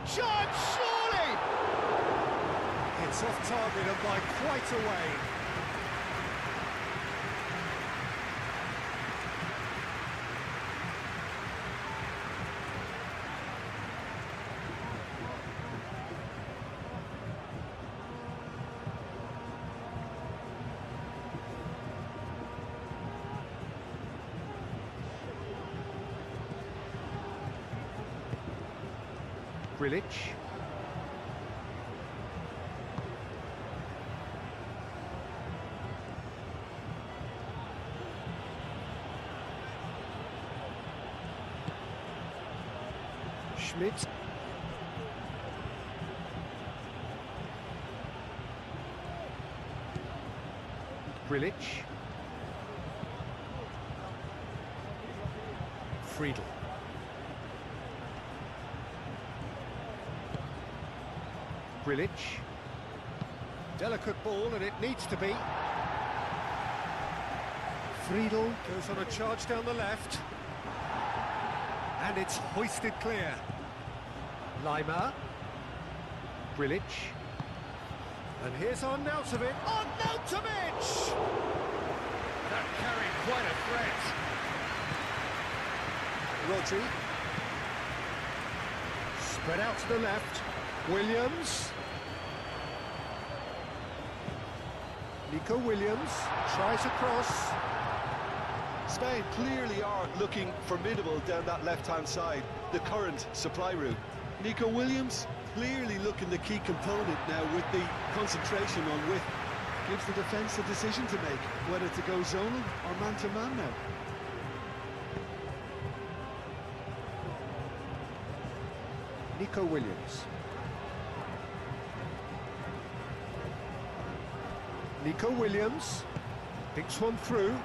Chance, surely! It's off target and by quite a way. Grilic. Schmidt. Grilic. Friedel. Grilic. Delicate ball, and it needs to be. Friedel. Goes on a charge down the left. And it's hoisted clear. Lima. Grilic. And here's Arnautovic. Arnautovic! That carried quite a threat. Rodri. Spread out to the left. Williams. Nico Williams tries a cross. Spain clearly are looking formidable down that left-hand side, the current supply route. Nico Williams clearly looking the key component now with the concentration on width. Gives the defence a decision to make, whether to go zonal or man-to-man now. Nico Williams. Nico Williams thinks one through.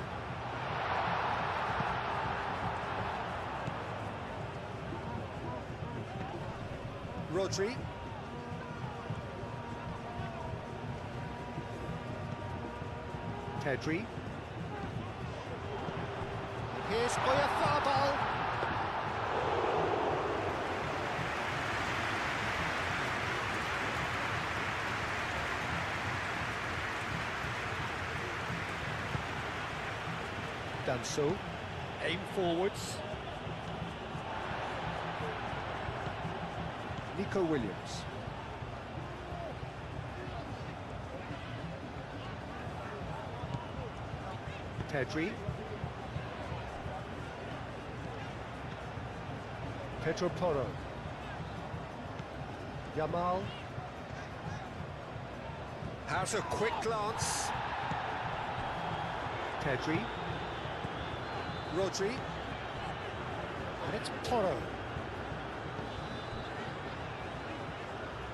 Rodri. Pedri. Here's Oyarzabal. Done so. Aim forwards. Nico Williams. Pedri. Pedro Porro. Yamal. Has a quick glance. Pedri. Rodri. And it's Porro.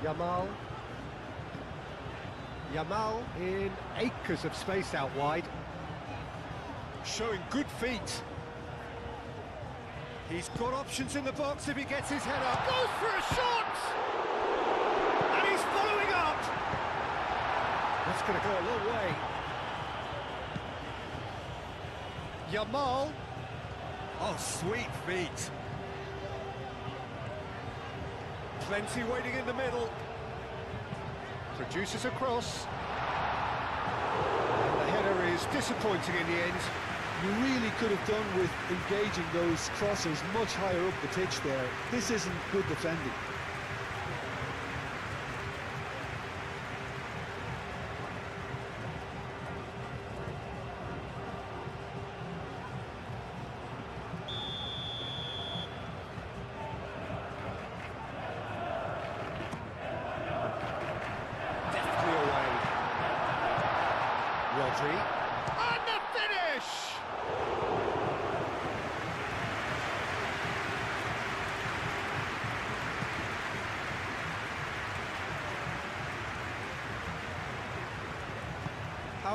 Yamal. Yamal in acres of space out wide. Showing good feet. He's got options in the box if he gets his head up. Goes for a shot! And he's following up! That's going to go a long way. Yamal. Oh, sweet feet. Plenty waiting in the middle. Produces a cross. And the header is disappointing in the end. You really could have done with engaging those crossers much higher up the pitch there. This isn't good defending.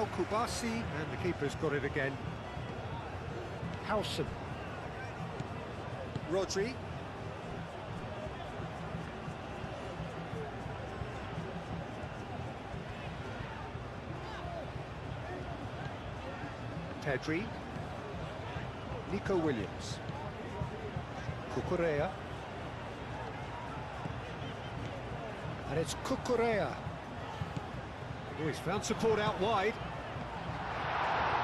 Now Kubasi, and the keeper's got it again. Howson. Rodri. Pedri. Nico Williams. Cucurella. And it's Cucurella. Oh, he's found support out wide.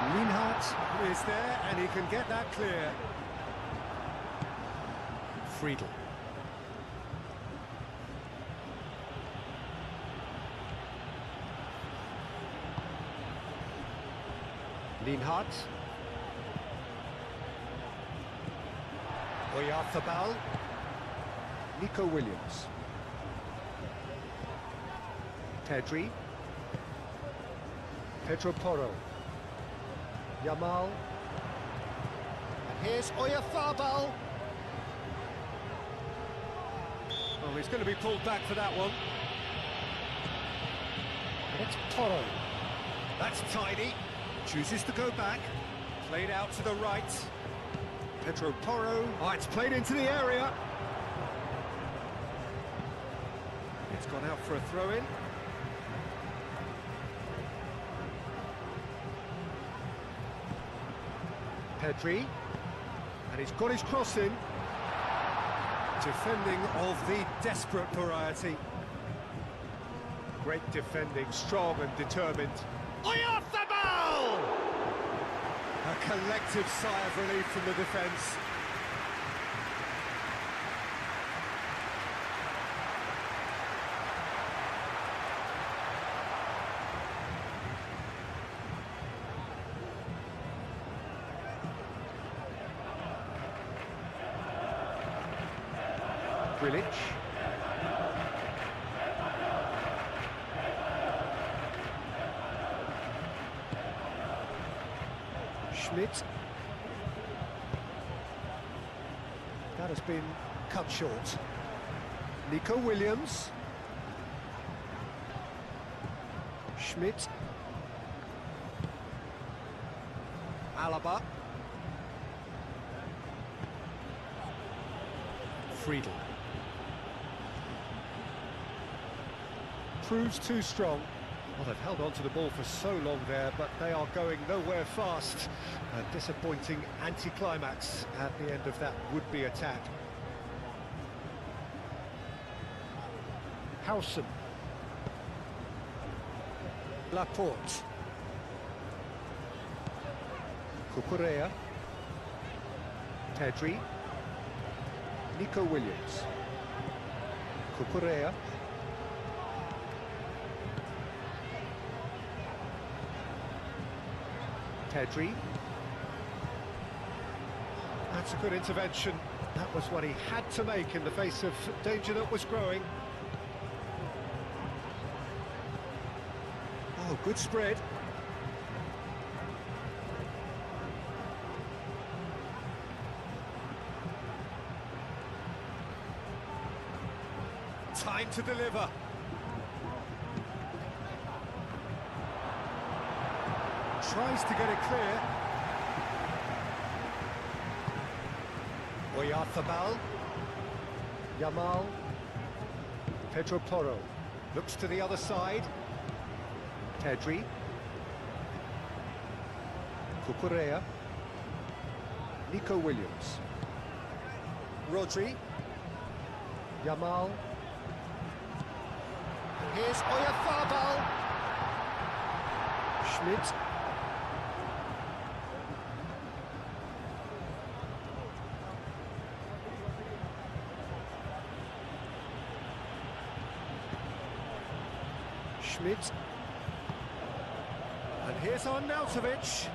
Lienhardt Is there, and he can get that clear. Friedel. Lienhardt. Oyarzabal. Nico Williams. Pedri. Pedro Porro. Yamal. And here's Oyarzabal. Well, he's going to be pulled back for that one. And it's Porro. That's tidy. Chooses to go back. Played out to the right. Pedro Porro. Oh, it's played into the area. It's gone out for a throw-in. Pedri. And he's got his cross in. Defending of the desperate variety. Great defending, strong and determined. Oyarzabal! A collective sigh of relief from the defence. Grilic. Schmidt. That has been cut short. Nico Williams. Schmidt. Alaba. Friedel. Proves too strong. Well, they've held on to the ball for so long there, but they are going nowhere fast. A disappointing anticlimax at the end of that would-be attack. Howson. Laporte. Cucurella. Pedri. Nico Williams. Cucurella. Pedri. That's a good intervention. That was what he had to make in the face of danger that was growing. Oh, good spread. Time to deliver. Tries to get it clear. Oyarzabal. Yamal. Pedro Porro. Looks to the other side. Pedri. Cucurella. Nico Williams. Rodri. Yamal. Here's Oyarzabal. Schmidt. Schmidt. And here's Arnautovic.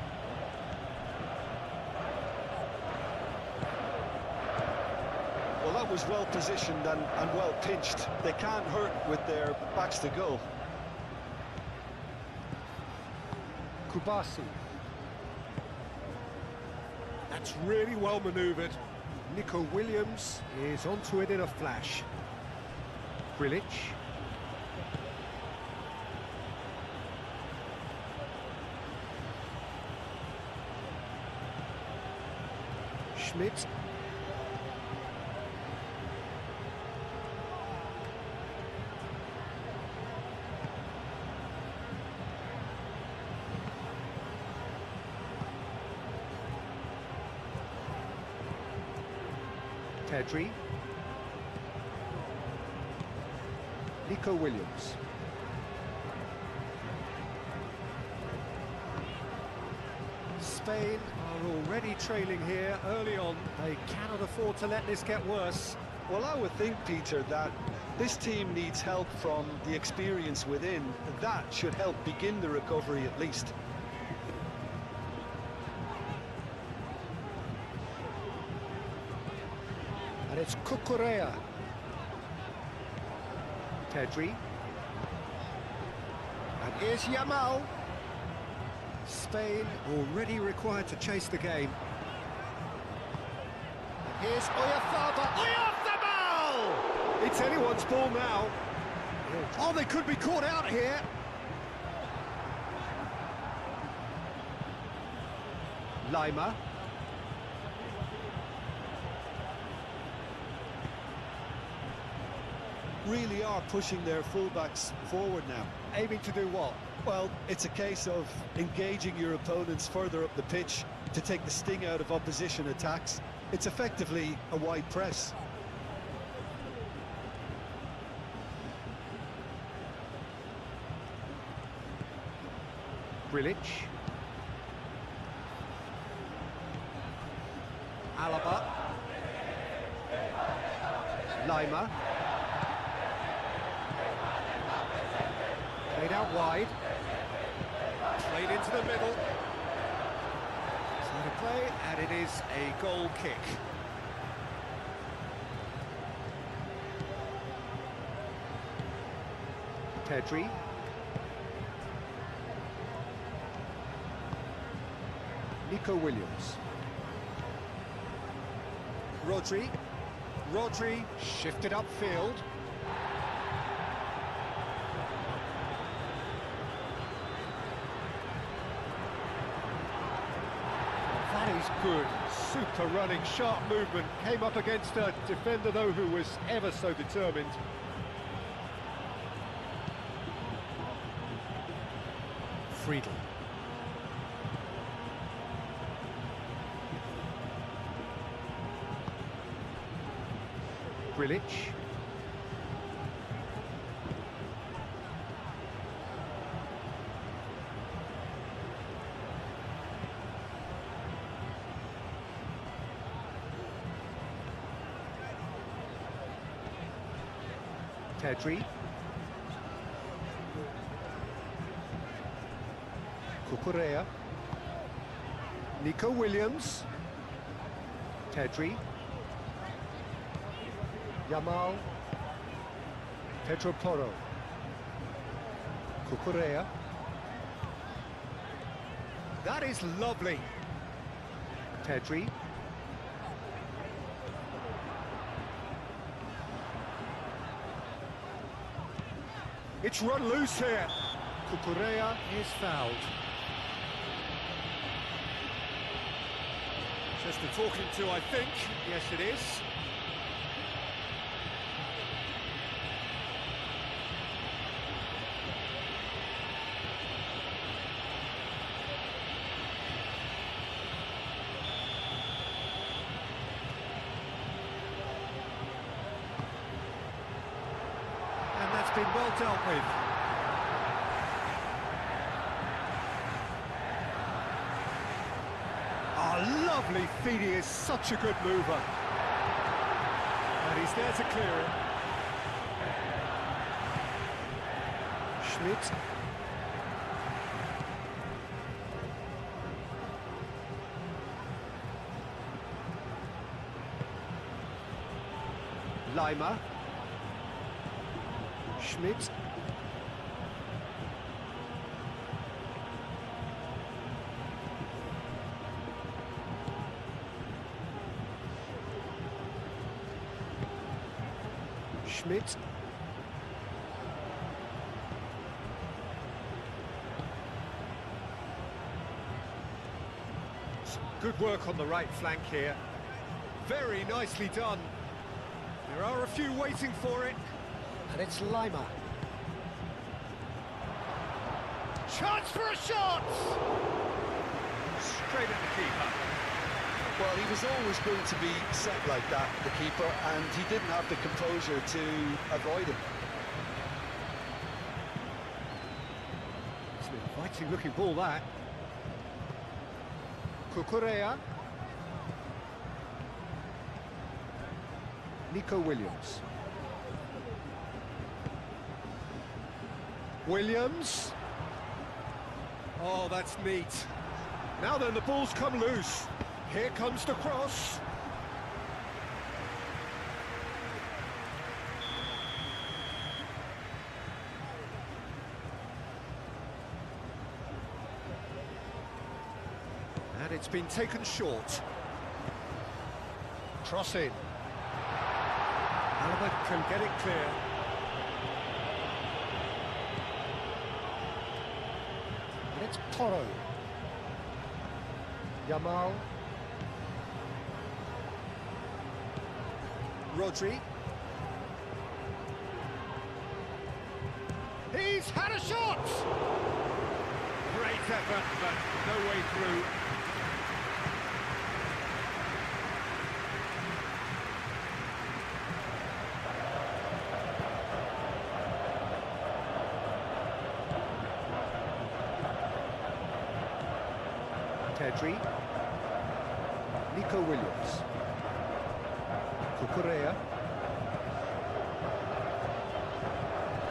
Well, that was well positioned and well pinched. They can't hurt with their backs to goal. Kubasi. That's really well manoeuvred. Nico Williams is onto it in a flash. Grilic. Schmidt. Pedri. Nico Williams. Spain are already trailing here early on. They cannot afford to let this get worse. Well, I would think, Peter, that this team needs help from the experience within. That should help begin the recovery at least. And it's Cucurella. Pedri. And here's Yamal. Spain already required to chase the game. And here's Oyarzabal. Oyarzabal! It's anyone's ball now. Oh, they could be caught out here. Lima. Really are pushing their fullbacks forward now. Aiming to do what? Well, it's a case of engaging your opponents further up the pitch to take the sting out of opposition attacks. It's effectively a wide press. Grilic. Alaba. Lima. Played out wide. Played into the middle. Side of play, and it is a goal kick. Pedri. Nico Williams. Rodri. Rodri shifted upfield. That is good. Super running, sharp movement. Came up against a defender, though, who was ever so determined. Friedel. Grilic. Pedri. Cucurella. Nico Williams. Pedri. Yamal. Pedro Porro. Cucurella. That is lovely. Pedri. It's run loose here. Cucurella is fouled. Just the talking to, I think. Yes, it is. And that's been well dealt with. Oh, lovely feed, he is such a good mover. And he's there to clear it. Schmidt. Lima. Schmidt. Schmidt. Good work on the right flank here. Very nicely done. There are a few waiting for it. And it's Lima. Chance for a shot! Straight at the keeper. Well, he was always going to be set like that, the keeper, and he didn't have the composure to avoid it. It's an inviting looking ball, that. Cucurella. Nico Williams. Williams. Oh, that's neat. Now then, the ball's come loose. Here comes the cross. And it's been taken short. Cross in. Albert can get it clear. And it's Toro. Yamal. Rodri. He's had a shot! Great effort, but no way through. Pedri. Nico Williams. Cucurella.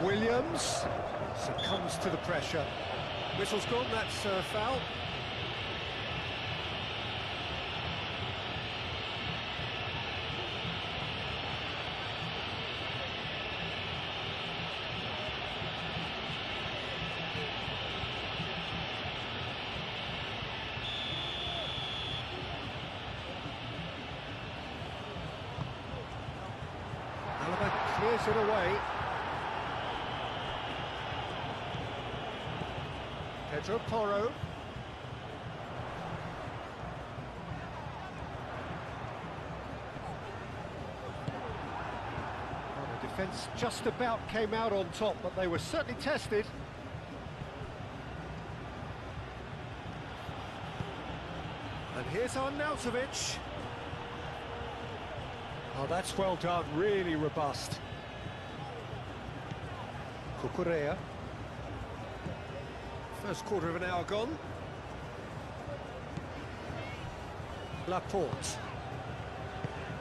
Williams succumbs to the pressure. Whistle's gone, that's a foul. Alaba clears it away. Pedro Porro. Well, the defence just about came out on top, but they were certainly tested. And here's Arnautovic. Oh, that's well done, really robust. Cucurella. First quarter of an hour gone. Laporte.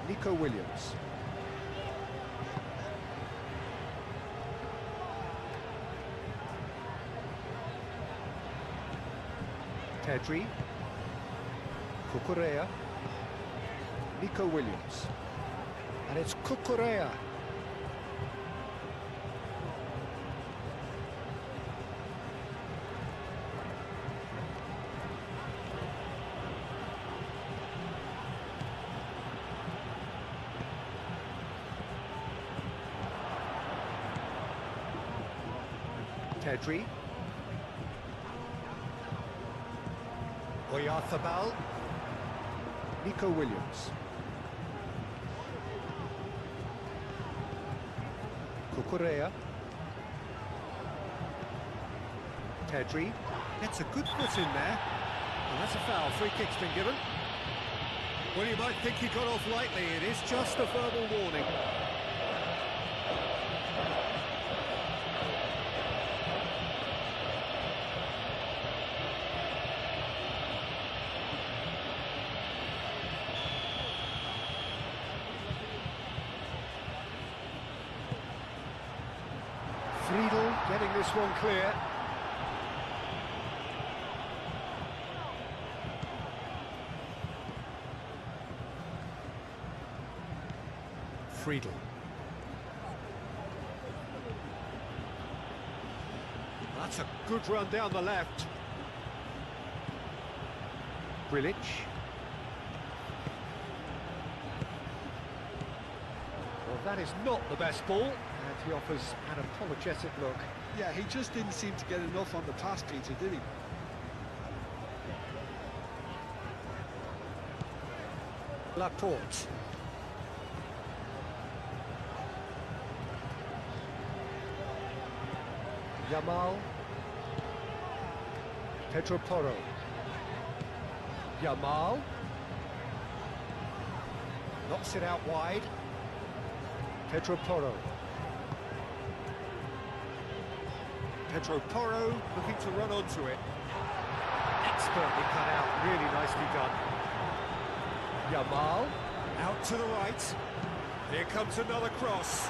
Nico Williams. Pedri. Cucurella. Nico Williams. And it's Cucurella. Pedri. Oyarzabal. Nico Williams. Cucurella. Pedri. Gets a good foot in there. And that's a foul. Free kick's been given. Well, you might think he got off lightly. It is just a verbal warning. Friedel getting this one clear. Friedel. That's a good run down the left. Grilic. Well, that is not the best ball, and he offers an apologetic look. Yeah, he just didn't seem to get enough on the pass, Peter, did he? Laporte. Yamal. Pedro Porro. Yamal. Knocks it out wide. Pedro Porro. Pedro Porro looking to run onto it. Expertly cut out, really nicely done. Yamal. Out to the right. Here comes another cross.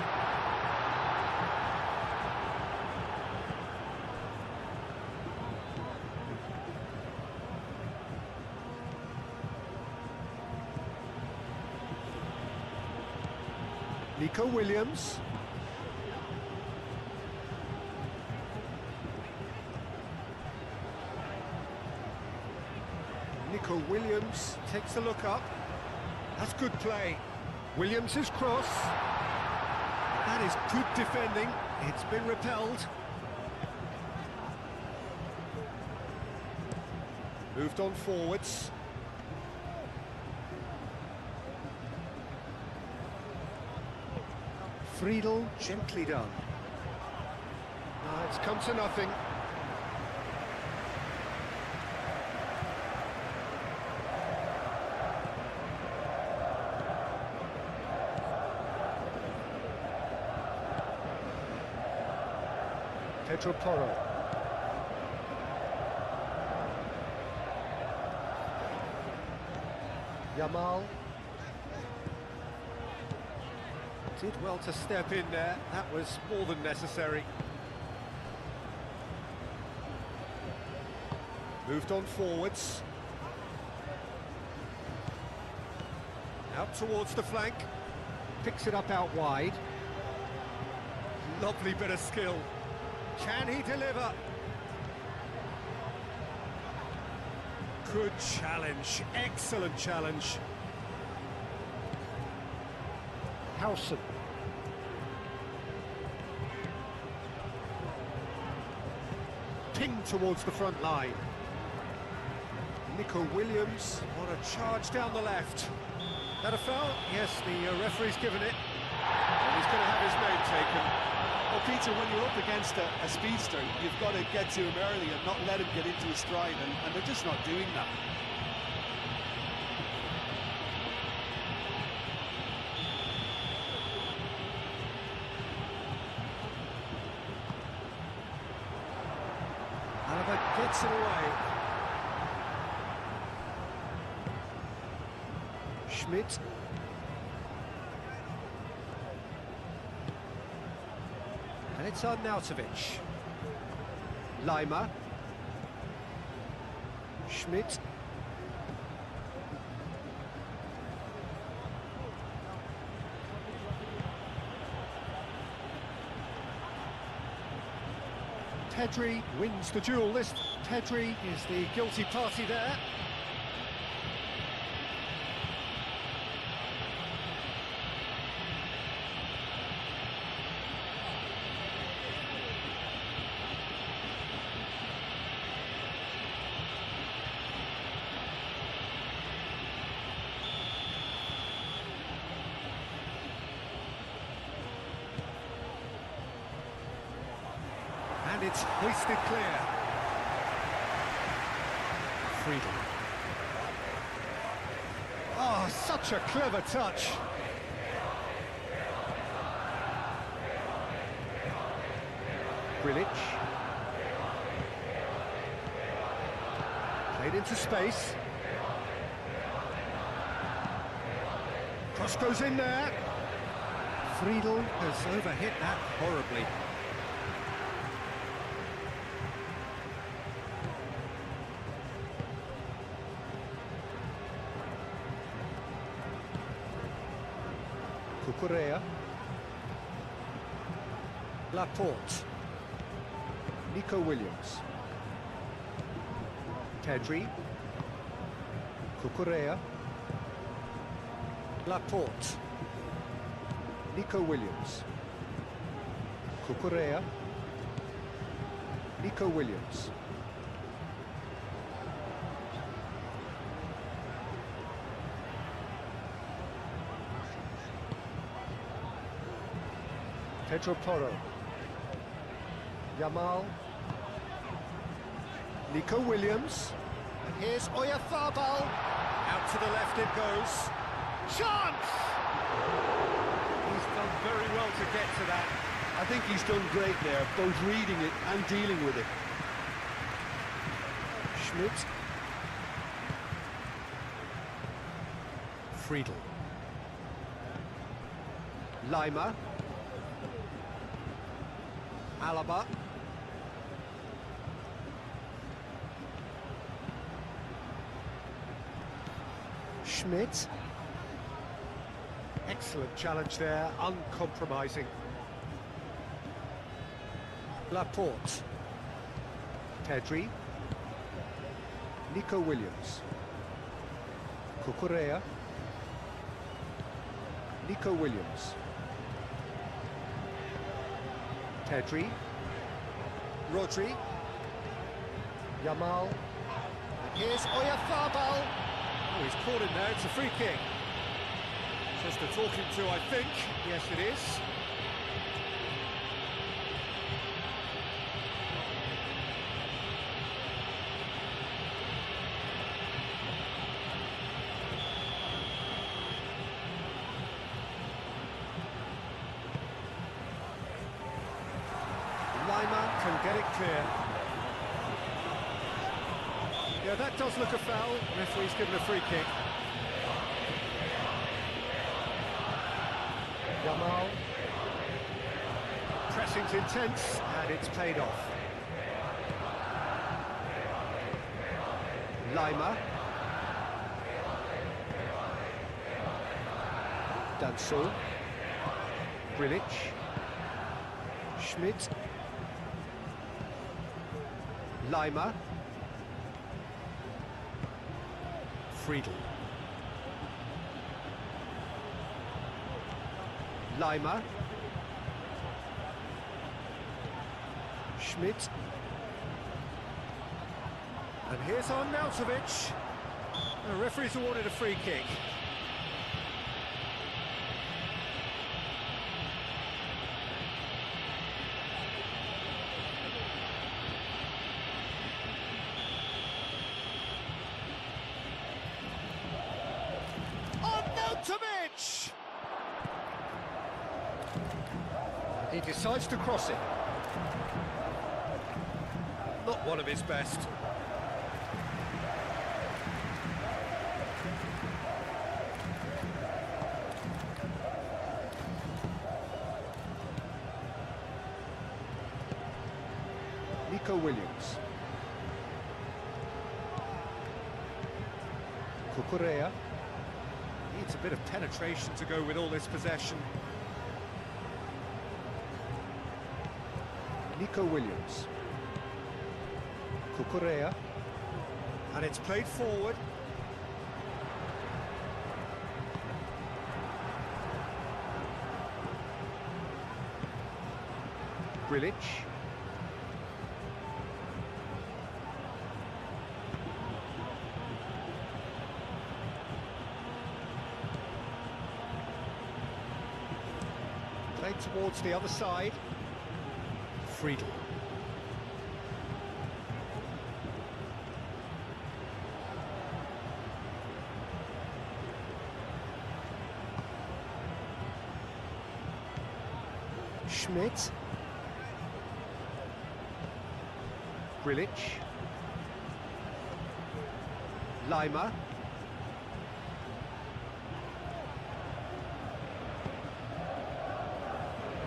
Nico Williams. Nico Williams takes a look up. That's good play. Williams' cross. That is good defending. It's been repelled. Moved on forwards. Friedel, gently done. It's come to nothing. Pedro Porro. Yamal. Did well to step in there. That was more than necessary. Moved on forwards. Out towards the flank. Picks it up out wide. Lovely bit of skill. Can he deliver? Good challenge. Excellent challenge. Howson. Ping towards the front line. Nico Williams. On a charge down the left. That a foul? Yes, the referee's given it. And he's going to have his name taken. Well, Peter, when you're up against a speedster, you've got to get to him early and not let him get into his stride, and they're just not doing that. Alaba gets it away. Schmidt. And it's Arnautovic. Lima. Schmidt. Pedri wins the duel. Pedri is the guilty party there. And it's hoisted clear. Friedel. Oh, such a clever touch. Grilic. Played into space. Cross goes in there. Friedel has overhit that horribly. Cucurella. Laporte. Nico Williams. Pedri. Cucurella. Laporte. Nico Williams. Cucurella. Nico Williams. Pedro Porro. Yamal. Nico Williams. And here's Oyarzabal. Out to the left it goes. Chance! He's done very well to get to that. I think he's done great there, both reading it and dealing with it. Schmidt. Friedel. Lima. Alaba. Schmidt. Excellent challenge there, uncompromising. Laporte. Pedri. Nico Williams. Cucurella. Nico Williams. Pedri. Rodri. Yamal. And here's Oyarzabal. Oh, he's caught in there, it's a free kick. Just a talking to, I think. Yes, it is. Lima can get it clear. Yeah, that does look a foul. Referee's given a free kick. Yamal. Pressing's intense, and it's paid off. Lima. Danso. Brilic. Schmidt. Lima. Friedel. Lima. Schmidt. And here's Arnautovic. The referee's awarded a free kick. Arnautovic! He decides to cross it. Not one of his best. Nico Williams. Cucurella. Needs a bit of penetration to go with all this possession. Nico Williams. Cucurella. And it's played forward. Brilic. Played towards the other side. Friedel. Schmidt. Brilic. Lima.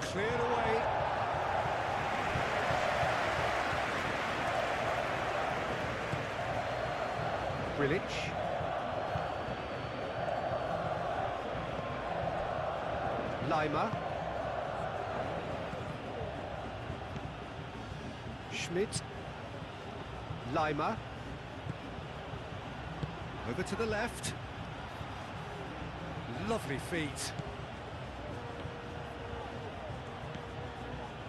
Cleared away. Brilic. Lima. Schmidt. Lima. Over to the left. Lovely feet.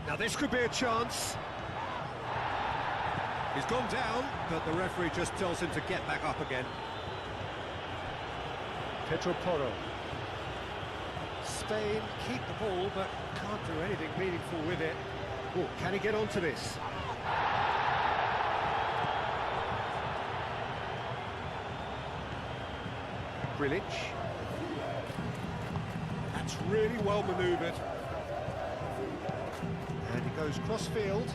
Now this could be a chance. He's gone down, but the referee just tells him to get back up again. Pedro Porro. Spain keep the ball, but can't do anything meaningful with it. Oh, can he get onto this? Grilic. That's really well manoeuvred. And he goes cross-field.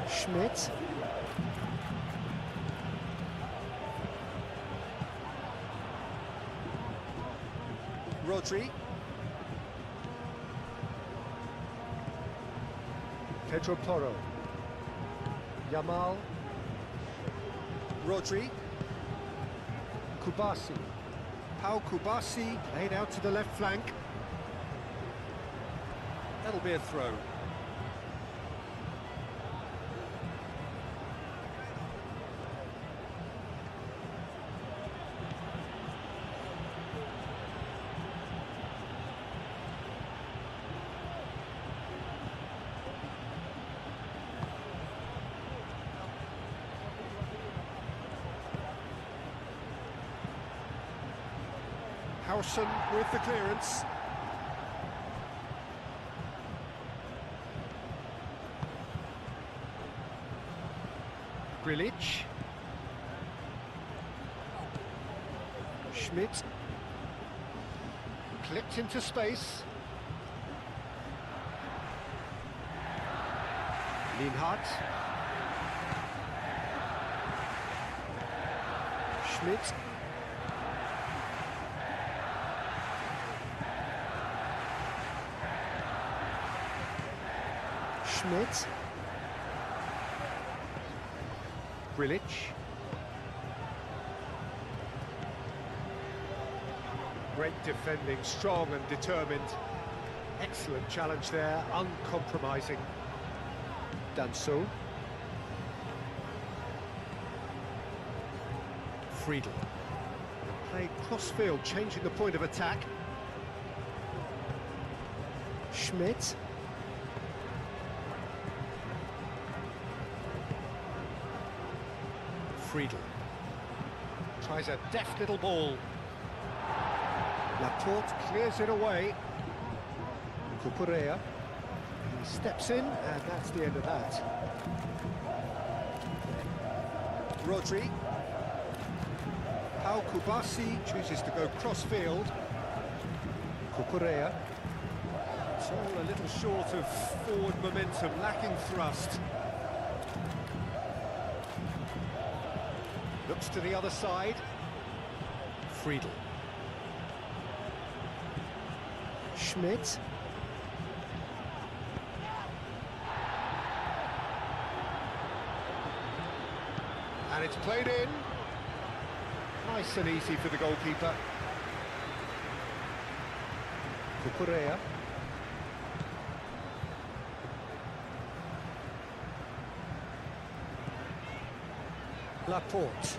Schmidt. Rodri. Pedro Porro. Yamal. Rodri. Kubasi. Pau Kubasi laid out to the left flank. That'll be a throw. Howson with the clearance. Grilic. Schmidt. Clipped into space. Lienhardt. Schmidt. Schmidt. Grilic. Great defending, strong and determined. Excellent challenge there, uncompromising. Danso. Friedel. Played cross-field, changing the point of attack. Schmidt. Friedel. Tries a deft little ball. Laporte clears it away. Cucurella. He steps in, and that's the end of that. Rodri. Pau Kubasi chooses to go cross-field. Cucurella. It's all a little short of forward momentum, lacking thrust. Looks to the other side. Friedel. Schmidt. And it's played in. Nice and easy for the goalkeeper. Cucurella. Laporte.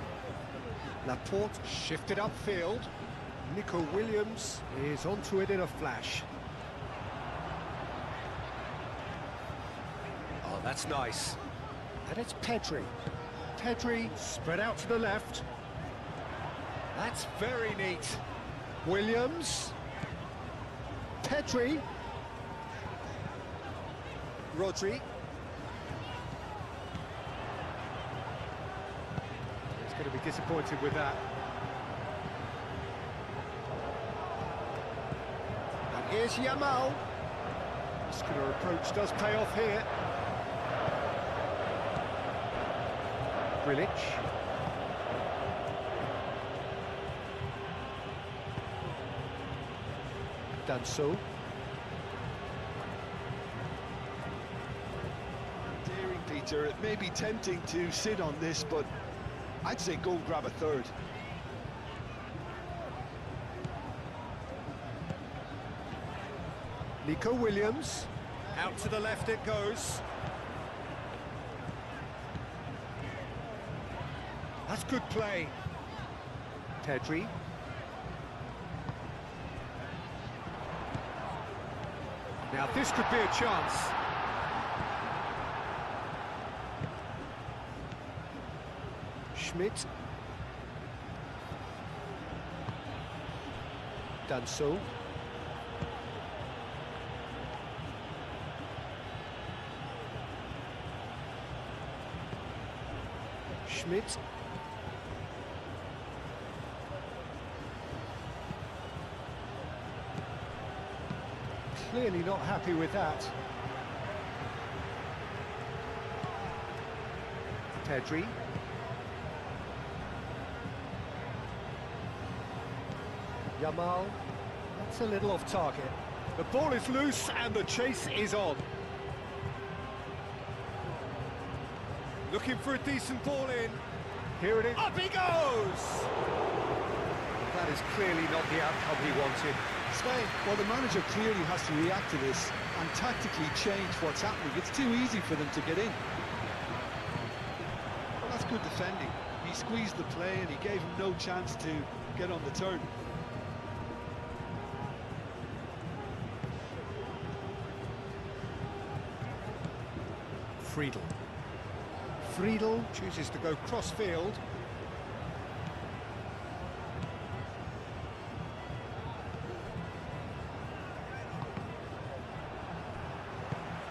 Laporte shifted upfield. Nico Williams is onto it in a flash. Oh, that's nice. And it's Pedri. Pedri spread out to the left. That's very neat. Williams. Pedri. Rodri. Going to be disappointed with that. And here's Yamal. Muscular approach does pay off here. Grilic. Danso. Daring, Peter. It may be tempting to sit on this, but I'd say go grab a third. Nico Williams. Out to the left it goes. That's good play. Pedri. Now this could be a chance. Schmidt. Done so. Schmidt. Clearly not happy with that. Pedri. Yamal. That's a little off target. The ball is loose and the chase is on. Looking for a decent ball in. Here it is. Up he goes! That is clearly not the outcome he wanted. Spain, well, the manager clearly has to react to this and tactically change what's happening. It's too easy for them to get in. Well, that's good defending. He squeezed the play and he gave him no chance to get on the turn. Friedel. Friedel chooses to go cross-field.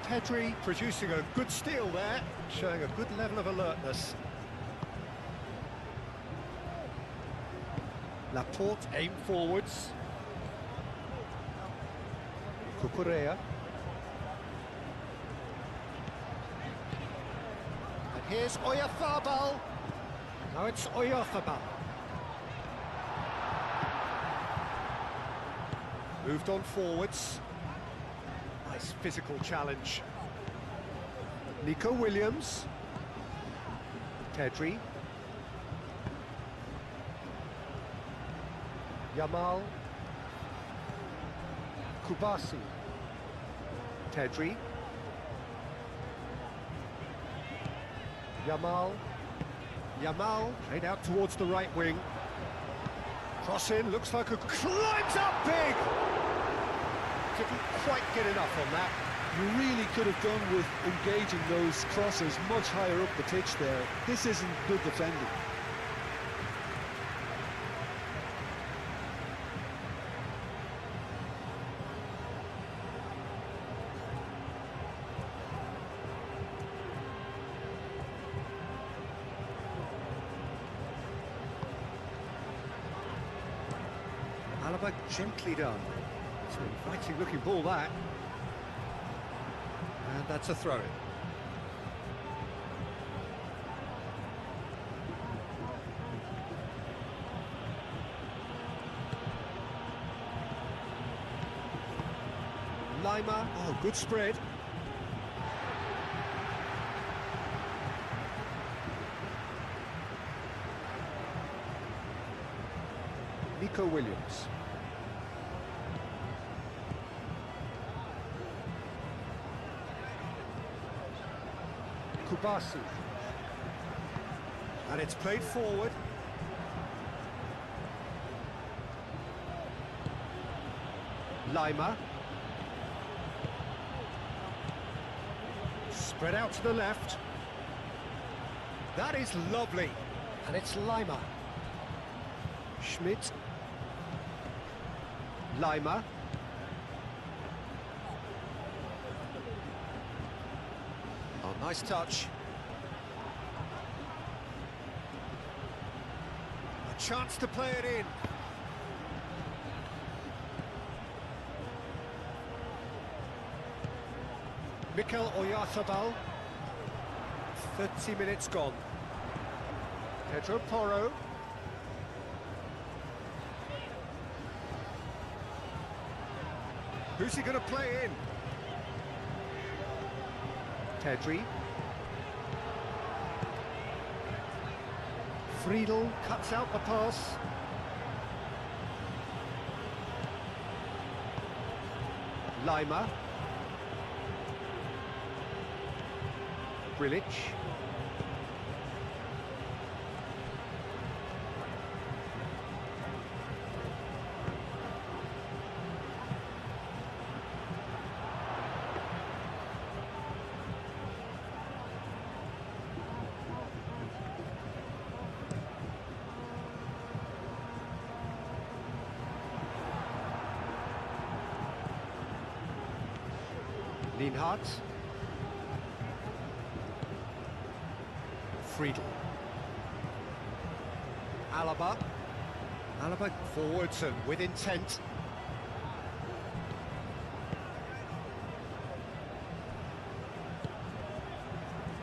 Pedri producing a good steal there, showing a good level of alertness. Laporte aim forwards. Cucurella. And here's Oyarzabal. Now it's Oyarzabal. Moved on forwards. Nice physical challenge. Nico Williams. Pedri. Yamal. Kubasi. Pedri. Yamal. Yamal played out towards the right wing. Cross in, looks like a climbs up big! Didn't quite get enough on that. You really could have done with engaging those crosses much higher up the pitch there. This isn't good defending. Alaba gently done. It's an inviting looking ball that. And that's a throw-in. Lima, oh, good spread. Nico Williams. Kubasi. And it's played forward. Lima. Spread out to the left. That is lovely. And it's Lima. Schmidt. Lima. Oh, nice touch. A chance to play it in. Mikel Oyarzabal. 30 minutes gone. Pedro Porro. Who's he going to play in? Pedri. Friedel cuts out the pass. Lima. Brilic. Lienhardt. Friedel. Alaba. Alaba forwards and with intent.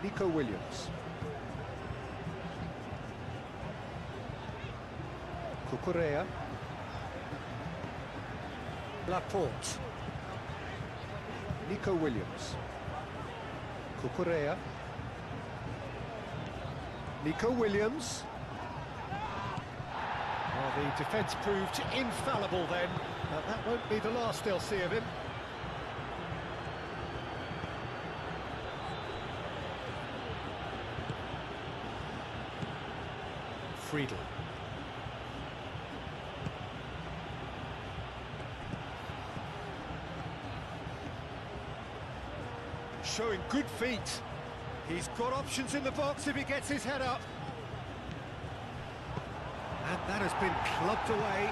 Nico Williams. Cucurella. Laporte. Nico Williams. Cucurella. Nico Williams. Well, the defence proved infallible then, but that won't be the last they'll see of him. Friedel. Showing good feet. He's got options in the box if he gets his head up. And that has been clubbed away.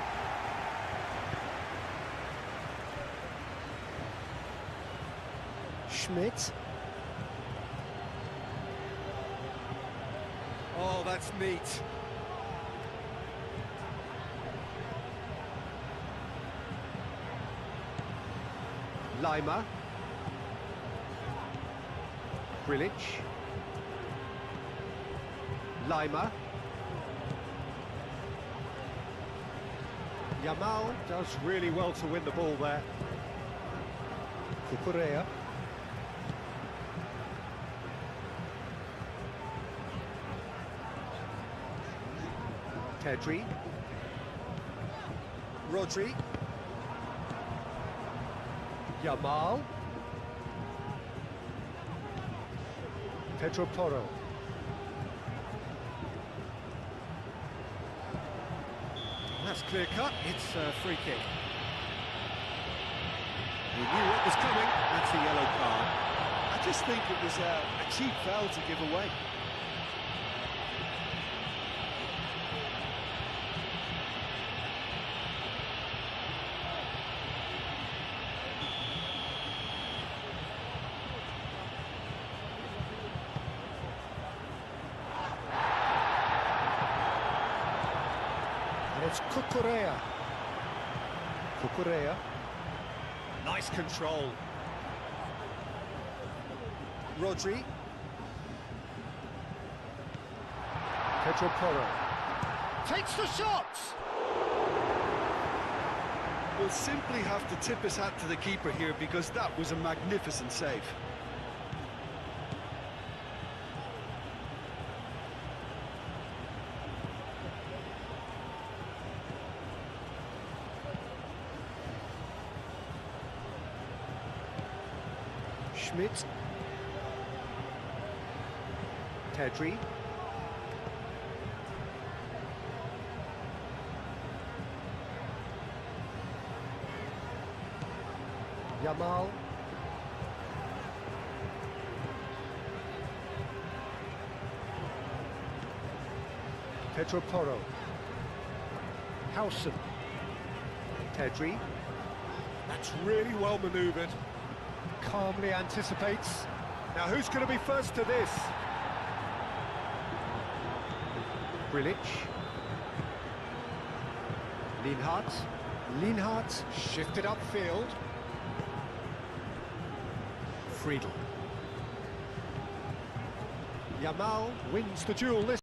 Schmidt. Oh, that's neat. Lima. Grilic. Lima. Yamal does really well to win the ball there. Cucurella. Pedri. Rodri. Yamal. Pedro Porro. That's clear cut, it's a free kick. He knew what was coming, that's a yellow card. I just think it was a cheap foul to give away. And it's Cucurella. Cucurella. Nice control. Rodri. Pedro Porro. Takes the shot! We'll simply have to tip his hat to the keeper here because that was a magnificent save. Schmidt. Pedri. Yamal. Pedro Porro. Howson. Pedri. That's really well manoeuvred. Calmly anticipates. Now who's going to be first to this? Grilic. Lienhardt. Lienhardt shifted upfield. Friedel. Yamal wins the duel this